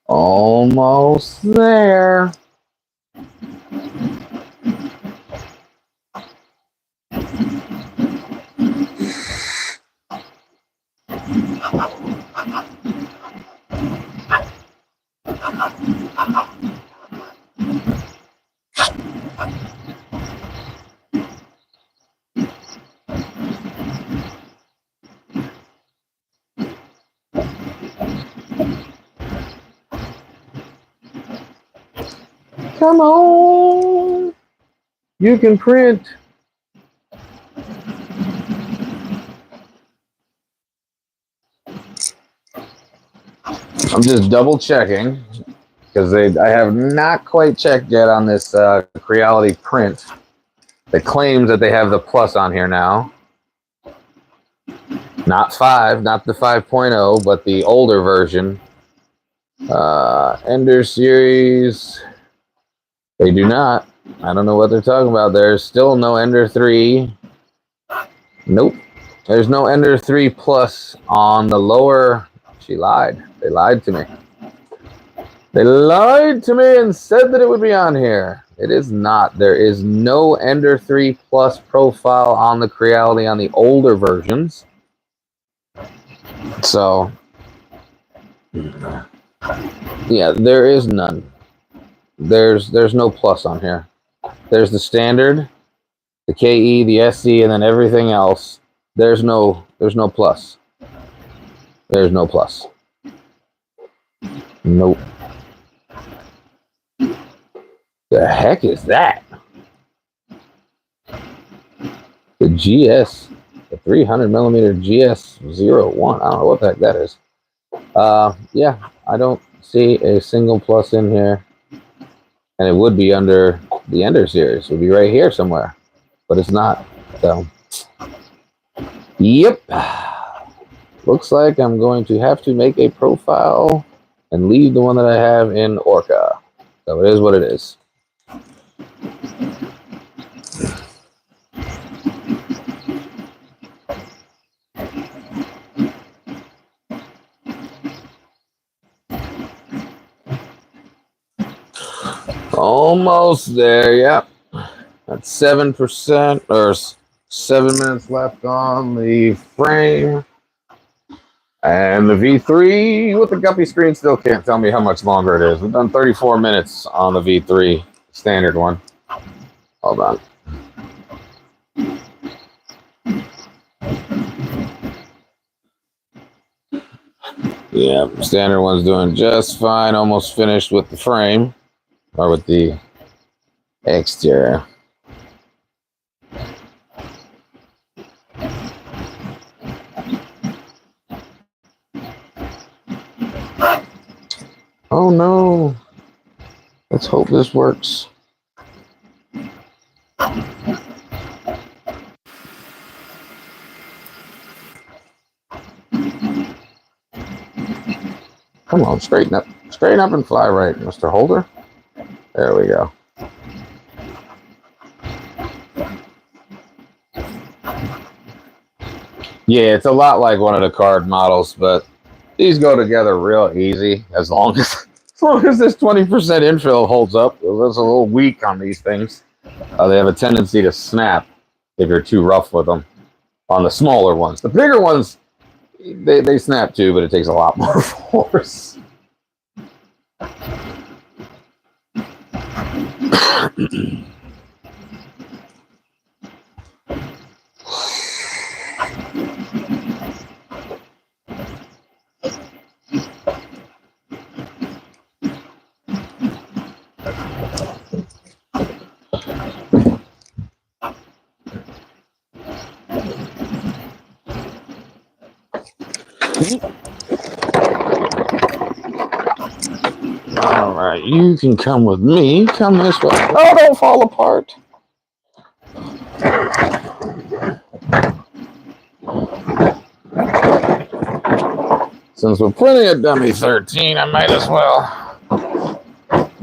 Almost there. Come on. You can print. I'm just double checking because I have not quite checked yet on this Creality print that claims that they have the Plus on here now. Not 5, not the 5.0, but the older version. Ender series. They do not. I don't know what they're talking about. There's still no Ender 3. Nope. There's no Ender 3 Plus on the lower. She lied. They lied to me. They lied to me and said that it would be on here. It is not. There is no Ender 3 Plus profile on the Creality on the older versions. So, yeah, there is none. There's no Plus on here. There's the standard, the KE, the SC, and then everything else. There's no Plus. There's no Plus. Nope. The heck is that? The GS, the 300mm GS01. I don't know what the heck that is. Yeah, I don't see a single Plus in here. And it would be under the Ender series would be right here somewhere, but it's not. So, yep. Looks like I'm going to have to make a profile and leave the one that I have in Orca. So it is what it is. Almost there, yep. That's 7% or 7 minutes left on the frame. And the V3 with the guppy screen still can't tell me how much longer it is. We've done 34 minutes on the V3 standard one. Hold on. Yeah, standard one's doing just fine. Almost finished with the frame or with the exterior. Oh no. Let's hope this works. Come on, straighten up. Straighten up and fly right, Mr. Holder. There we go. Yeah, it's a lot like one of the card models, but these go together real easy as long as this 20% infill holds up. It's a little weak on these things. They have a tendency to snap if you're too rough with them on the smaller ones. The bigger ones, they snap too, but it takes a lot more force. All right, you can come with me. Come this way. Oh, don't fall apart. Since we're printing a dummy 13, I might as well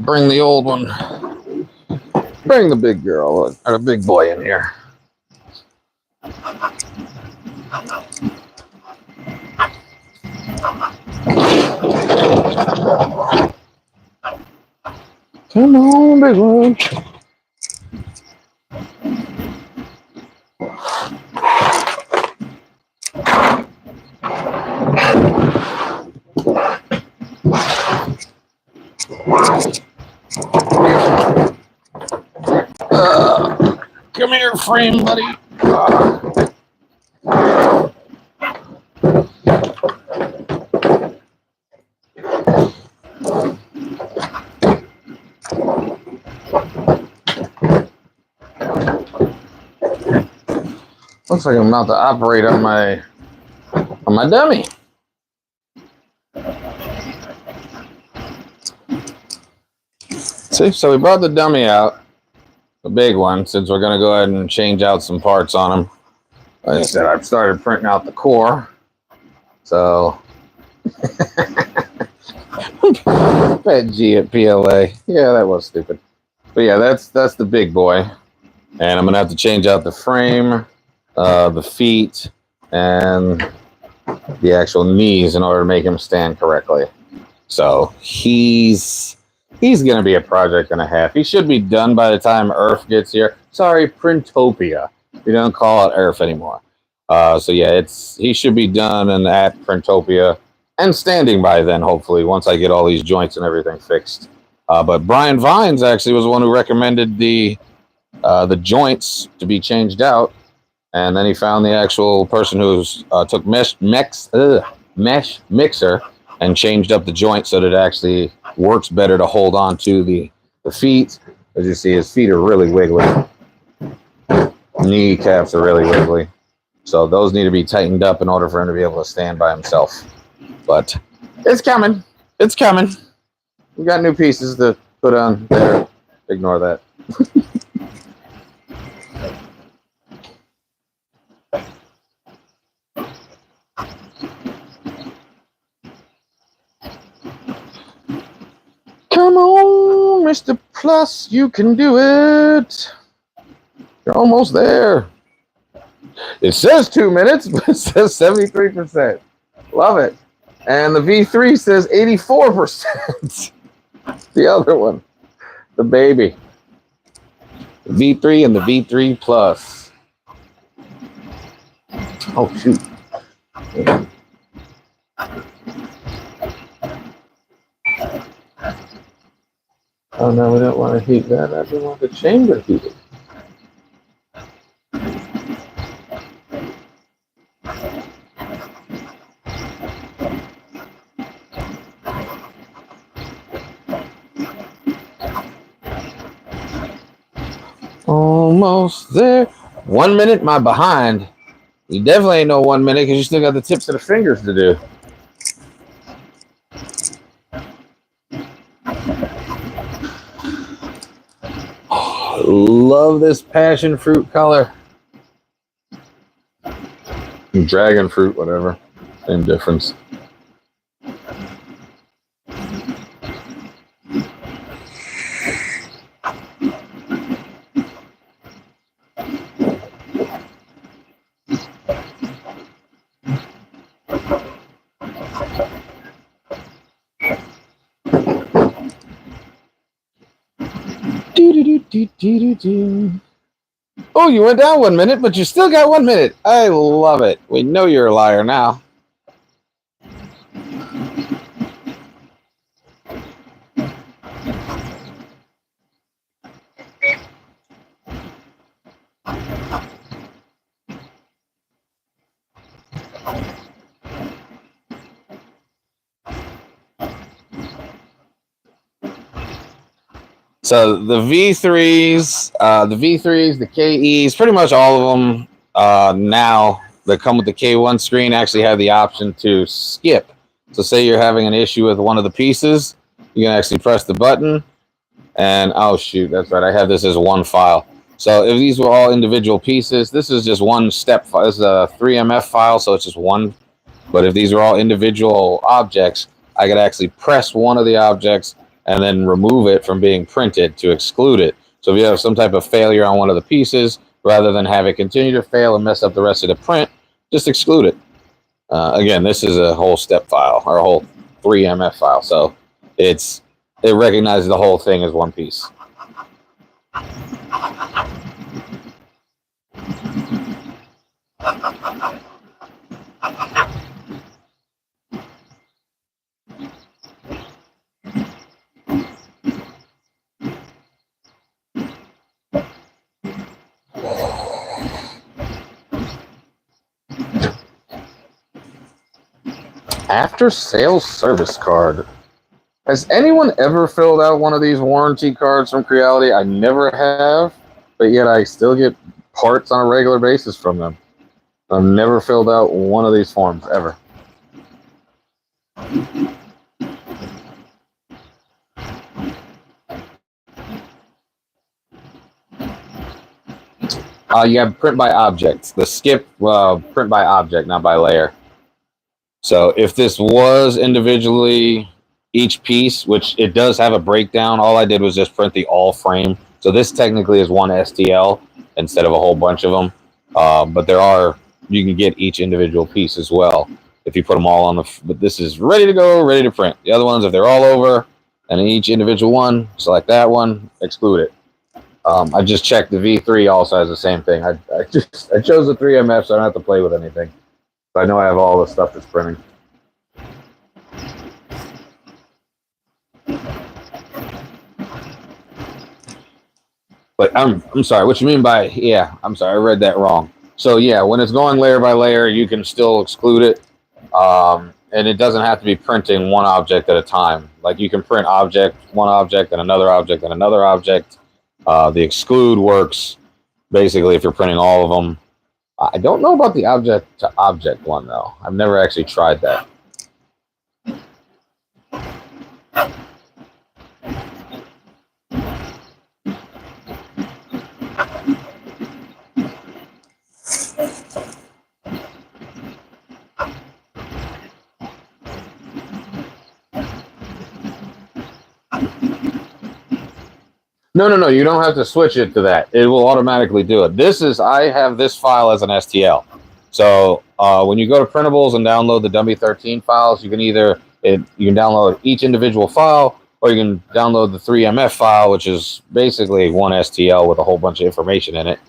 bring the old one. Bring the big girl or the big boy in here. Come on, big one. Come here, frame buddy. Looks like I'm about to operate on my dummy. See, so we brought the dummy out, the big one, since we're going to go ahead and change out some parts on him. Like I said, I've started printing out the core. So, bad G at PLA. Yeah, that was stupid. But yeah, that's the big boy. And I'm going to have to change out the frame, the feet, and the actual knees in order to make him stand correctly. So he's going to be a project and a half. He should be done by the time Earth gets here. Sorry, Printopia. We don't call it Earth anymore. So yeah, he should be done and at Printopia and standing by then, hopefully, once I get all these joints and everything fixed. But Brian Vines actually was the one who recommended the joints to be changed out. And then he found the actual person who took mesh mixer and changed up the joint so that it actually works better to hold on to the feet. As you see, his feet are really wiggly. Kneecaps are really wiggly. So those need to be tightened up in order for him to be able to stand by himself. But it's coming. It's coming. We got new pieces to put on there. Ignore that. Come on, Mr. Plus, you can do it. You're almost there. It says 2 minutes, but it says 73%. Love it. And the V3 says 84%. The other one, the baby. The V3 and the V3 Plus. Oh, shoot. Oh, no, we don't want to heat that. I don't want the chamber heated. Almost there. 1 minute, my behind. You definitely ain't no 1 minute because you still got the tips of the fingers to do. Love this passion fruit color. Dragon fruit, whatever. Same difference. Oh, you went down 1 minute, but you still got 1 minute. I love it. We know you're a liar now. So the V3s, the KEs, pretty much all of them now that come with the K1 screen actually have the option to skip. So say you're having an issue with one of the pieces, you can actually press the button and, oh shoot, that's right, I have this as one file. So if these were all individual pieces, this is just one step file. This is a 3MF file, so it's just one. But if these are all individual objects, I could actually press one of the objects and then remove it from being printed to exclude it. So if you have some type of failure on one of the pieces, rather than have it continue to fail and mess up the rest of the print, just exclude it. Again, this is a whole step file, or a whole 3MF file. So it recognizes the whole thing as one piece. After sales service card. Has anyone ever filled out one of these warranty cards from Creality? I never have, but yet I still get parts on a regular basis from them. I've never filled out one of these forms, ever. You have print by object. The skip, print by object, not by layer. So if this was individually each piece, which it does have a breakdown, all I did was just print the all frame. So this technically is one STL instead of a whole bunch of them. But you can get each individual piece as well if you put them all on the, but this is ready to go, ready to print. The other ones, if they're all over and each individual one, select that one, exclude it. I just checked the V3 also has the same thing. I chose the 3MF so I don't have to play with anything. So I know I have all the stuff that's printing. But I'm sorry, what you mean by, yeah, I'm sorry, I read that wrong. So yeah, when it's going layer by layer, you can still exclude it. And it doesn't have to be printing one object at a time. Like you can print one object and another object and another object. The exclude works basically if you're printing all of them. I don't know about the object to object one though. I've never actually tried that. No. You don't have to switch it to that. It will automatically do it. I have this file as an STL. So when you go to printables and download the W13 files, you can you can download each individual file, or you can download the 3MF file, which is basically one STL with a whole bunch of information in it.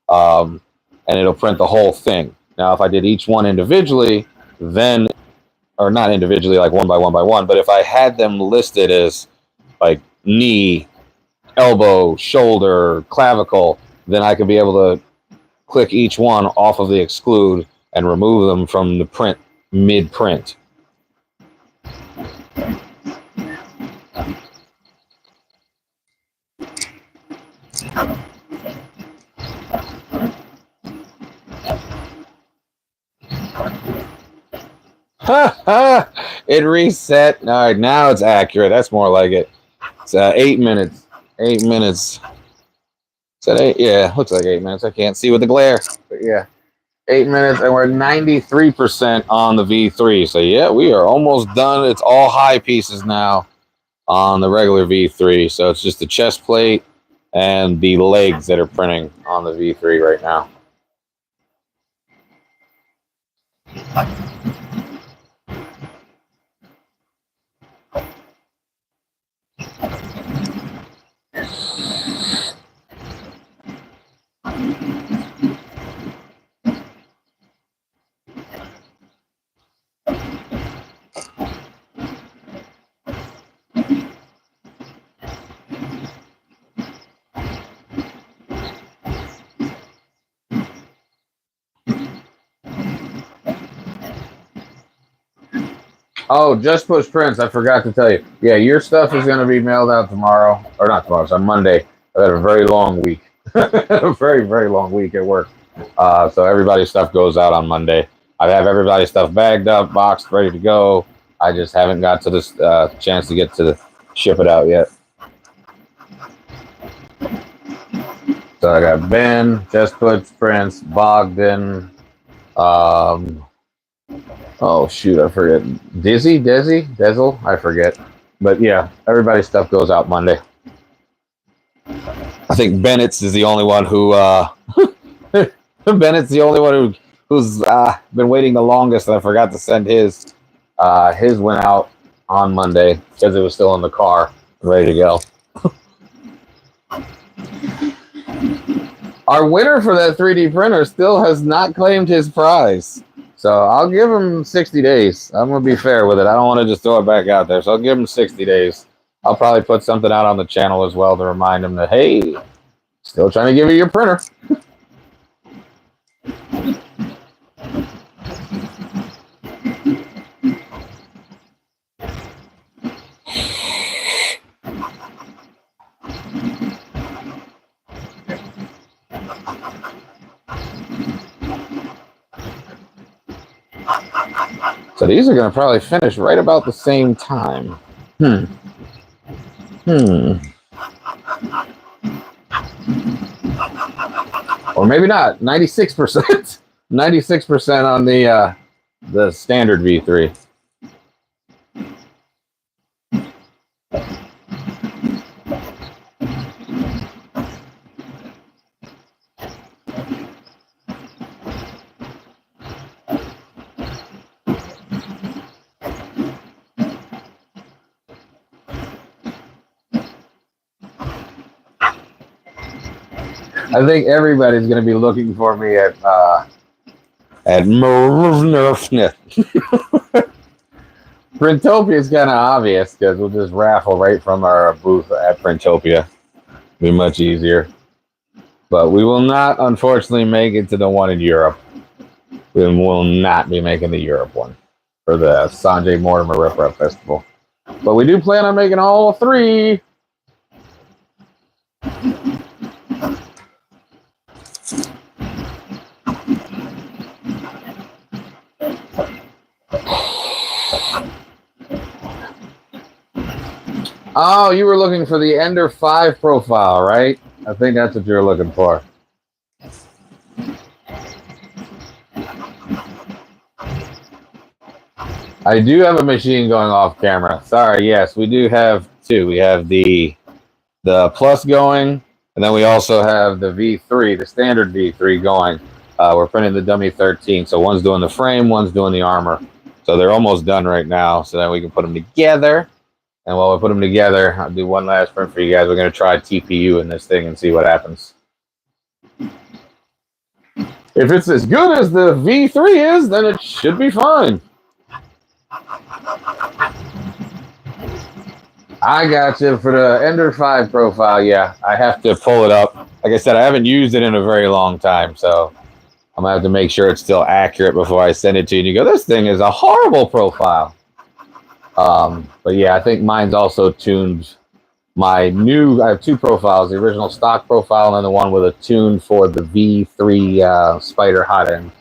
And it'll print the whole thing. Now, if I did each one individually, or not individually, like one by one, but if I had them listed as like knee, elbow, shoulder, clavicle, then I could be able to click each one off of the exclude and remove them from the print mid-print. It reset. All right, now it's accurate. That's more like it. It's 8 minutes. 8 minutes. Is that 8? Yeah, looks like 8 minutes. I can't see with the glare. But yeah, 8 minutes, and we're 93% on the V3. So yeah, we are almost done. It's all high pieces now on the regular V3. So it's just the chest plate and the legs that are printing on the V3 right now. Oh, Just Push Prince, I forgot to tell you. Yeah, your stuff is going to be mailed out tomorrow. Or not tomorrow, it's on Monday. I had a very long week. A very, very long week at work. So everybody's stuff goes out on Monday. I have everybody's stuff bagged up, boxed, ready to go. I just haven't got to this chance to get to ship it out yet. So I got Ben, Just Push Prince, Bogdan, oh shoot, I forget. Dezel, I forget. But yeah, everybody's stuff goes out Monday. I think Bennett's is the only one who Bennett's the only one who's been waiting the longest, and I forgot to send his. His went out on Monday because it was still in the car, ready to go. Our winner for that 3D printer still has not claimed his prize. So I'll give him 60 days. I'm going to be fair with it. I don't want to just throw it back out there. So I'll give him 60 days. I'll probably put something out on the channel as well to remind him that, hey, still trying to give you your printer. So these are going to probably finish right about the same time. Or maybe not. 96%. 96% on the standard V3. I think everybody's going to be looking for me at Nerfnith. Printopia is kind of obvious because we'll just raffle right from our booth at Printopia. Be much easier. But we will not, unfortunately, make it to the one in Europe. We will not be making the Europe one for the Sanjay Mortimer Rip Rap Festival. But we do plan on making all three. Oh, you were looking for the Ender 5 profile, right? I think that's what you're looking for. I do have a machine going off camera. Sorry, yes, we do have two. We have the Plus going, and then we also have the V3, the standard V3 going. We're printing the dummy 13, so one's doing the frame, one's doing the armor. So they're almost done right now, so then we can put them together. And while we put them together, I'll do one last print for you guys. We're going to try TPU in this thing and see what happens. If it's as good as the V3 is, then it should be fine. I got you for the Ender 5 profile. Yeah, I have to pull it up. Like I said, I haven't used it in a very long time, so I'm going to have to make sure it's still accurate before I send it to you. And you go, this thing is a horrible profile. But yeah, I think mine's also tuned. I have two profiles, the original stock profile and then the one with a tune for the V3 Spider hot end.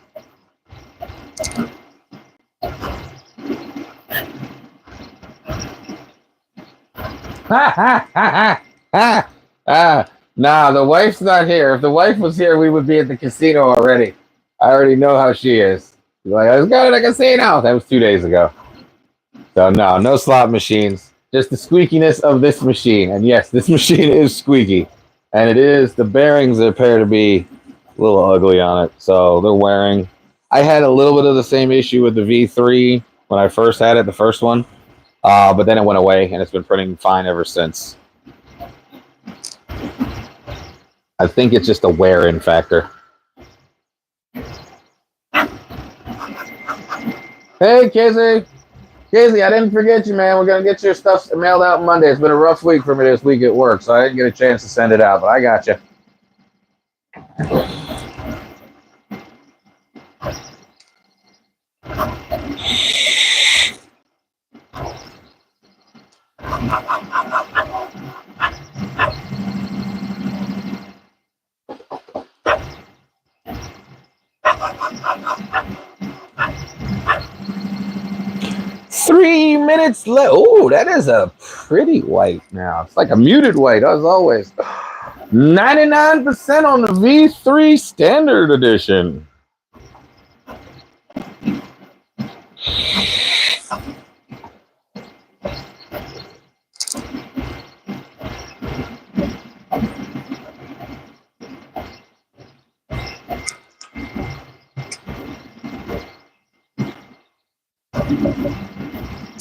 Nah, the wife's not here. If the wife was here, we would be at the casino already. I already know how she is. She's like, let's go to the casino. That was 2 days ago. So no slot machines. Just the squeakiness of this machine. And yes, this machine is squeaky. And it is, the bearings appear to be a little ugly on it. So they're wearing. I had a little bit of the same issue with the V3 when I first had it, the first one. But then it went away, and it's been printing fine ever since. I think it's just a wear-in factor. Hey, Casey. Casey, I didn't forget you, man. We're going to get your stuff mailed out Monday. It's been a rough week for me this week at work, so I didn't get a chance to send it out, but I got you. Minutes left. Oh, that is a pretty white now. It's like a muted white, as always. 99% on the V3 Standard Edition.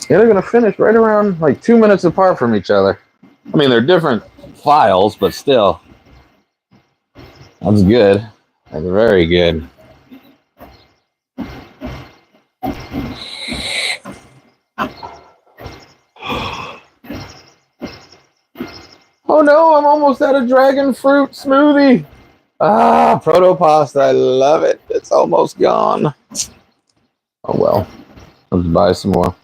Yeah, they're going to finish right around like 2 minutes apart from each other. I mean, they're different files, but still. That's good. That's very good. Oh no, I'm almost out of dragon fruit smoothie. Ah, protopasta, I love it. It's almost gone. Oh well, let's buy some more.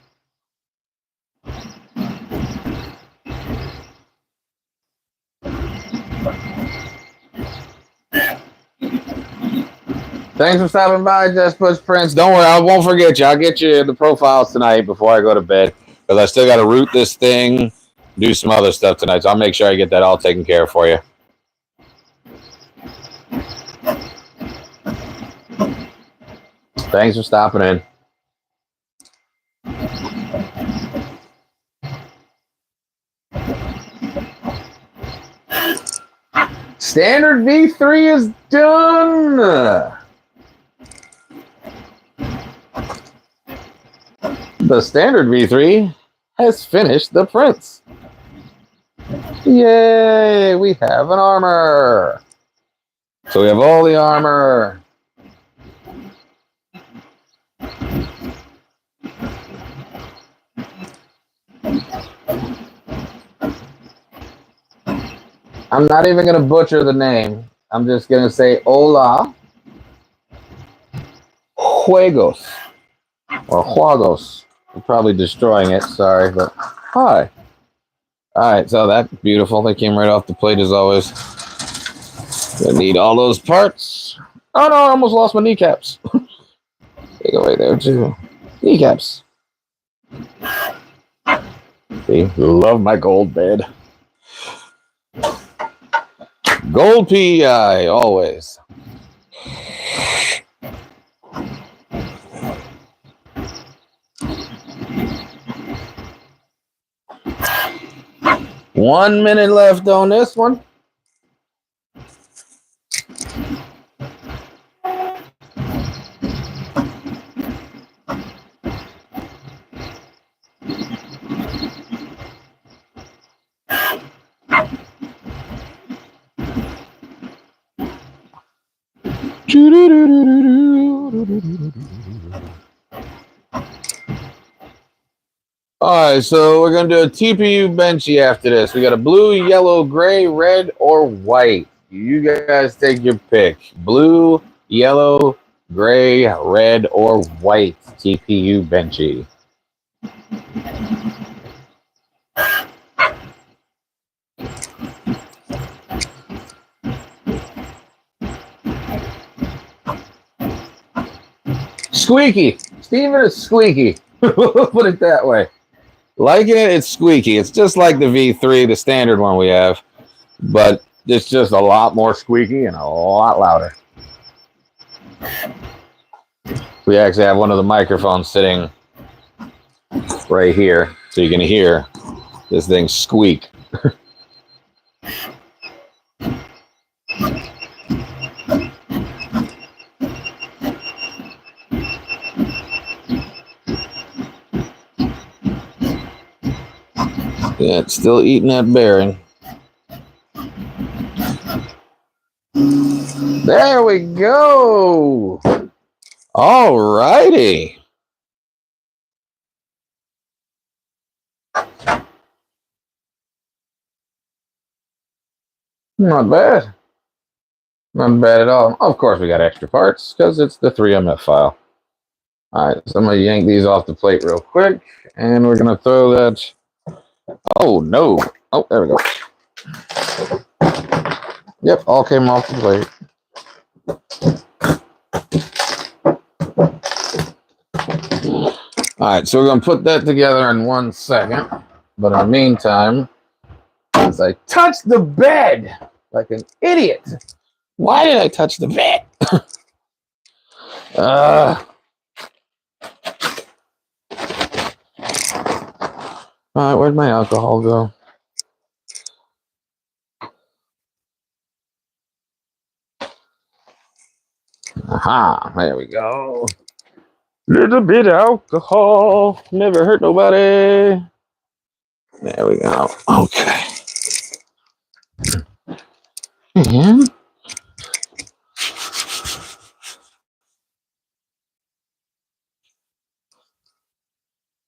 Thanks for stopping by, Just Push Prince. Don't worry, I won't forget you. I'll get you the profiles tonight before I go to bed, because I still got to root this thing, do some other stuff tonight, so I'll make sure I get that all taken care of for you. Thanks for stopping in. Standard V3 is done. The standard V3 has finished the prints. Yay, we have an armor. So we have all the armor. I'm not even going to butcher the name. I'm just going to say Hola Juegos or Juegos. I'm probably destroying it, sorry, but hi. All right, so that's beautiful. They came right off the plate as always. Gonna need all those parts. Oh no, I almost lost my kneecaps. They go right there too. Kneecaps. See, love my gold bed. Gold PEI, always. 1 minute left on this one. All right, so we're going to do a TPU benchy after this. We got a blue, yellow, gray, red, or white. You guys take your pick. Blue, yellow, gray, red, or white TPU benchy. Squeaky. Steven is squeaky. Put it that way. Liking it, it's squeaky. It's just like the V3, the standard one we have, but it's just a lot more squeaky and a lot louder. We actually have one of the microphones sitting right here, so you can hear this thing squeak. Yeah, it's still eating that bearing. There we go. All righty. Not bad. Not bad at all. Of course, we got extra parts because it's the 3MF file. All right, so I'm going to yank these off the plate real quick, and we're going to throw that. Oh, no. Oh, there we go. Yep, all came off the plate. All right, so we're going to put that together in 1 second. But in the meantime, as I touch the bed like an idiot. Why did I touch the bed? All right, where'd my alcohol go? Aha, there we go. Little bit of alcohol, never hurt nobody. There we go. Okay. And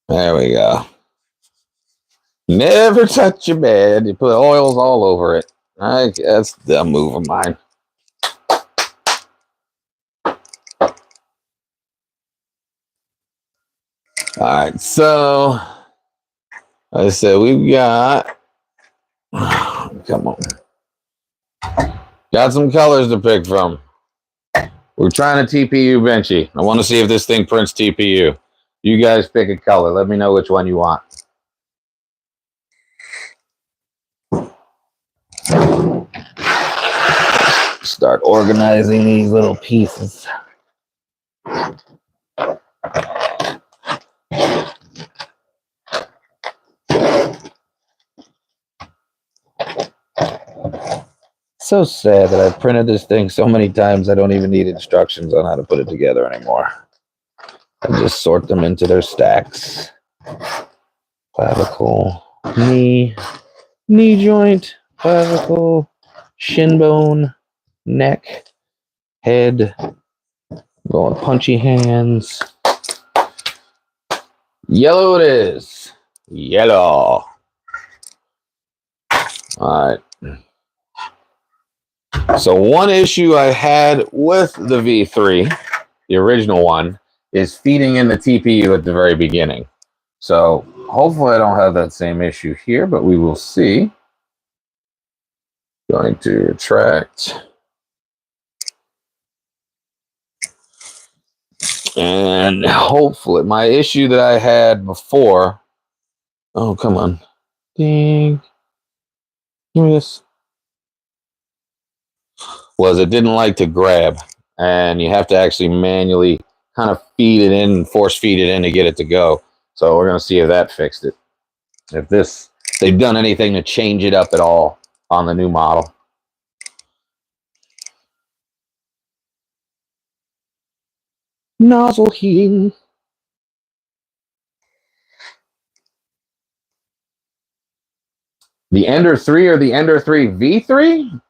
there we go. Never touch your bed. You put oils all over it. That's the move of mine. All right, so like I said, we've got, come on, got some colors to pick from. We're trying to TPU benchy. I want to see if this thing prints TPU. You guys pick a color. Let me know which one you want. Start organizing these little pieces. So sad that I've printed this thing so many times I don't even need instructions on how to put it together anymore. I just sort them into their stacks. Clavicle, knee joint, clavicle, shin bone, neck, head, going punchy hands. Yellow it is. Yellow. All right. So one issue I had with the V3, the original one, is feeding in the TPU at the very beginning. So hopefully I don't have that same issue here, but we will see. Going to retract. And hopefully my issue that I had before. Oh, come on. Ding. Give me this. Was it didn't like to grab, and you have to actually manually kind of feed it in, force feed it in to get it to go. So we're going to see if that fixed it. If this they've done anything to change it up at all on the new model. Nozzle heating. The Ender 3 or the Ender 3 V3?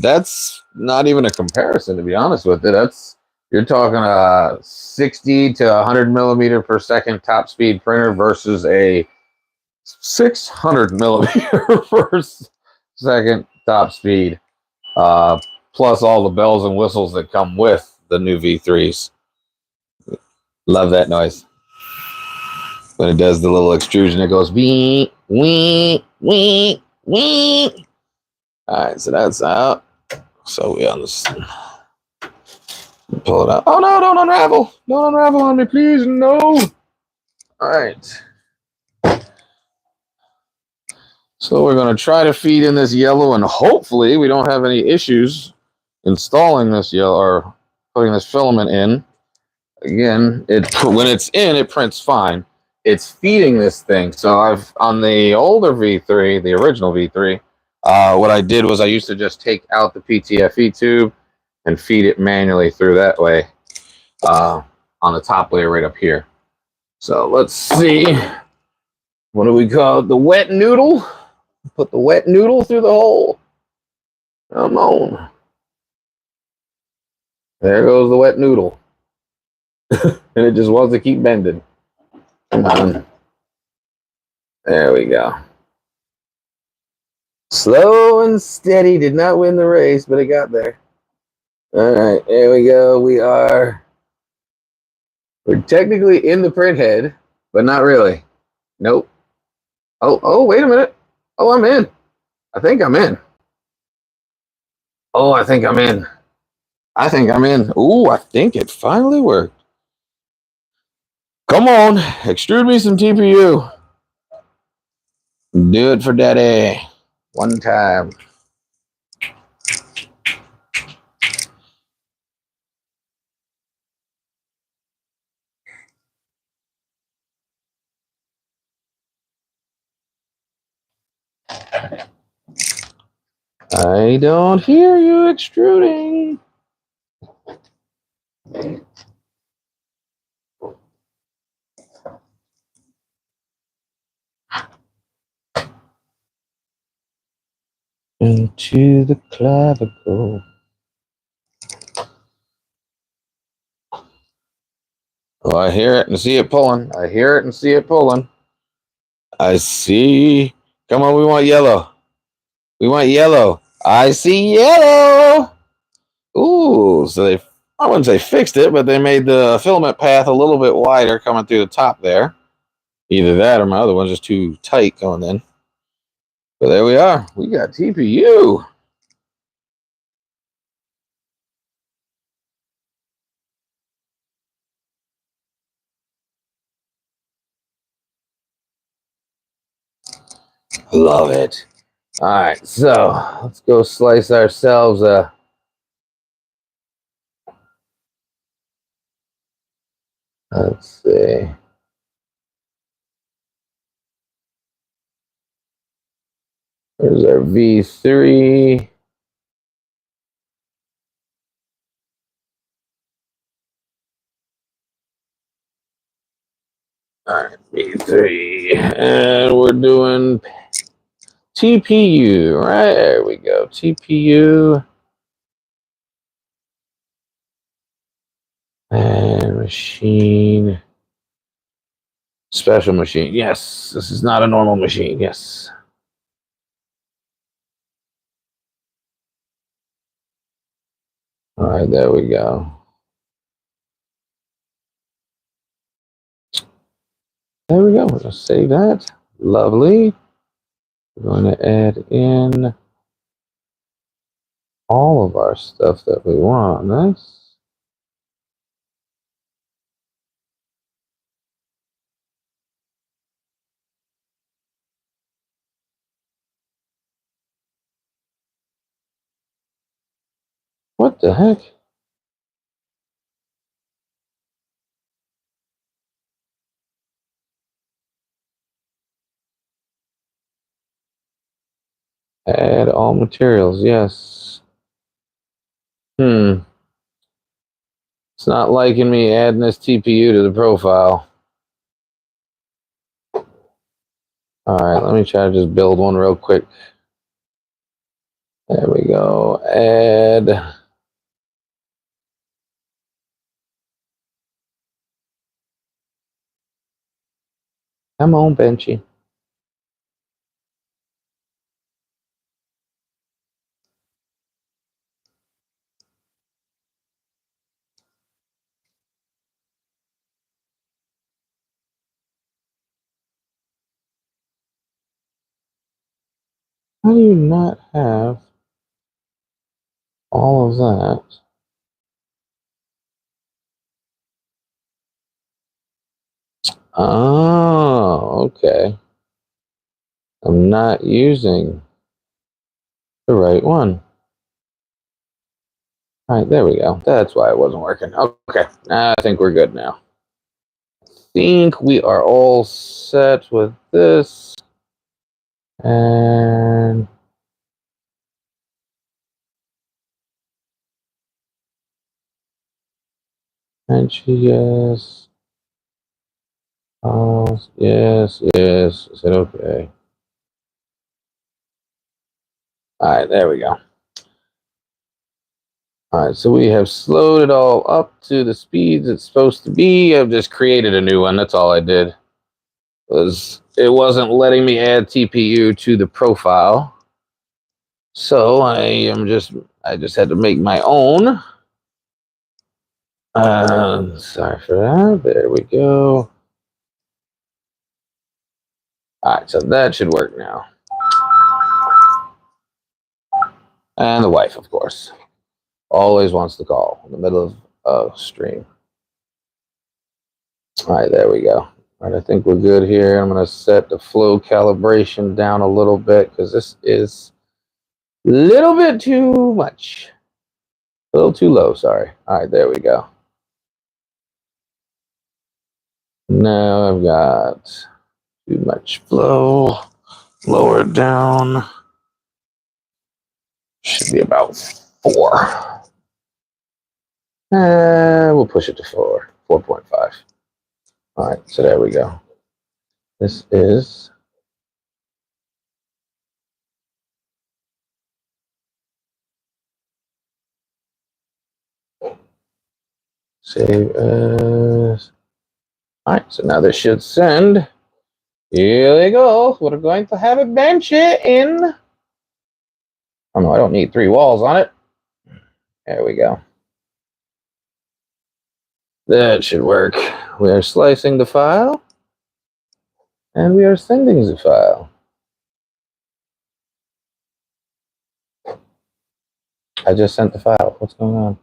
That's not even a comparison, to be honest with it. That's, you're talking a 60 to 100 millimeter per second top speed printer versus a 600 millimeter per second top speed. Plus all the bells and whistles that come with the new V3s. Love that noise. When it does the little extrusion, it goes wee, wee, wee, wee. All right, so that's out. So we on this. Pull it out. Oh no, don't unravel. Don't unravel on me, please. No. All right. So we're going to try to feed in this yellow, and hopefully we don't have any issues installing this yellow or putting this filament in. Again, when it's in, it prints fine. It's feeding this thing. So I've on the older V3, the original V3, what I did was I used to just take out the PTFE tube and feed it manually through that way on the top layer right up here. So let's see. What do we call it? The wet noodle. Put the wet noodle through the hole. Come on. There goes the wet noodle. And it just wants to keep bending. Come on. There we go. Slow and steady. Did not win the race, but it got there. All right, there we go. We're technically in the print head, but not really. Nope. Oh, wait a minute. Oh, I'm in. I think I'm in. Oh, I think I'm in. I think I'm in. Ooh, I think it finally worked. Come on, extrude me some TPU. Do it for daddy. One time. I don't hear you extruding. Into the clavicle. Oh, I hear it and see it pulling. I hear it and see it pulling. I see. Come on, we want yellow. We want yellow. I see yellow. Ooh, so I wouldn't say fixed it, but they made the filament path a little bit wider coming through the top there. Either that or my other one's just too tight going in. But there we are. We got TPU. Love it. All right, so let's go slice ourselves a. Let's see. There's our V3. All right, V3. And we're doing TPU, right? There we go. TPU. And machine. Special machine. Yes, this is not a normal machine. Yes. All right, there we go. There we go. We're going to save that. Lovely. We're going to add in all of our stuff that we want on this. What the heck? Add all materials, yes. It's not liking me adding this TPU to the profile. All right, let me try to just build one real quick. There we go. Add. Come on, Benchy. How do you not have all of that? Oh, okay. I'm not using the right one. All right, there we go. That's why it wasn't working. Okay, I think we're good now. I think we are all set with this. And yes. Oh, yes, yes. Is it okay? All right, there we go. All right, so we have slowed it all up to the speeds it's supposed to be. I've just created a new one. That's all I did. It wasn't letting me add TPU to the profile. So I just had to make my own. Sorry for that. There we go. All right, so that should work now. And the wife, of course, always wants to call in the middle of stream. All right, there we go. All right, I think we're good here. I'm going to set the flow calibration down a little bit because this is a little bit too much. A little too low, sorry. All right, there we go. Now I've got too much flow. Lower it down. Should be about 4. We'll push it to 4.5. All right, so there we go. This is save as. All right, so now this should send. Here we go. We're going to have a bench in. Oh no, I don't need 3 walls on it. There we go. That should work. We are slicing the file. And we are sending the file. I just sent the file. What's going on?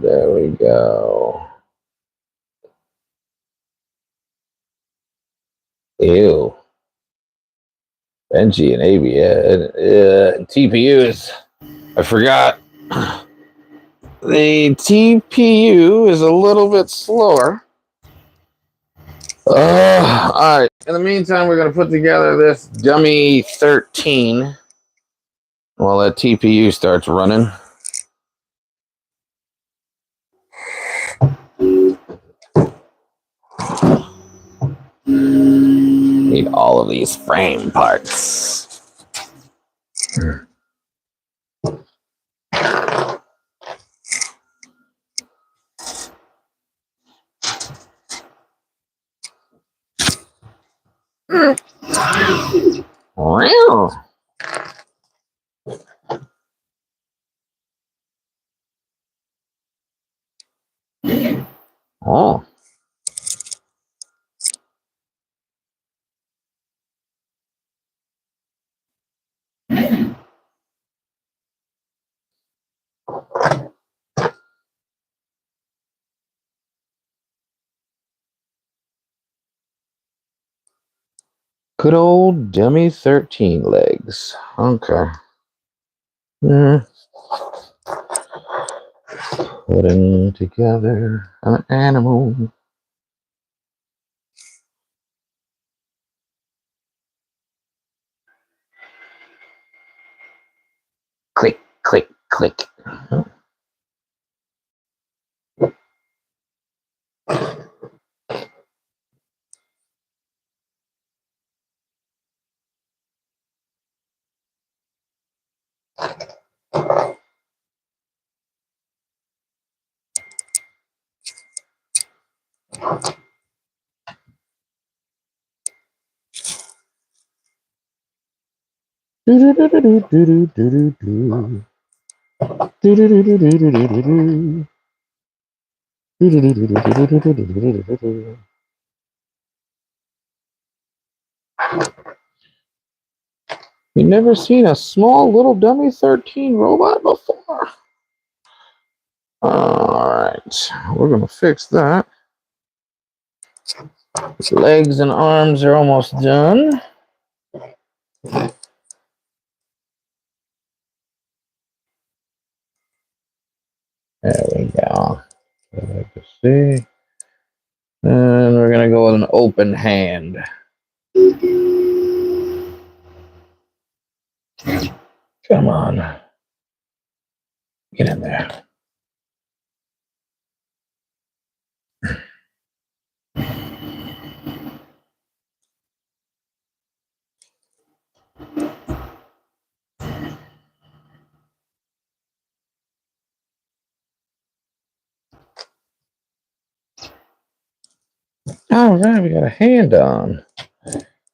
There we go. Ew. Benji and ABS. TPU I forgot. The TPU is a little bit slower. All right. In the meantime, we're going to put together this dummy 13 while that TPU starts running. Need all of these frame parts. Wow. Oh. Good old dummy 13 legs. Okay. Putting together an animal. Click, click, click. You never seen a small little dummy 13 robot before? Alright, we're gonna fix that. His legs and arms are almost done. There we go. Let's see. And we're gonna go with an open hand. Come on. Get in there. All right, we got a hand on.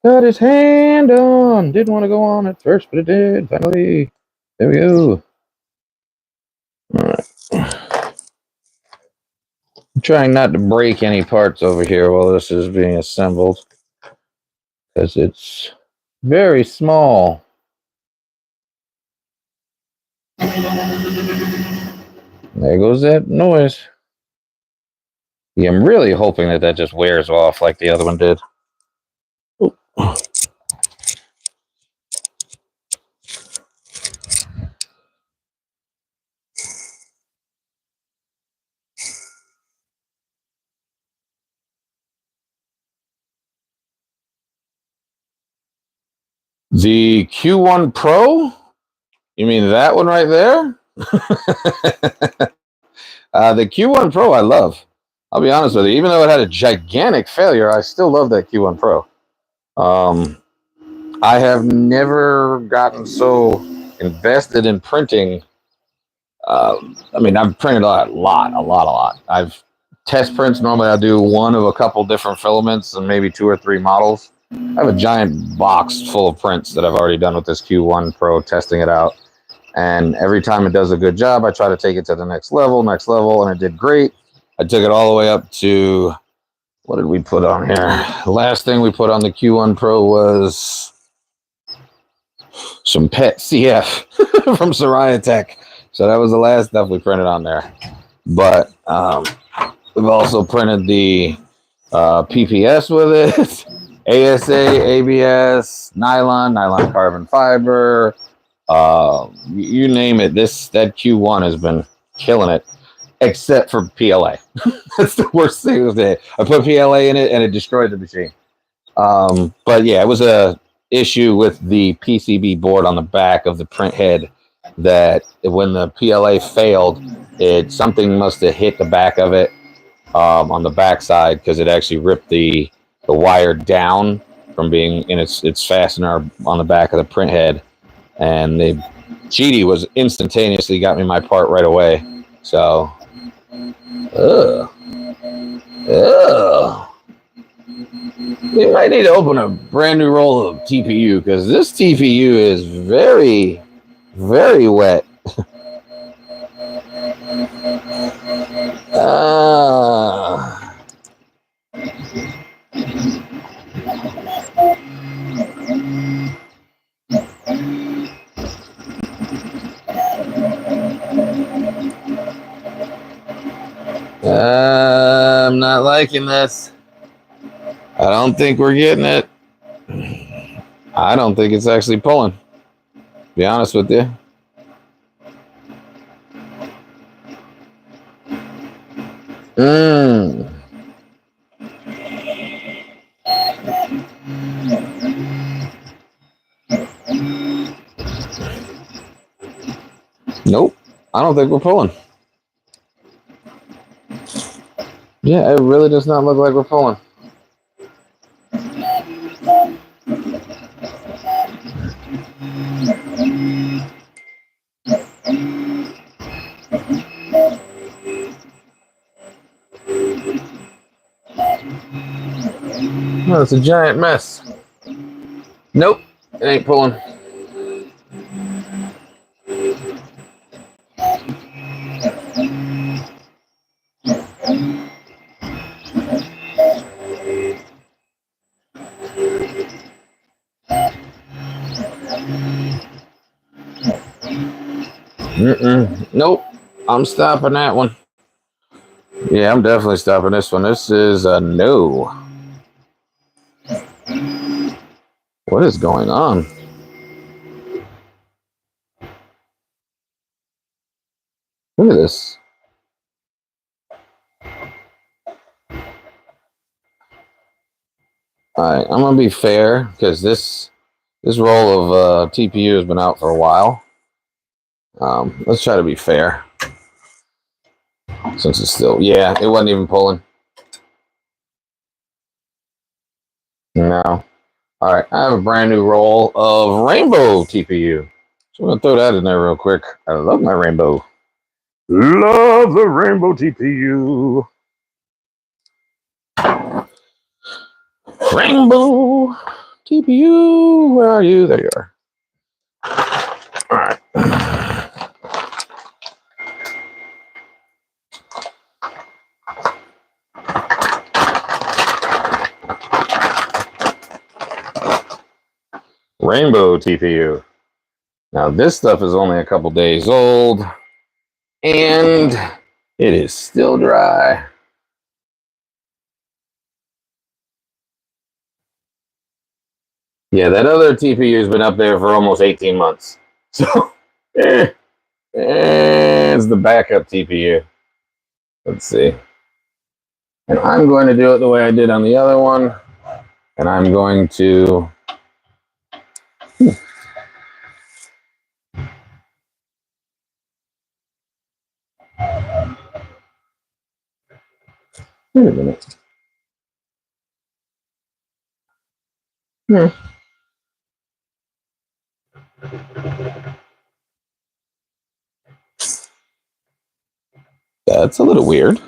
Got his hand on. Didn't want to go on at first, but it did. Finally. There we go. All right. I'm trying not to break any parts over here while this is being assembled, because it's very small. There goes that noise. Yeah, I'm really hoping that that just wears off like the other one did. Ooh. The Q1 Pro? You mean that one right there? The Q1 Pro I love. I'll be honest with you. Even though it had a gigantic failure, I still love that Q1 Pro. I have never gotten so invested in printing. I mean, I've printed a lot. I've test prints. Normally, I do one of a couple different filaments and maybe 2 or 3 models. I have a giant box full of prints that I've already done with this Q1 Pro, testing it out. And every time it does a good job, I try to take it to the next level, and it did great. I took it all the way up to, what did we put on here? The last thing we put on the Q1 Pro was some PET CF from Soraya Tech. So that was the last stuff we printed on there. But we've also printed the PPS with it, ASA, ABS, nylon carbon fiber, you name it. That Q1 has been killing it, except for PLA. That's the worst thing of it. I put PLA in it and it destroyed the machine. But yeah, it was a issue with the PCB board on the back of the print head, that when the PLA failed, something must have hit the back of it on the back side, because it actually ripped the wire down from being in its fastener on the back of the print head. And the GD was instantaneously got me my part right away. So, we might need to open a brand new roll of TPU, because this TPU is very, very wet. I'm not liking this. I don't think we're getting it. I don't think it's actually pulling, to be honest with you. Nope. I don't think we're pulling. Yeah, it really does not look like we're pulling. No, it's a giant mess. Nope, it ain't pulling. Nope, I'm stopping that one. Yeah, I'm definitely stopping this one. This is a no. What is going on? Look at this. All right, I'm gonna be fair because this roll of TPU has been out for a while. Let's try to be fair. Since it's still, yeah, it wasn't even pulling. No. All right, I have a brand new roll of rainbow TPU. So I'm gonna throw that in there real quick. I love my rainbow. Love the rainbow TPU. Rainbow TPU, where are you? There you are. All right. Rainbow TPU. Now this stuff is only a couple days old, and it is still dry. Yeah, that other TPU has been up there for almost 18 months. So, it's the backup TPU. Let's see. And I'm going to do it the way I did on the other one. And I'm going to... Wait a minute. That's a little weird.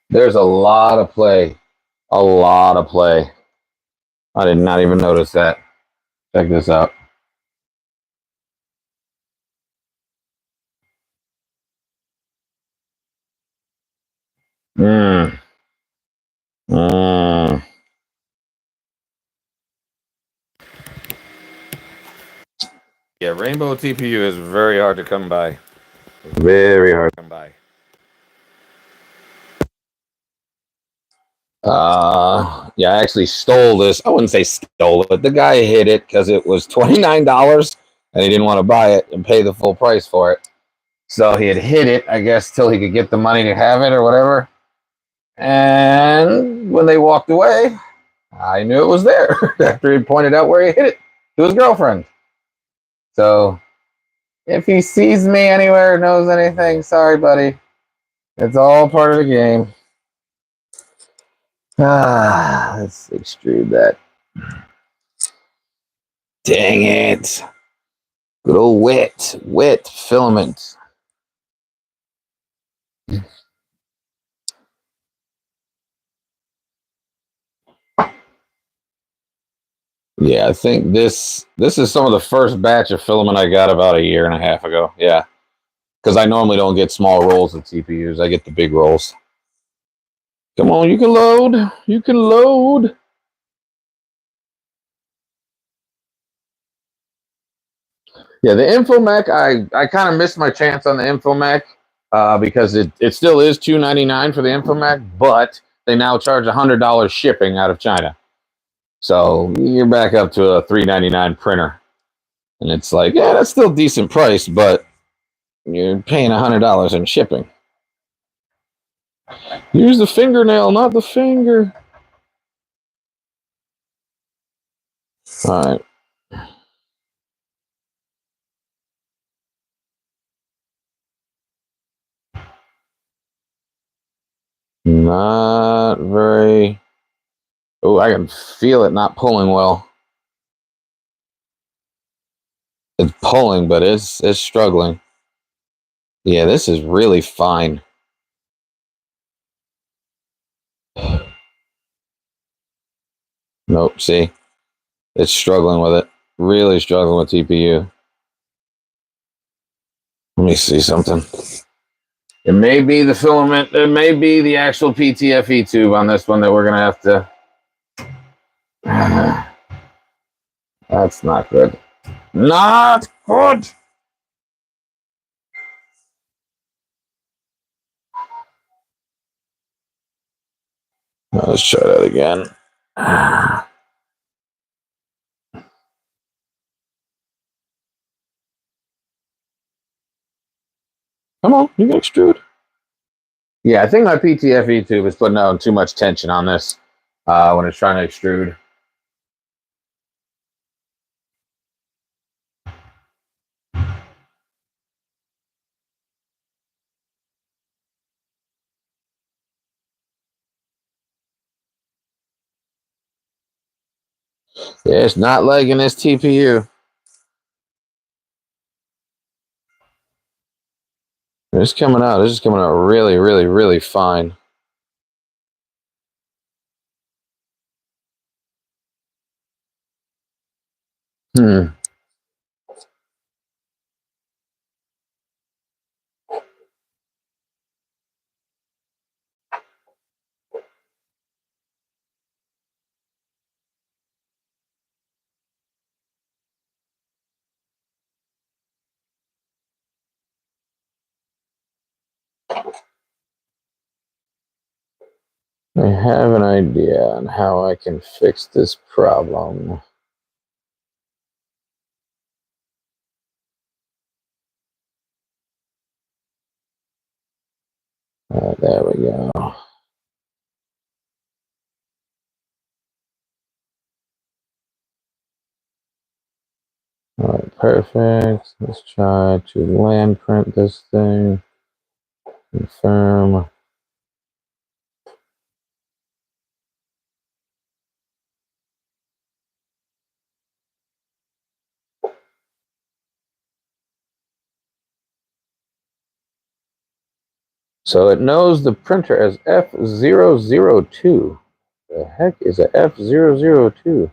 There's a lot of play. A lot of play. I did not even notice that. Check this out. Mm. Mm. Yeah, rainbow TPU is very hard to come by. Very hard to come by. Yeah, I actually stole this. I wouldn't say stole it, but the guy hid it because it was $29 and he didn't want to buy it and pay the full price for it. So he had hid it, I guess, till he could get the money to have it or whatever. And when they walked away, I knew it was there after he pointed out where he hid it to his girlfriend. So if he sees me anywhere or knows anything, sorry, buddy. It's all part of the game. Let's extrude that. Dang it. Good old wet filament. Yeah, I think this is some of the first batch of filament I got about a year and a half ago. Yeah, because I normally don't get small rolls of TPUs. I get the big rolls. Come on, you can load. You can load. Yeah, the Infomech, I kind of missed my chance on the Infomech. because it still is $299 for the Infomac, but they now charge $100 shipping out of China. So you're back up to a $399 printer. And it's like, yeah, that's still decent price, but you're paying $100 in shipping. Use the fingernail, not the finger. All right. Not very. Oh, I can feel it not pulling well. It's pulling, but it's struggling. Yeah, this is really fine. Nope, see? It's struggling with it. Really struggling with TPU. Let me see something. It may be the filament. It may be the actual PTFE tube on this one that we're going to have to... That's not good. Not good! Let's try that again. Come on, you can extrude. Yeah, I think my PTFE tube is putting out too much tension on this when it's trying to extrude. Yeah, it's not liking this TPU. It's coming out. This is coming out really, really, really fine. Hmm. I have an idea on how I can fix this problem. There we go. All right, perfect. Let's try to land print this thing. Confirm. So it knows the printer as F002. The heck is a F002?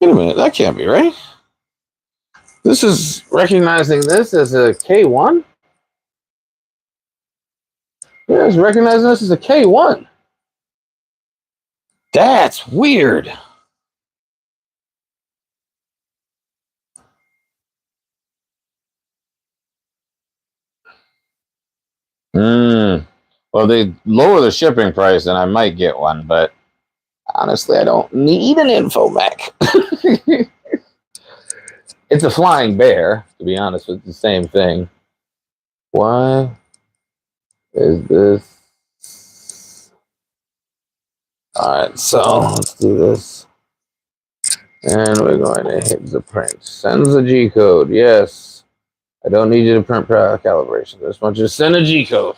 Wait a minute, that can't be right. This is recognizing this as a K1? Yeah, it's recognizing this as a K1. That's weird. Well, they lower the shipping price, and I might get one, but honestly, I don't need an Infomac. It's a flying bear, to be honest, with the same thing. Why is this? All right, so let's do this. And we're going to hit the print. Sends the G code. Yes. I don't need you to print calibration. I just want you to send a G code.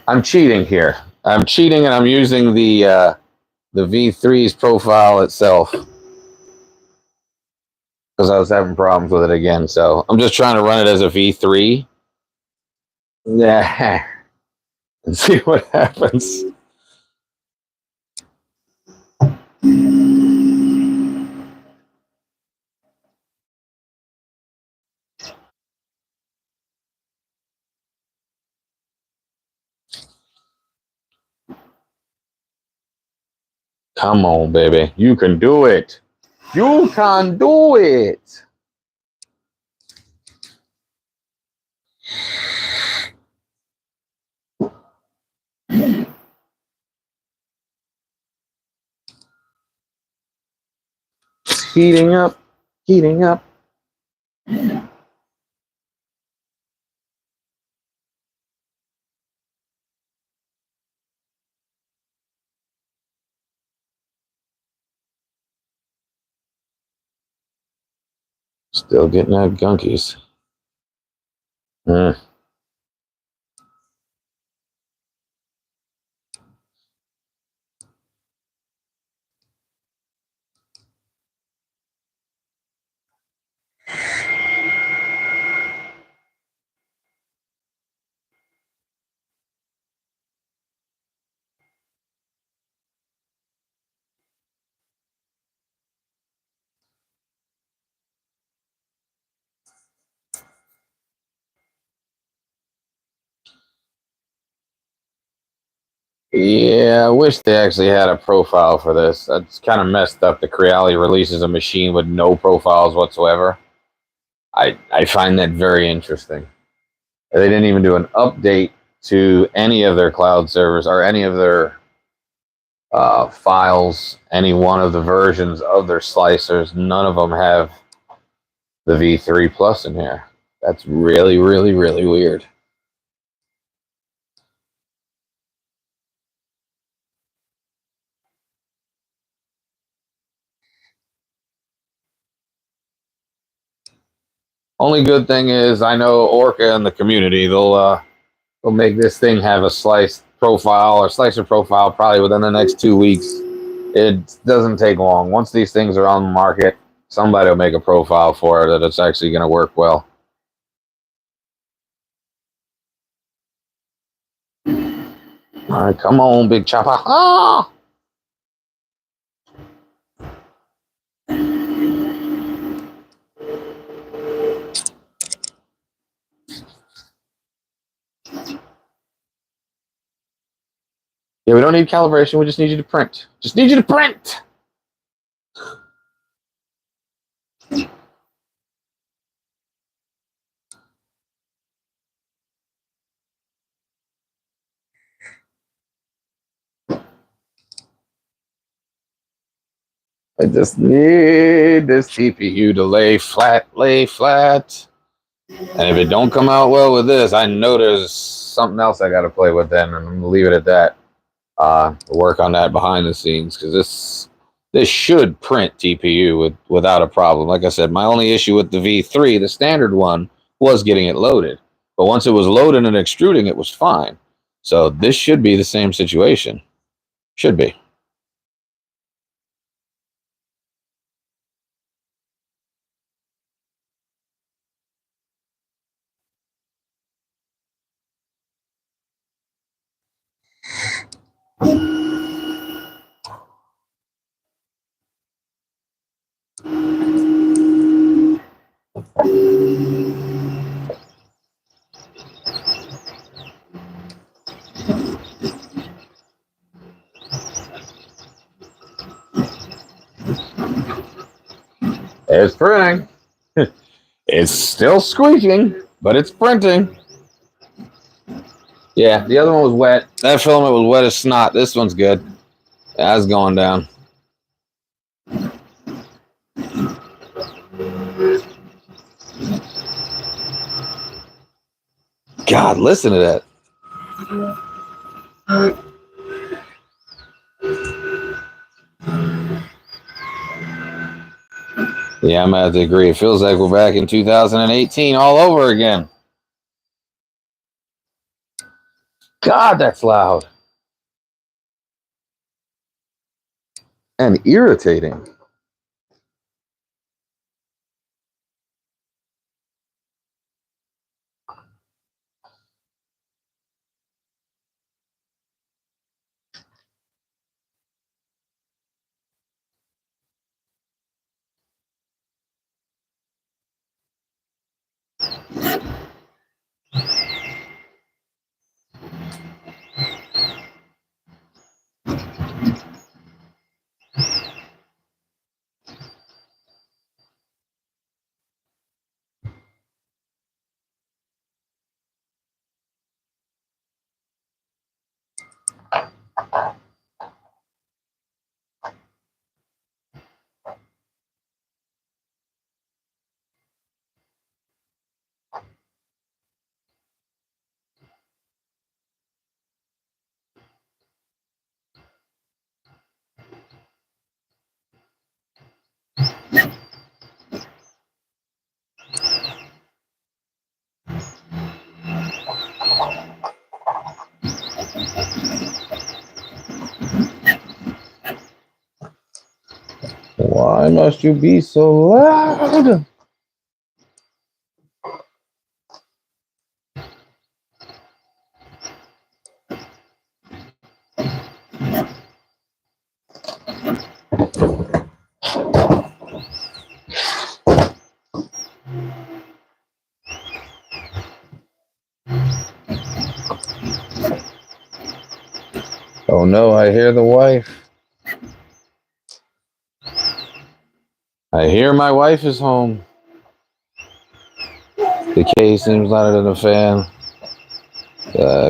I'm cheating here. I'm cheating, and I'm using the V3's profile itself because I was having problems with it again. So I'm just trying to run it as a V3. Yeah, and see what happens. Come on, baby. You can do it. You can do it. Heating up. Heating up. Still getting out gunkies. Yeah, I wish they actually had a profile for this. That's kind of messed up. The Creality releases a machine with no profiles whatsoever. I find that very interesting. They didn't even do an update to any of their cloud servers or any of their files, any one of the versions of their slicers. None of them have the V3 Plus in here. That's really, really, really weird. Only good thing is I know Orca and the community, they'll make this thing have a slice profile or slicer profile probably within the next 2 weeks. It doesn't take long. Once these things are on the market, somebody will make a profile for it that it's actually going to work well. All right, come on, big chopper. Ah! Yeah, we don't need calibration. We just need you to print. Just need you to print. I just need this CPU to lay flat, lay flat. And if it don't come out well with this, I know there's something else I got to play with then, and I'm going to leave it at that. Work on that behind the scenes, because this should print TPU without a problem. Like I said, my only issue with the V3, the standard one, was getting it loaded. But once it was loaded and extruding, it was fine. So this should be the same situation. Should be. It's printing. It's still squeaking, but it's printing. Yeah, the other one was wet. That filament was wet as snot. This one's good. That's going down. God, listen to that. Yeah, I'm gonna have to agree. It feels like we're back in 2018 all over again. God, that's loud. And irritating. Why must you be so loud? Oh no, I hear the wife. I hear my wife is home. The K seems louder than a fan.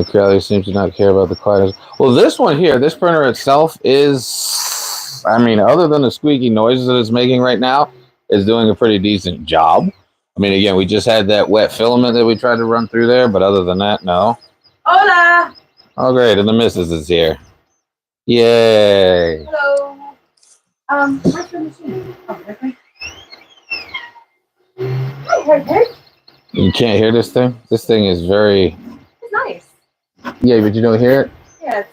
Crowley seems to not care about the quietness. Well, this one here, this printer itself is, I mean, other than the squeaky noises that it's making right now, is doing a pretty decent job. I mean, again, we just had that wet filament that we tried to run through there, but other than that, no. Hola! Oh, great, and the missus is here. Yay! Hello. Where's the machine? Oh, okay. Hey. You can't hear this thing? This thing is very... It's nice. Yeah, but you don't hear it? Yeah, it's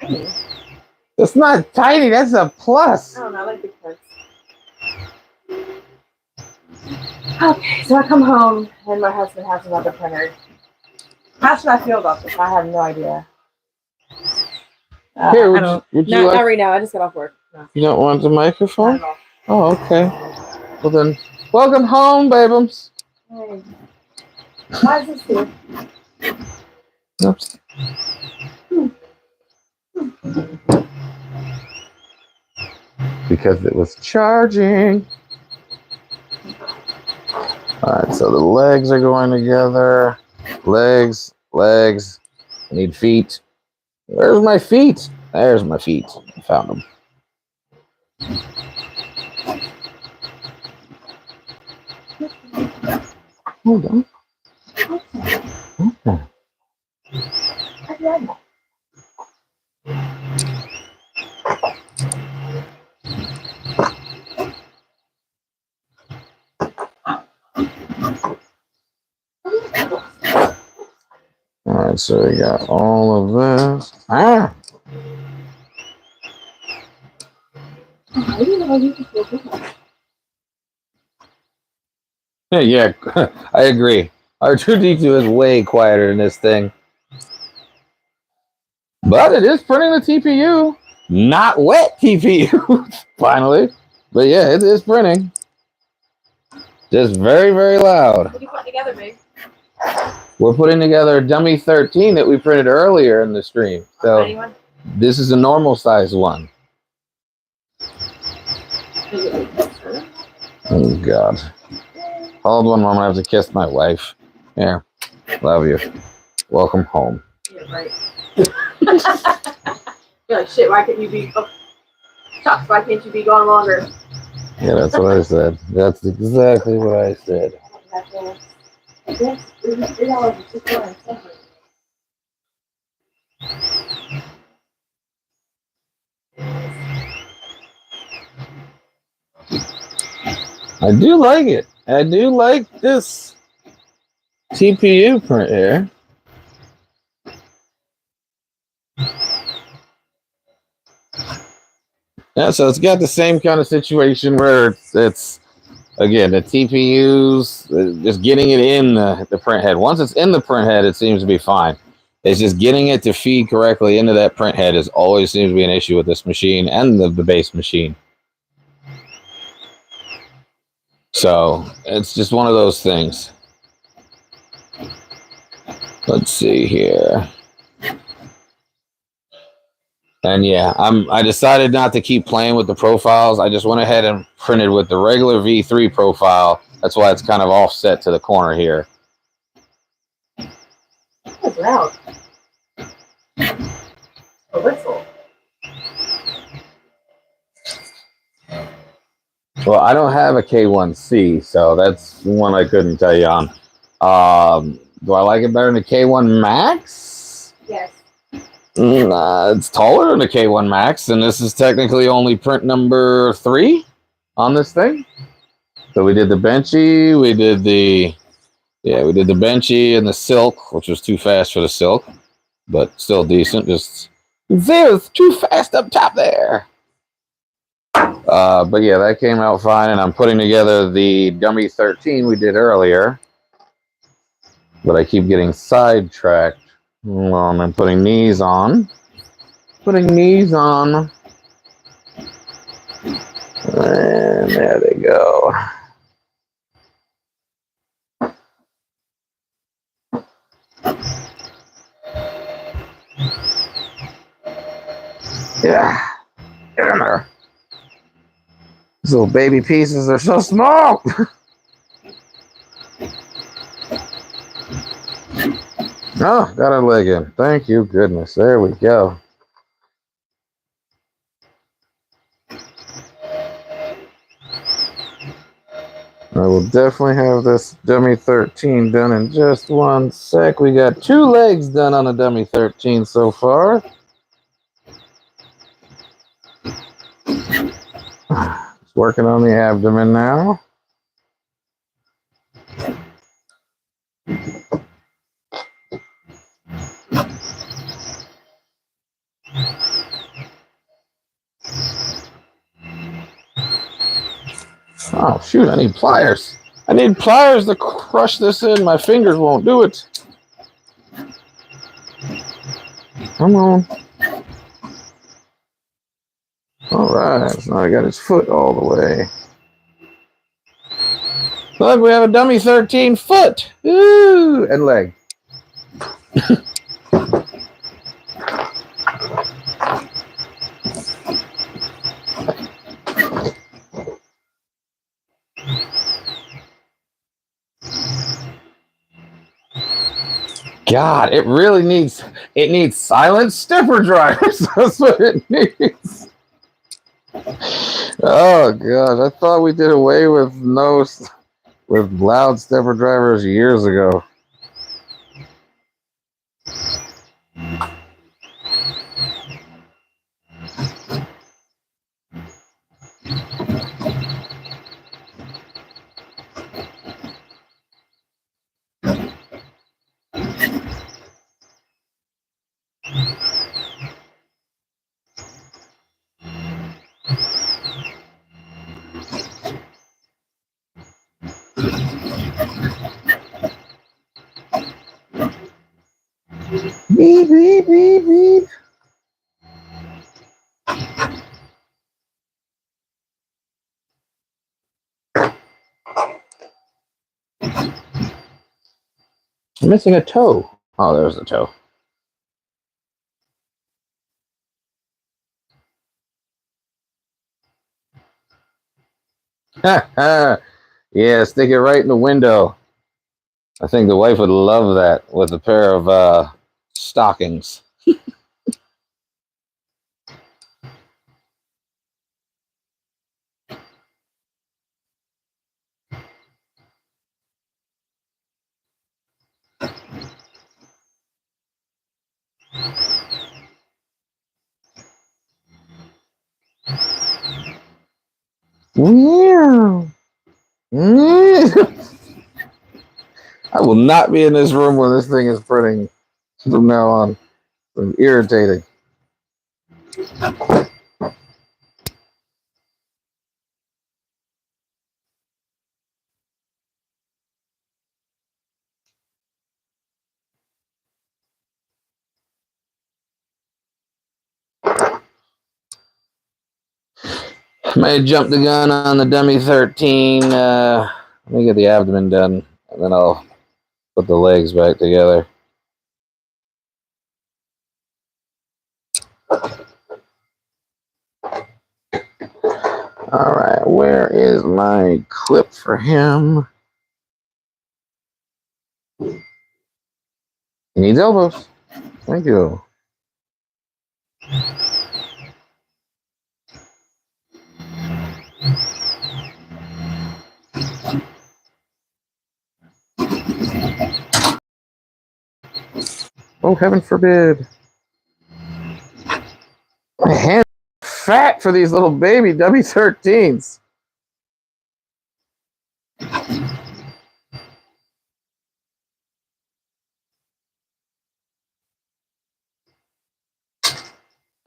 tiny. It's not tiny, that's a plus. I don't know, I like big parts. Okay, so I come home and my husband has another printer. How should I feel about this? I have no idea. Here, would you not like... right now. I just got off work. No. You don't want the microphone? Oh, okay. Well then, welcome home, babeums. Hey. Why is this here? Oops. Because it was charging. Alright, so the legs are going together. Legs. I need feet. Where's my feet? There's my feet. I found them. Hold on. Okay. Alright, so we got all of this. Ah! Yeah, I agree. R2-D2 is way quieter than this thing. But it is printing the TPU. Not wet TPU, finally. But yeah, it is printing. Just very, very loud. What are you putting together, babe? We're putting together a dummy 13 that we printed earlier in the stream. So this is a normal size one. Oh, God. Hold on, Mom. I have to kiss my wife. Here. Love you. Welcome home. Yeah, right. You're like, shit, why can't you be... Oh, shucks, why can't you be gone longer? Yeah, that's what I said. That's exactly what I said. I do like it. I do like this TPU print here. Yeah, so it's got the same kind of situation where it's again, the TPU's just getting it in the print head. Once it's in the print head, it seems to be fine. It's just getting it to feed correctly into that print head is always seems to be an issue with this machine and the base machine. So it's just one of those things. Let's see here. And yeah, I decided not to keep playing with the profiles. I just went ahead and printed with the regular V3 profile. That's why it's kind of offset to the corner here. That's loud. A whistle. Well, I don't have a K1C, so that's one I couldn't tell you on. Do I like it better than the K1 Max? Yes. It's taller than the K1 Max, and this is technically only print number 3 on this thing. So we did the benchy, we did the benchy and the silk, which was too fast for the silk, but still decent. Just there's too fast up top there. But yeah, that came out fine, and I'm putting together the dummy 13 we did earlier. But I keep getting sidetracked. Hold on, I'm putting these on. Putting these on. And there they go. Yeah, get in there. These little baby pieces are so small. Oh, got a leg in. Thank you, goodness. There we go. I will definitely have this dummy 13 done in just one sec. We got 2 legs done on a dummy 13 so far. Just working on the abdomen now. Oh, shoot, I need pliers. I need pliers to crush this in. My fingers won't do it. Come on. All right, so now I got his foot all the way. Look, we have a dummy 13 foot. Ooh, and leg. God, it really needs silent stepper drivers. That's what it needs. Oh God, I thought we did away with loud stepper drivers years ago. Beep beep beep beep. I'm missing a toe. Oh, there's the toe. Yeah, stick it right in the window. I think the wife would love that with a pair of stockings. Meow. I will not be in this room when this thing is printing from now on. It's irritating. May jump the gun on the dummy 13. Let me get the abdomen done, and then I'll put the legs back together. All right, where is my clip for him? He needs elbows. Thank you. Oh, heaven forbid. My hands are fat for these little baby W13s.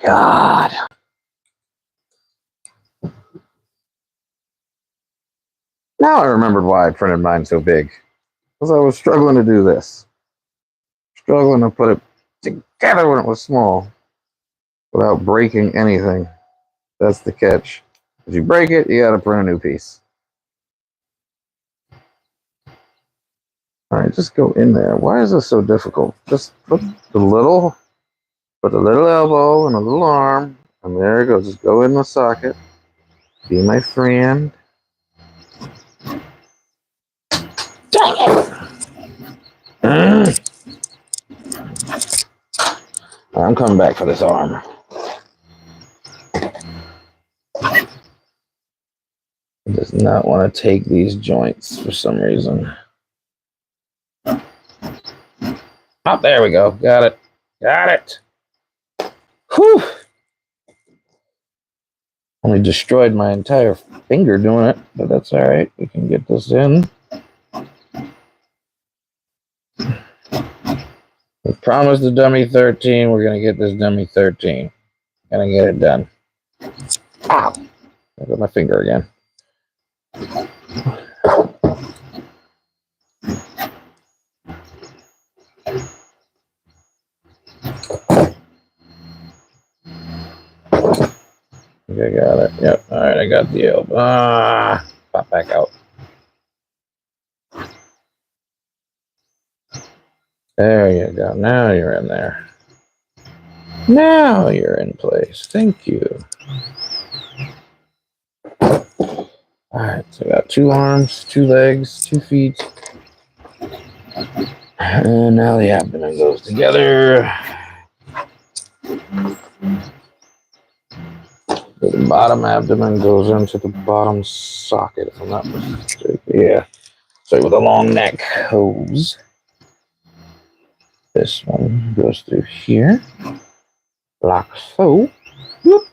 God. Now I remembered why I printed mine so big. Because I was struggling to do this. Struggling to put it together when it was small. Without breaking anything. That's the catch. If you break it, you gotta print a new piece. Alright, just go in there. Why is this so difficult? Just put the little elbow and a little arm, and there it goes. Just go in the socket. Be my friend. Dang it! I'm coming back for this arm. It does not want to take these joints for some reason. Oh, there we go. Got it. Got it. Whew. Only destroyed my entire finger doing it, but that's all right. We can get this in. We promised the dummy 13. We're going to get this dummy 13. Gonna get it done. Ow! I got my finger again. Okay, got it. Yep. All right, I got the elbow. Pop back out. There you go. Now you're in there. Now you're in place. Thank you. All right, so I got 2 arms, 2 legs, 2 feet. And now the abdomen goes together. The bottom abdomen goes into the bottom socket, if I'm not mistaken. Yeah. So with a long neck hose. This one goes through here. Like so. Whoop.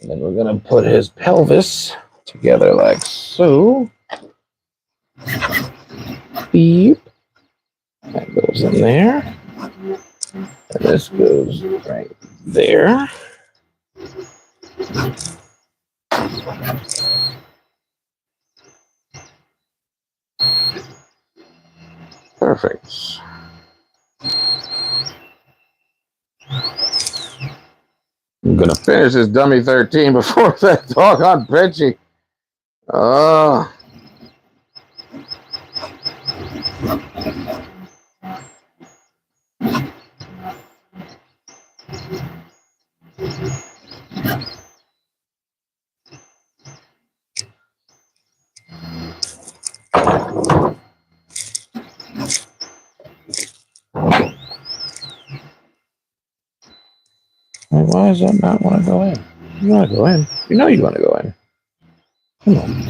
And then we're going to put his pelvis together like so. Beep. That goes in there. And this goes right there. Perfect. I'm gonna finish this dummy 13 before that doggone Benchy. Oh. Why does that not want to go in? You want to go in. You know you want to go in. Come on.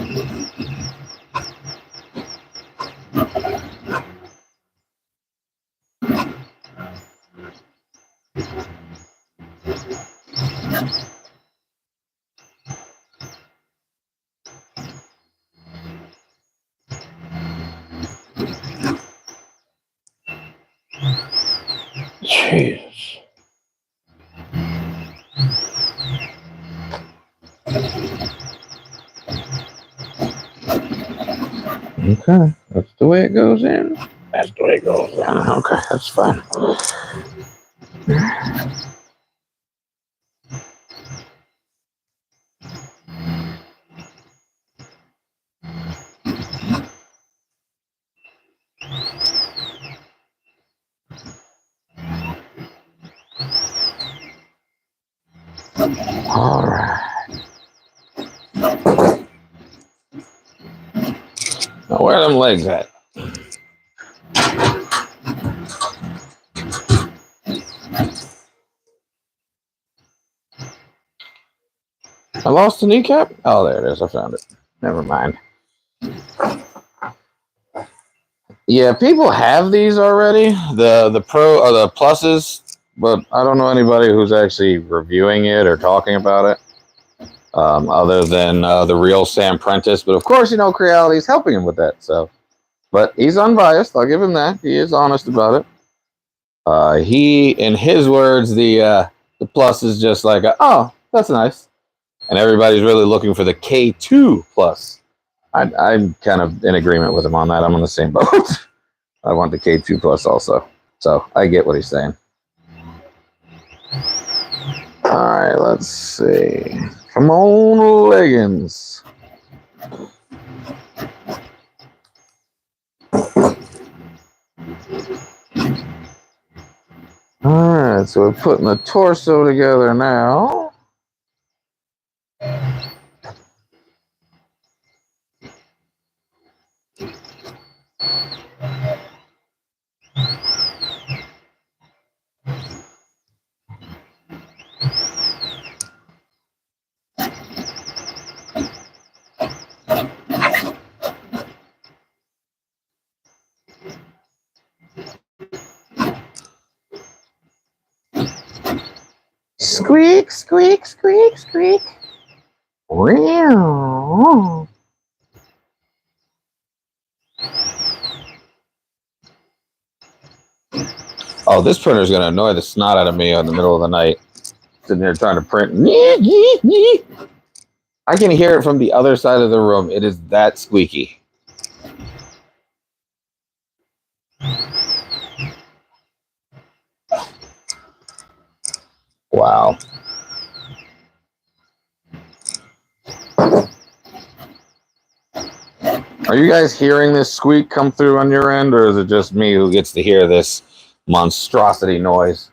Jesus. Okay, that's the way it goes in. That's the way it goes in. Okay, that's fine. All right. Now, where are them legs at? I lost the kneecap? Oh, there it is. I found it. Never mind. Yeah, people have these already. The pro or the pluses, but I don't know anybody who's actually reviewing it or talking about it. Other than the real Sam Prentice, but of course, you know, Creality is helping him with that. So, but he's unbiased. I'll give him that. He is honest about it. He, in his words, the plus is just like, oh, that's nice, and everybody's really looking for the K2 plus. I'm kind of in agreement with him on that. I'm on the same boat. I want the K2 Plus also. So I get what he's saying. All right, let's see. Come on, leggings. All right, so we're putting the torso together now. Squeak, squeak, squeak, squeak. Wow. Oh, this printer is going to annoy the snot out of me in the middle of the night. Sitting there trying to print. I can hear it from the other side of the room. It is that squeaky. Wow. Are you guys hearing this squeak come through on your end, or is it just me who gets to hear this monstrosity noise?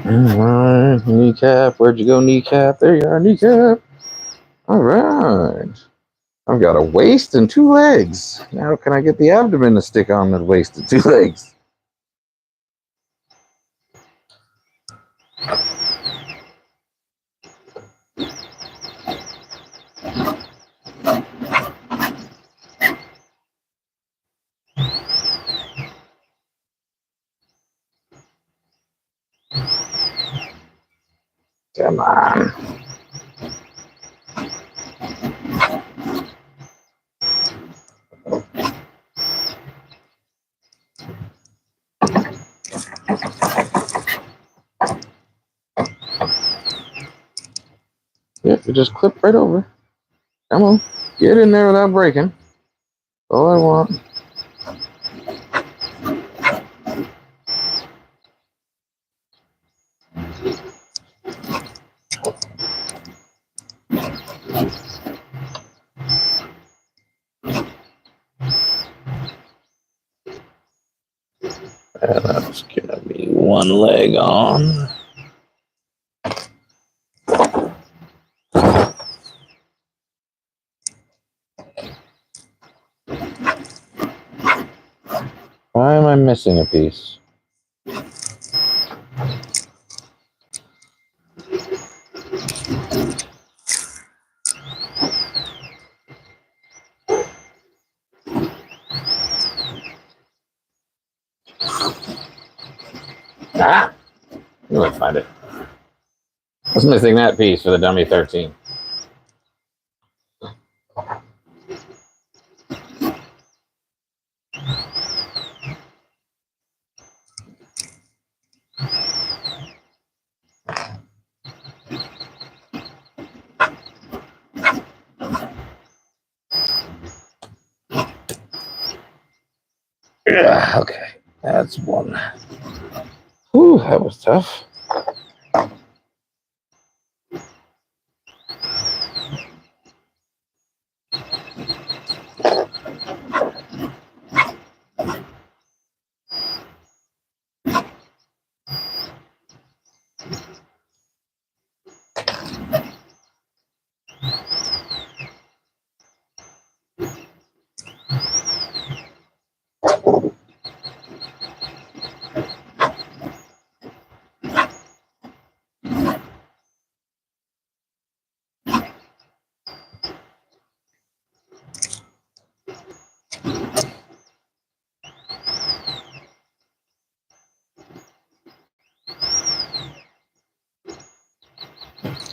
All right, kneecap. Where'd you go, kneecap? There you are, kneecap. All right. I've got a waist and 2 legs. Now can I get the abdomen to stick on the waist and 2 legs? Come on. Yep, it just clipped right over. Come on. Get in there without breaking. That's all I want. And that's gonna be 1 leg on. Why am I missing a piece? Ah! You might find it. I was missing that piece for the dummy 13. Yeah, okay. That's 1. Whew, that was tough.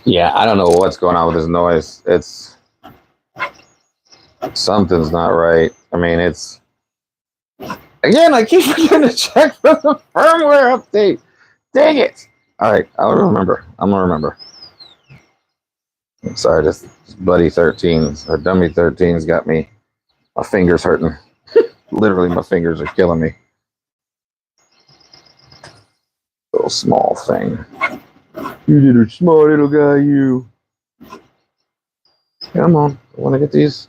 Yeah, I don't know what's going on with this noise. It's something's not right. I mean, it's again. I keep forgetting to check for the firmware update. Dang it! All right, I'll remember. I'm gonna remember. I'm sorry, this buddy 13's or dummy 13's got me. My fingers hurting. Literally, my fingers are killing me. Little small thing. You little small little guy, you. Come on, I want to get these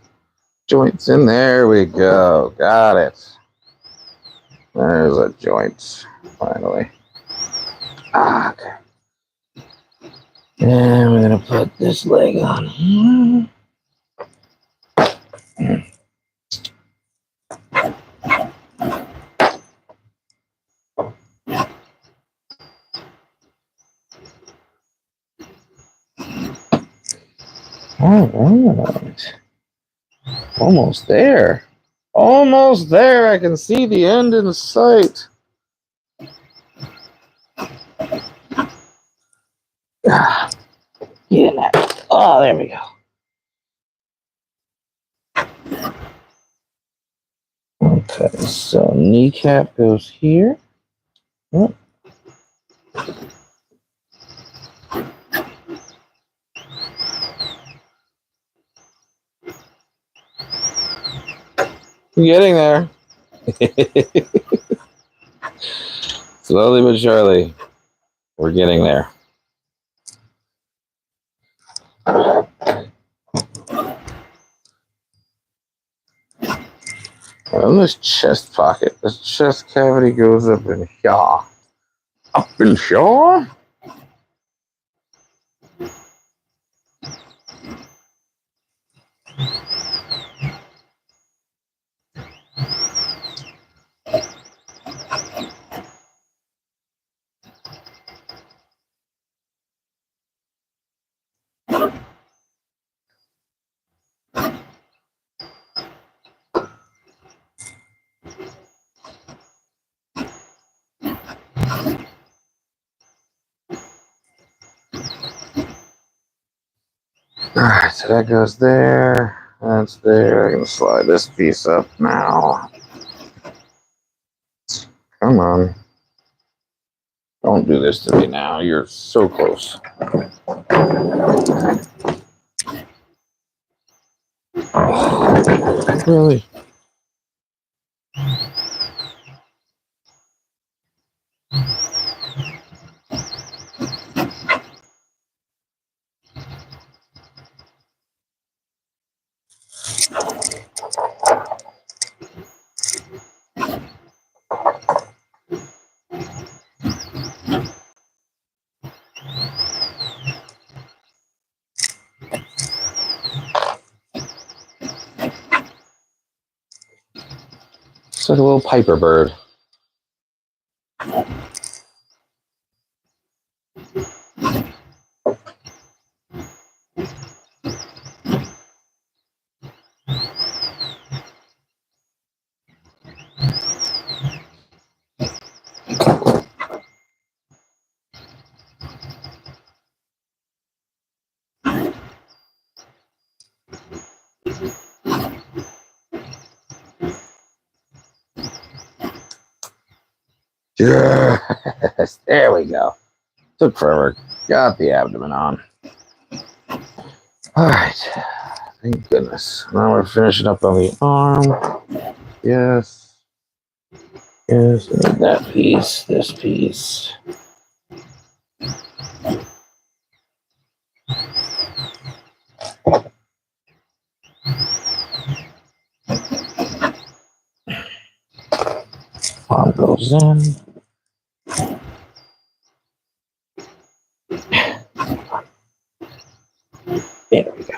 joints in. There we go. Got it. There's a joint. Finally. Ah, okay. And we're gonna put this leg on here. All right. Almost there. Almost there. I can see the end in sight. Ah, get in that. Oh, there we go. Okay, so kneecap goes here. Oh. Getting there. Slowly but surely, we're getting there. In this chest pocket, this chest cavity goes up in here. Up in here? Alright, so that goes there. That's there. I can slide this piece up now. Come on. Don't do this to me now. You're so close. Really? It's like a little Piper bird. Yes, there we go. Took forever. Got the abdomen on. All right. Thank goodness. Now we're finishing up on the arm. Yes. Yes, and that piece, this piece. Arm goes in. There we go.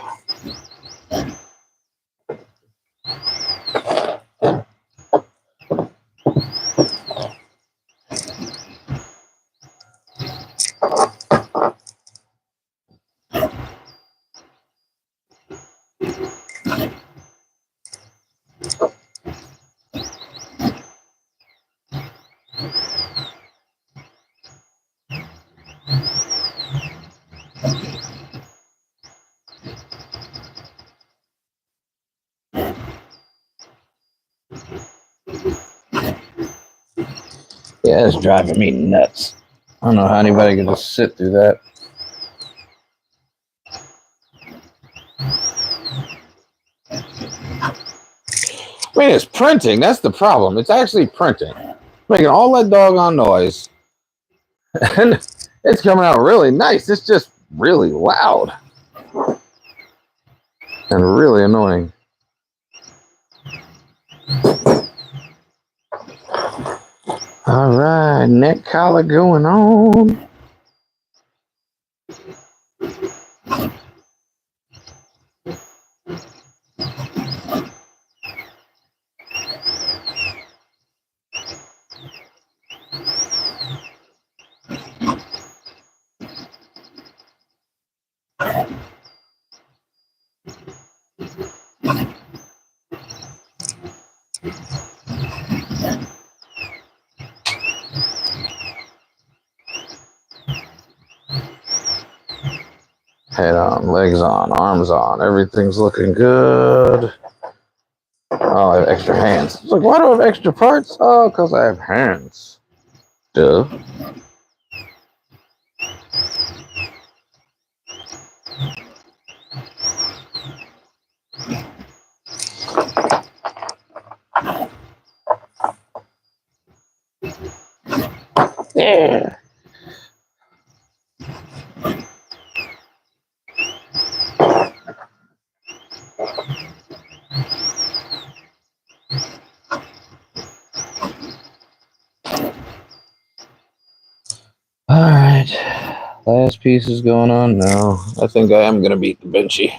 Yeah, it's driving me nuts. I don't know how anybody can just sit through that. I mean, it's printing. That's the problem. It's actually printing. Making all that doggone noise. And it's coming out really nice. It's just really loud. And really annoying. All right, neck collar going on. Head on, legs on, arms on. Everything's looking good. Oh, I have extra hands. It's like, why do I have extra parts? Oh, because I have hands. Duh. Yeah. All right. Last piece is going on now. I think I am going to beat the Benchy.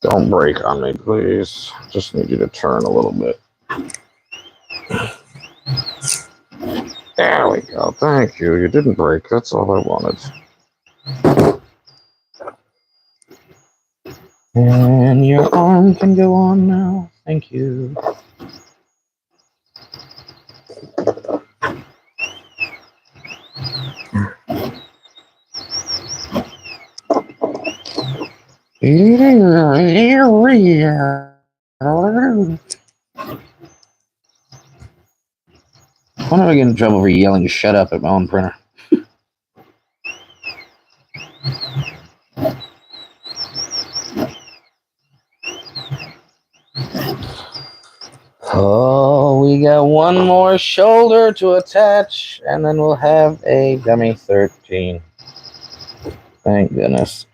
Don't break on me, please. Just need you to turn a little bit. There we go. Thank you. You didn't break. That's all I wanted. And your arm can go on now. Thank you. When am I getting in trouble for yelling shut up at my own printer? Oh, we got one more shoulder to attach, and then we'll have a dummy 13. Thank goodness.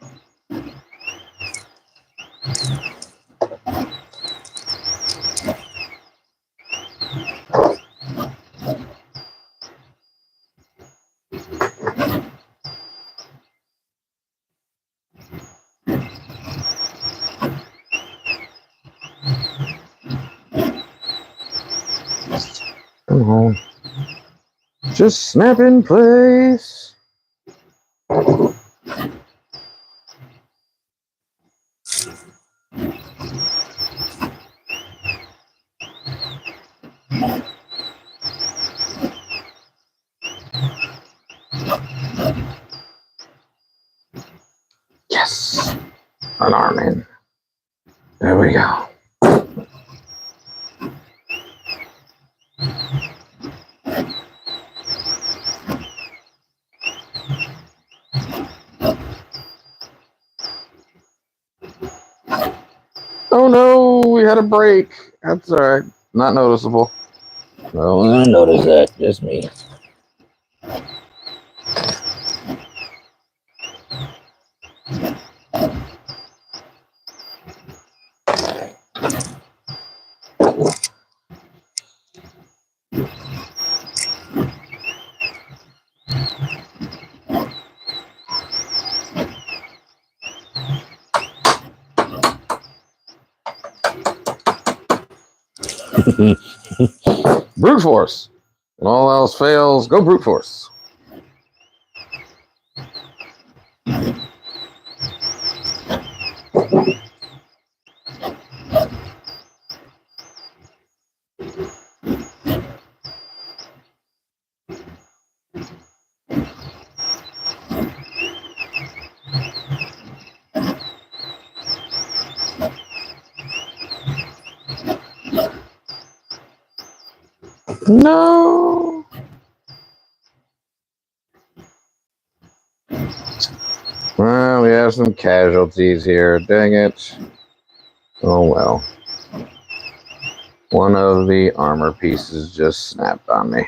Come on. Just snap in place. Yes. An arm in. There we go. Oh no, we had a break. That's alright. Not noticeable. No one noticed that. Just me. Brute force. When all else fails, go brute force. No. Well, we have some casualties here. Dang it. Oh well. One of the armor pieces just snapped on me.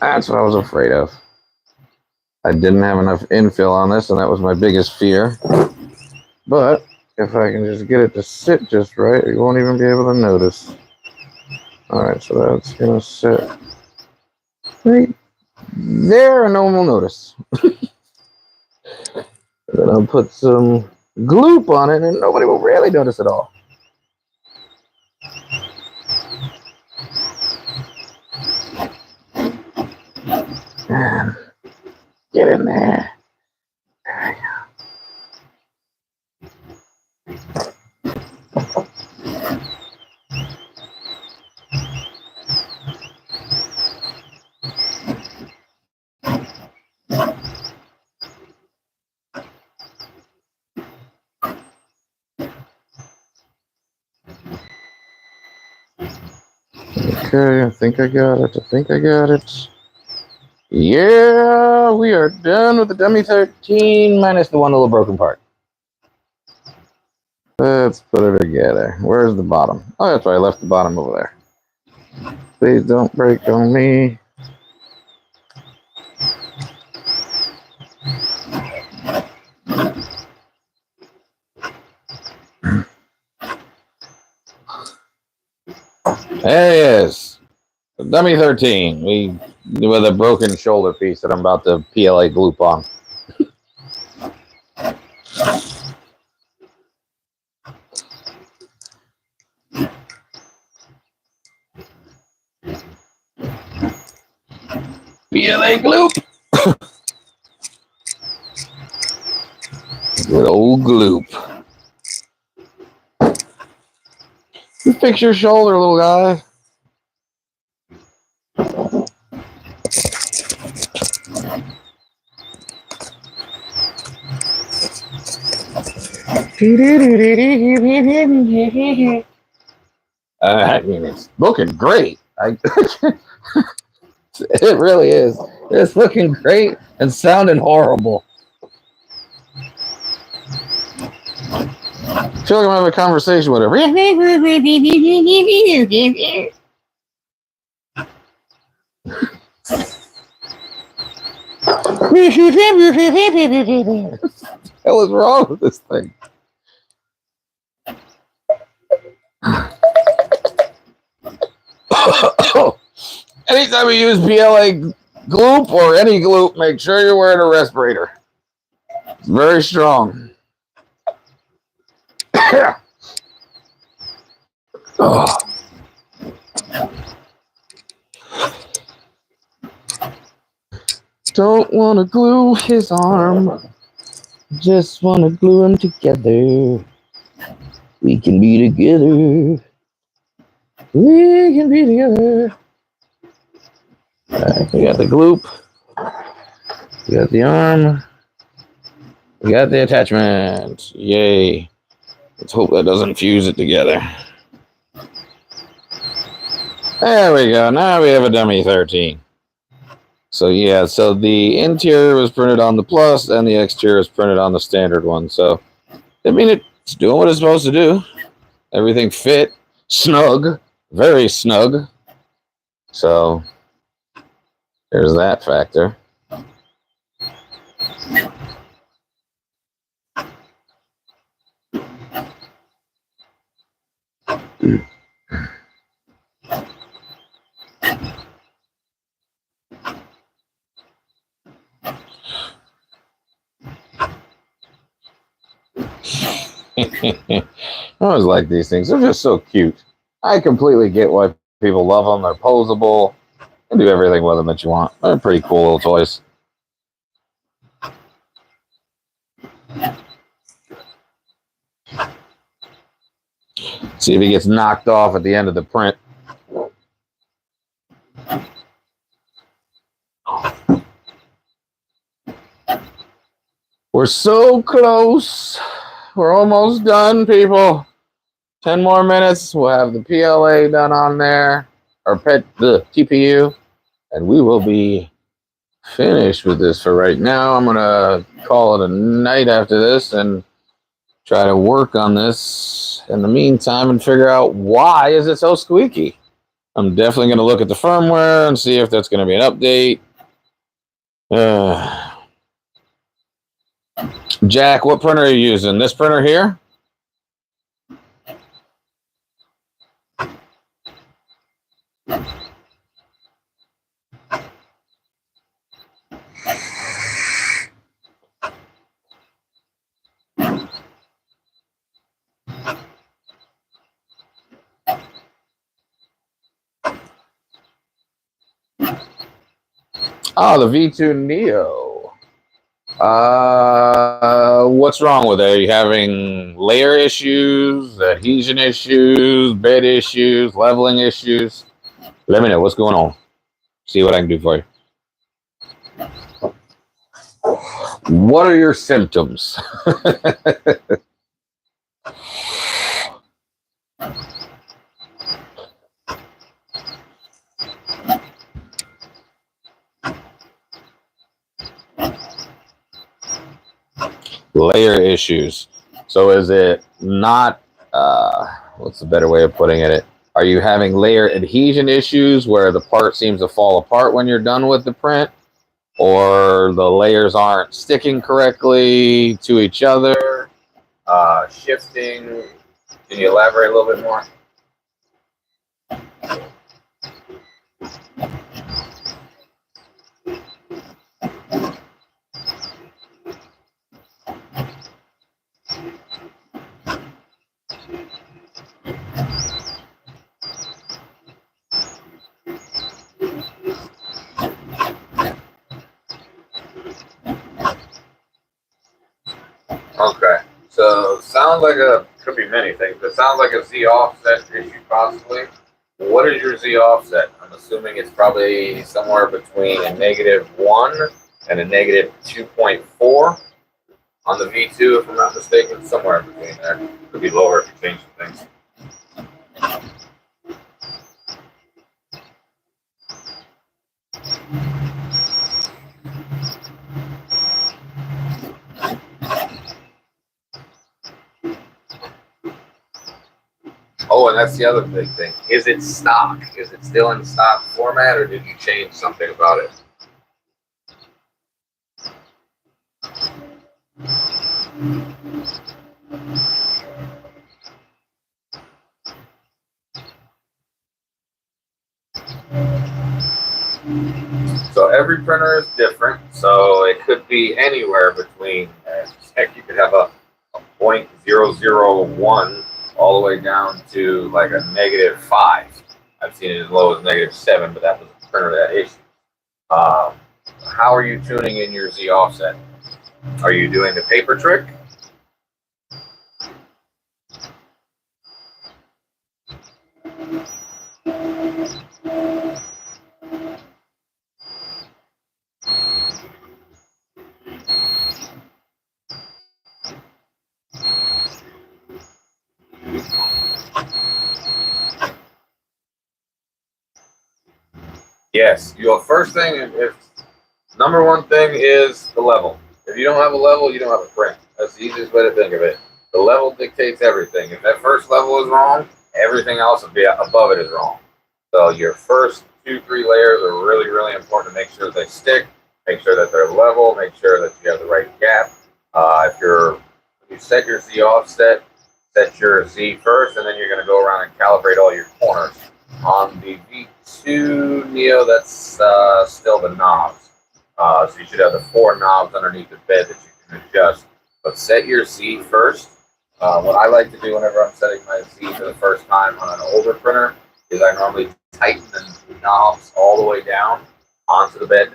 That's what I was afraid of. I didn't have enough infill on this, and that was my biggest fear. But if I can just get it to sit just right, you won't even be able to notice. Alright, so that's going to sit right there, and no one will notice. Then I'll put some gloop on it, and nobody will really notice at all. Man, get in there. There Okay, I think I got it. Yeah, we are done with the dummy 13 minus the one little broken part. Let's put it together. Where's the bottom? Oh, that's right, I left the bottom over there. Please don't break on me. There he is. The dummy 13. With a broken shoulder piece that I'm about to PLA gloop on. PLA gloop. Good old gloop. You fix your shoulder, little guy. I mean, it's looking great. It really is. It's looking great and sounding horrible. I feel like I'm having a conversation with her. What the hell is wrong with this thing? Anytime you use PLA gloop or any gloop, make sure you're wearing a respirator. It's very strong. Oh. Don't want to glue his arm. Just want to glue them together. We can be together. We can be together. Alright, we got the gloop. We got the arm. We got the attachment. Yay. Let's hope that doesn't fuse it together. There we go. Now we have a dummy 13. So yeah, so the interior was printed on the Plus and the exterior is printed on the standard one. So, I mean, it's doing what it's supposed to do. Everything fit. Snug. Very snug. So, there's that factor. I always like these things. They're just so cute. I completely get why people love them. They're posable. You can do everything with them that you want. They're pretty cool little toys. See if he gets knocked off at the end of the print. We're so close. We're almost done, people. 10 more minutes. We'll have the PLA done on there, or the TPU, and we will be finished with this for right now. I'm going to call it a night after this and try to work on this in the meantime and figure out why is it so squeaky. I'm definitely going to look at the firmware and see if that's going to be an update. Jack, what printer are you using? This printer here? Oh, the V2 Neo. What's wrong with it? Are you having layer issues, adhesion issues, bed issues, leveling issues? Let me know what's going on. See what I can do for you. What are your symptoms? Layer issues. So is it not, what's the better way of putting it? Are you having layer adhesion issues where the part seems to fall apart when you're done with the print? Or the layers aren't sticking correctly to each other? Shifting? Can you elaborate a little bit more? Okay, so sounds like could be many things, but it sounds like a Z offset issue possibly. What is your Z offset? I'm assuming it's probably somewhere between a -1 and a -2.4 on the V2, if I'm not mistaken, somewhere in between there. Could be lower if you change some things. Oh, and that's the other big thing. Is it stock? Is it still in stock format, or did you change something about it? So every printer is different. So it could be anywhere between, heck, you could have a 0.001 all the way down to like a -5. I've seen it as low as -7, but that was a printer that issue. How are you tuning in your Z offset? Are you doing the paper trick? Yes. Your first thing, if number one thing is the level. If you don't have a level, you don't have a print. That's the easiest way to think of it. The level dictates everything. If that first level is wrong, everything else above it is wrong. So your first 2-3 layers are really, really important to make sure that they stick, make sure that they're level, make sure that you have the right gap. If you set your Z offset, set your Z first, and then you're going to go around and calibrate all your corners. On the V2 Neo, that's still the knobs. So you should have the 4 knobs underneath the bed that you can adjust. But set your Z first. What I like to do whenever I'm setting my Z for the first time on an older printer is I normally tighten the knobs all the way down onto the bed,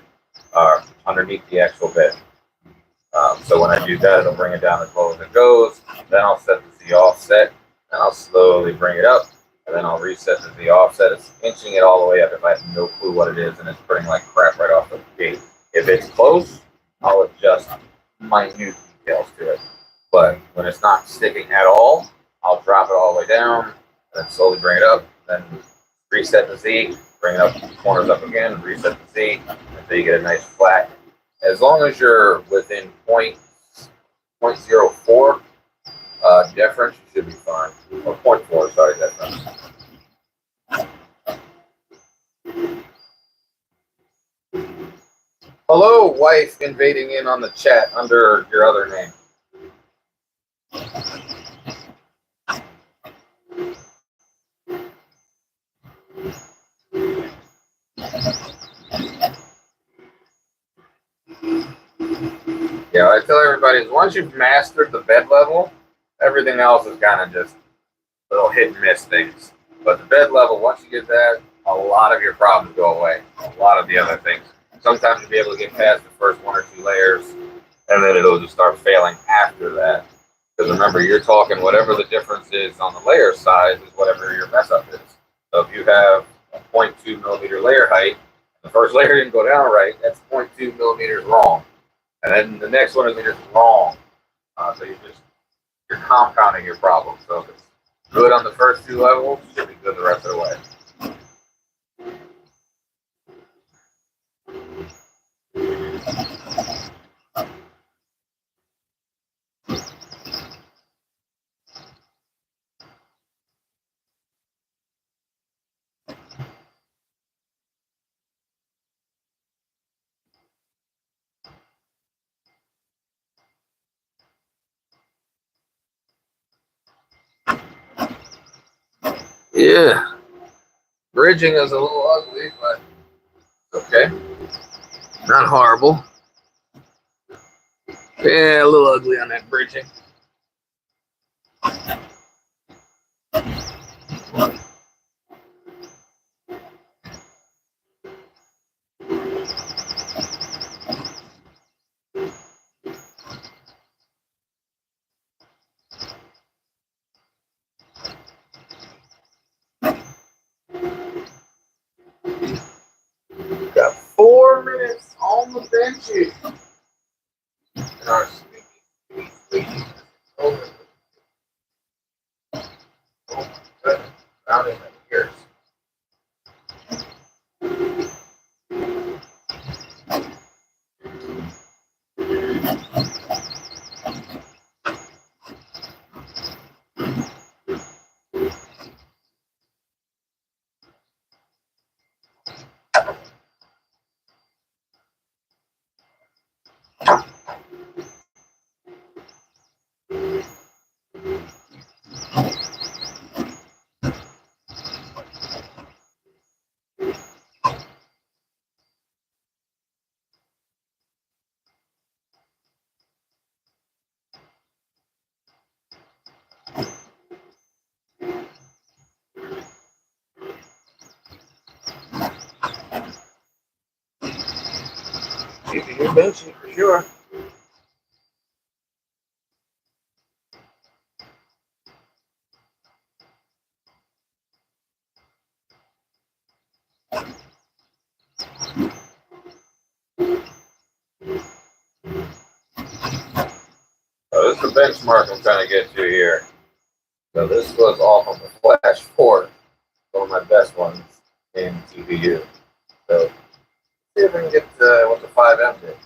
underneath the actual bed. So when I do that, it'll bring it down as low as it goes. Then I'll set the Z offset, and I'll slowly bring it up, and then I'll reset the Z offset. It's inching it all the way up if I have no clue what it is, and it's printing like crap right off the gate. If it's close, I'll adjust minute details to it. But when it's not sticking at all, I'll drop it all the way down, and then slowly bring it up, then reset the Z, bring it up, corners up again, reset the Z, until you get a nice flat. As long as you're within 0.04 difference, you should be fine. Or 0.4, sorry, difference. Hello, wife invading in on the chat under your other name. Yeah, I tell everybody is once you've mastered the bed level, everything else is kind of just little hit and miss things. But the bed level, once you get that, a lot of your problems go away. A lot of the other things. Sometimes you'll be able to get past the first 1 or 2 layers, and then it'll just start failing after that. Because remember, you're talking whatever the difference is on the layer size is whatever your mess up is. So if you have a 0.2 millimeter layer height, and the first layer didn't go down right, that's 0.2 millimeters wrong. And then the next one is just wrong. So you're compounding your problem. So if it's good on the first 2 levels, it should be good the rest of the way. Yeah. Bridging is a little ugly, but it's okay. Not horrible. Yeah, a little ugly on that bridging. Got 4 minutes on the benches. And our sweet. Oh my goodness. Out in the ears. Keeping your benching for sure. So this is the benchmark I'm trying to get to here. So this was off of the Flash 4, one of my best ones in TPU. So see if I can get what the 5M did.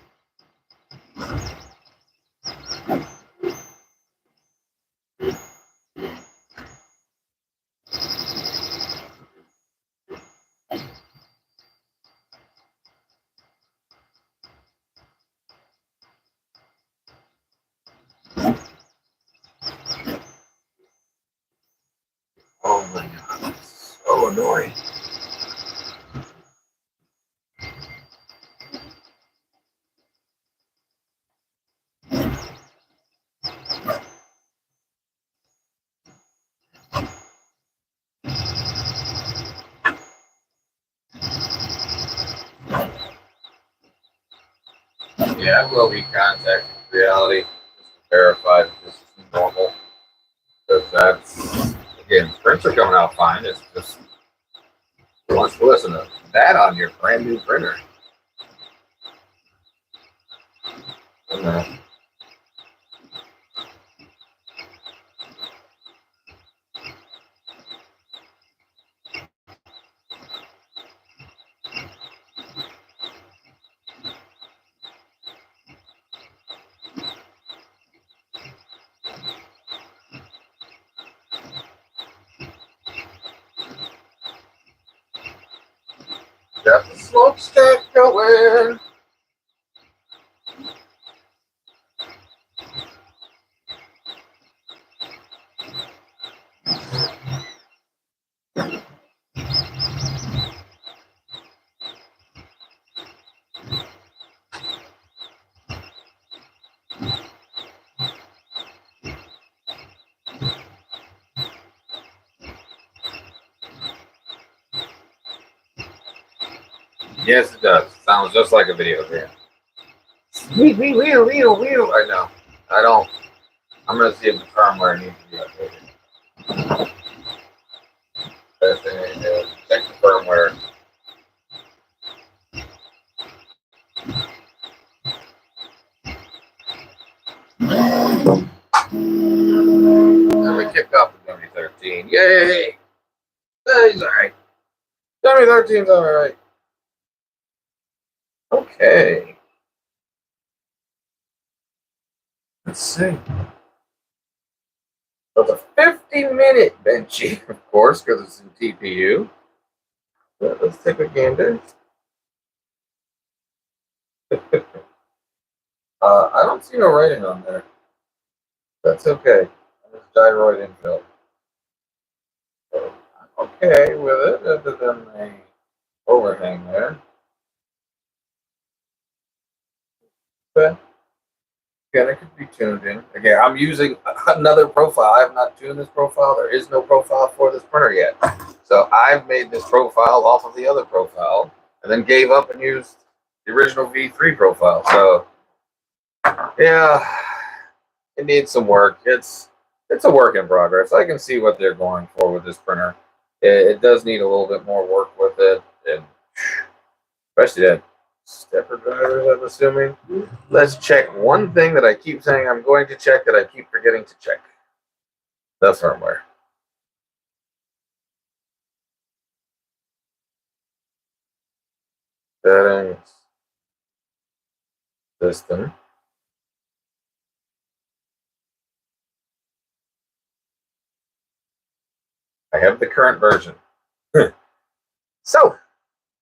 Oh my god, it's so annoying. Yeah, I will be contacting reality just to verify that this is normal. Because that's, again, prints are coming out fine. It's just, who wants to listen to that on your brand new printer? Got the smokestack going. Yes, it does. Sounds just like a video game. I know. I don't. I'm gonna see if the firmware needs to be updated. Best thing I can do is check the firmware. And we kicked off the 2013. Yay! He's alright. 2013's alright. Okay. Let's see. So the 50-minute benchy, of course, because it's in TPU. But let's take a gander. I don't see no writing on there. That's okay. It's gyroid infill. So I'm okay with it, other than the overhang there. But again, it could be tuned in. Again, I'm using another profile. I have not tuned this profile. There is no profile for this printer yet. So I've made this profile off of the other profile and then gave up and used the original V3 profile. So yeah, it needs some work. It's a work in progress. I can see what they're going for with this printer. It does need a little bit more work with it, and especially that stepper drivers, I'm assuming. Let's check one thing that I keep saying I'm going to check that I keep forgetting to check. The firmware. Settings. System. I have the current version. So,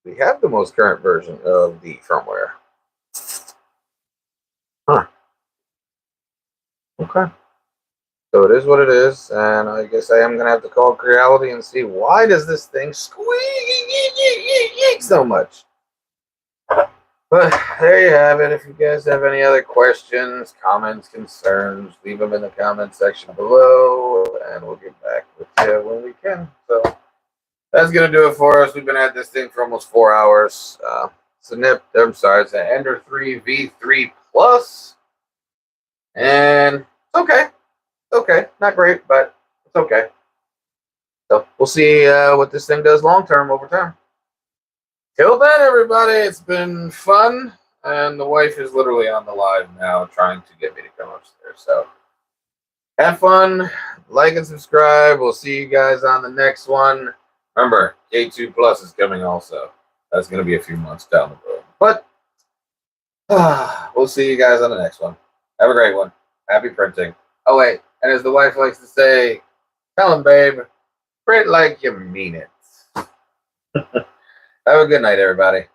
we have the most current version of the firmware. Huh. Okay. So it is what it is, and I guess I am going to have to call Creality and see why does this thing squeak so much. But there you have it. If you guys have any other questions, comments, concerns, leave them in the comment section below, and we'll get back with you when we can. So that's going to do it for us. We've been at this thing for almost 4 hours. It's an Ender 3 V3 Plus, and it's okay. It's okay. Not great, but it's okay. So we'll see what this thing does long term over time. Till then, everybody, it's been fun, and the wife is literally on the live now trying to get me to come upstairs. So have fun, like and subscribe. We'll see you guys on the next one. Remember, K2 Plus is coming also. That's going to be a few months down the road. But we'll see you guys on the next one. Have a great one. Happy printing. Oh, wait. And as the wife likes to say, tell him, babe, print like you mean it. Have a good night, everybody.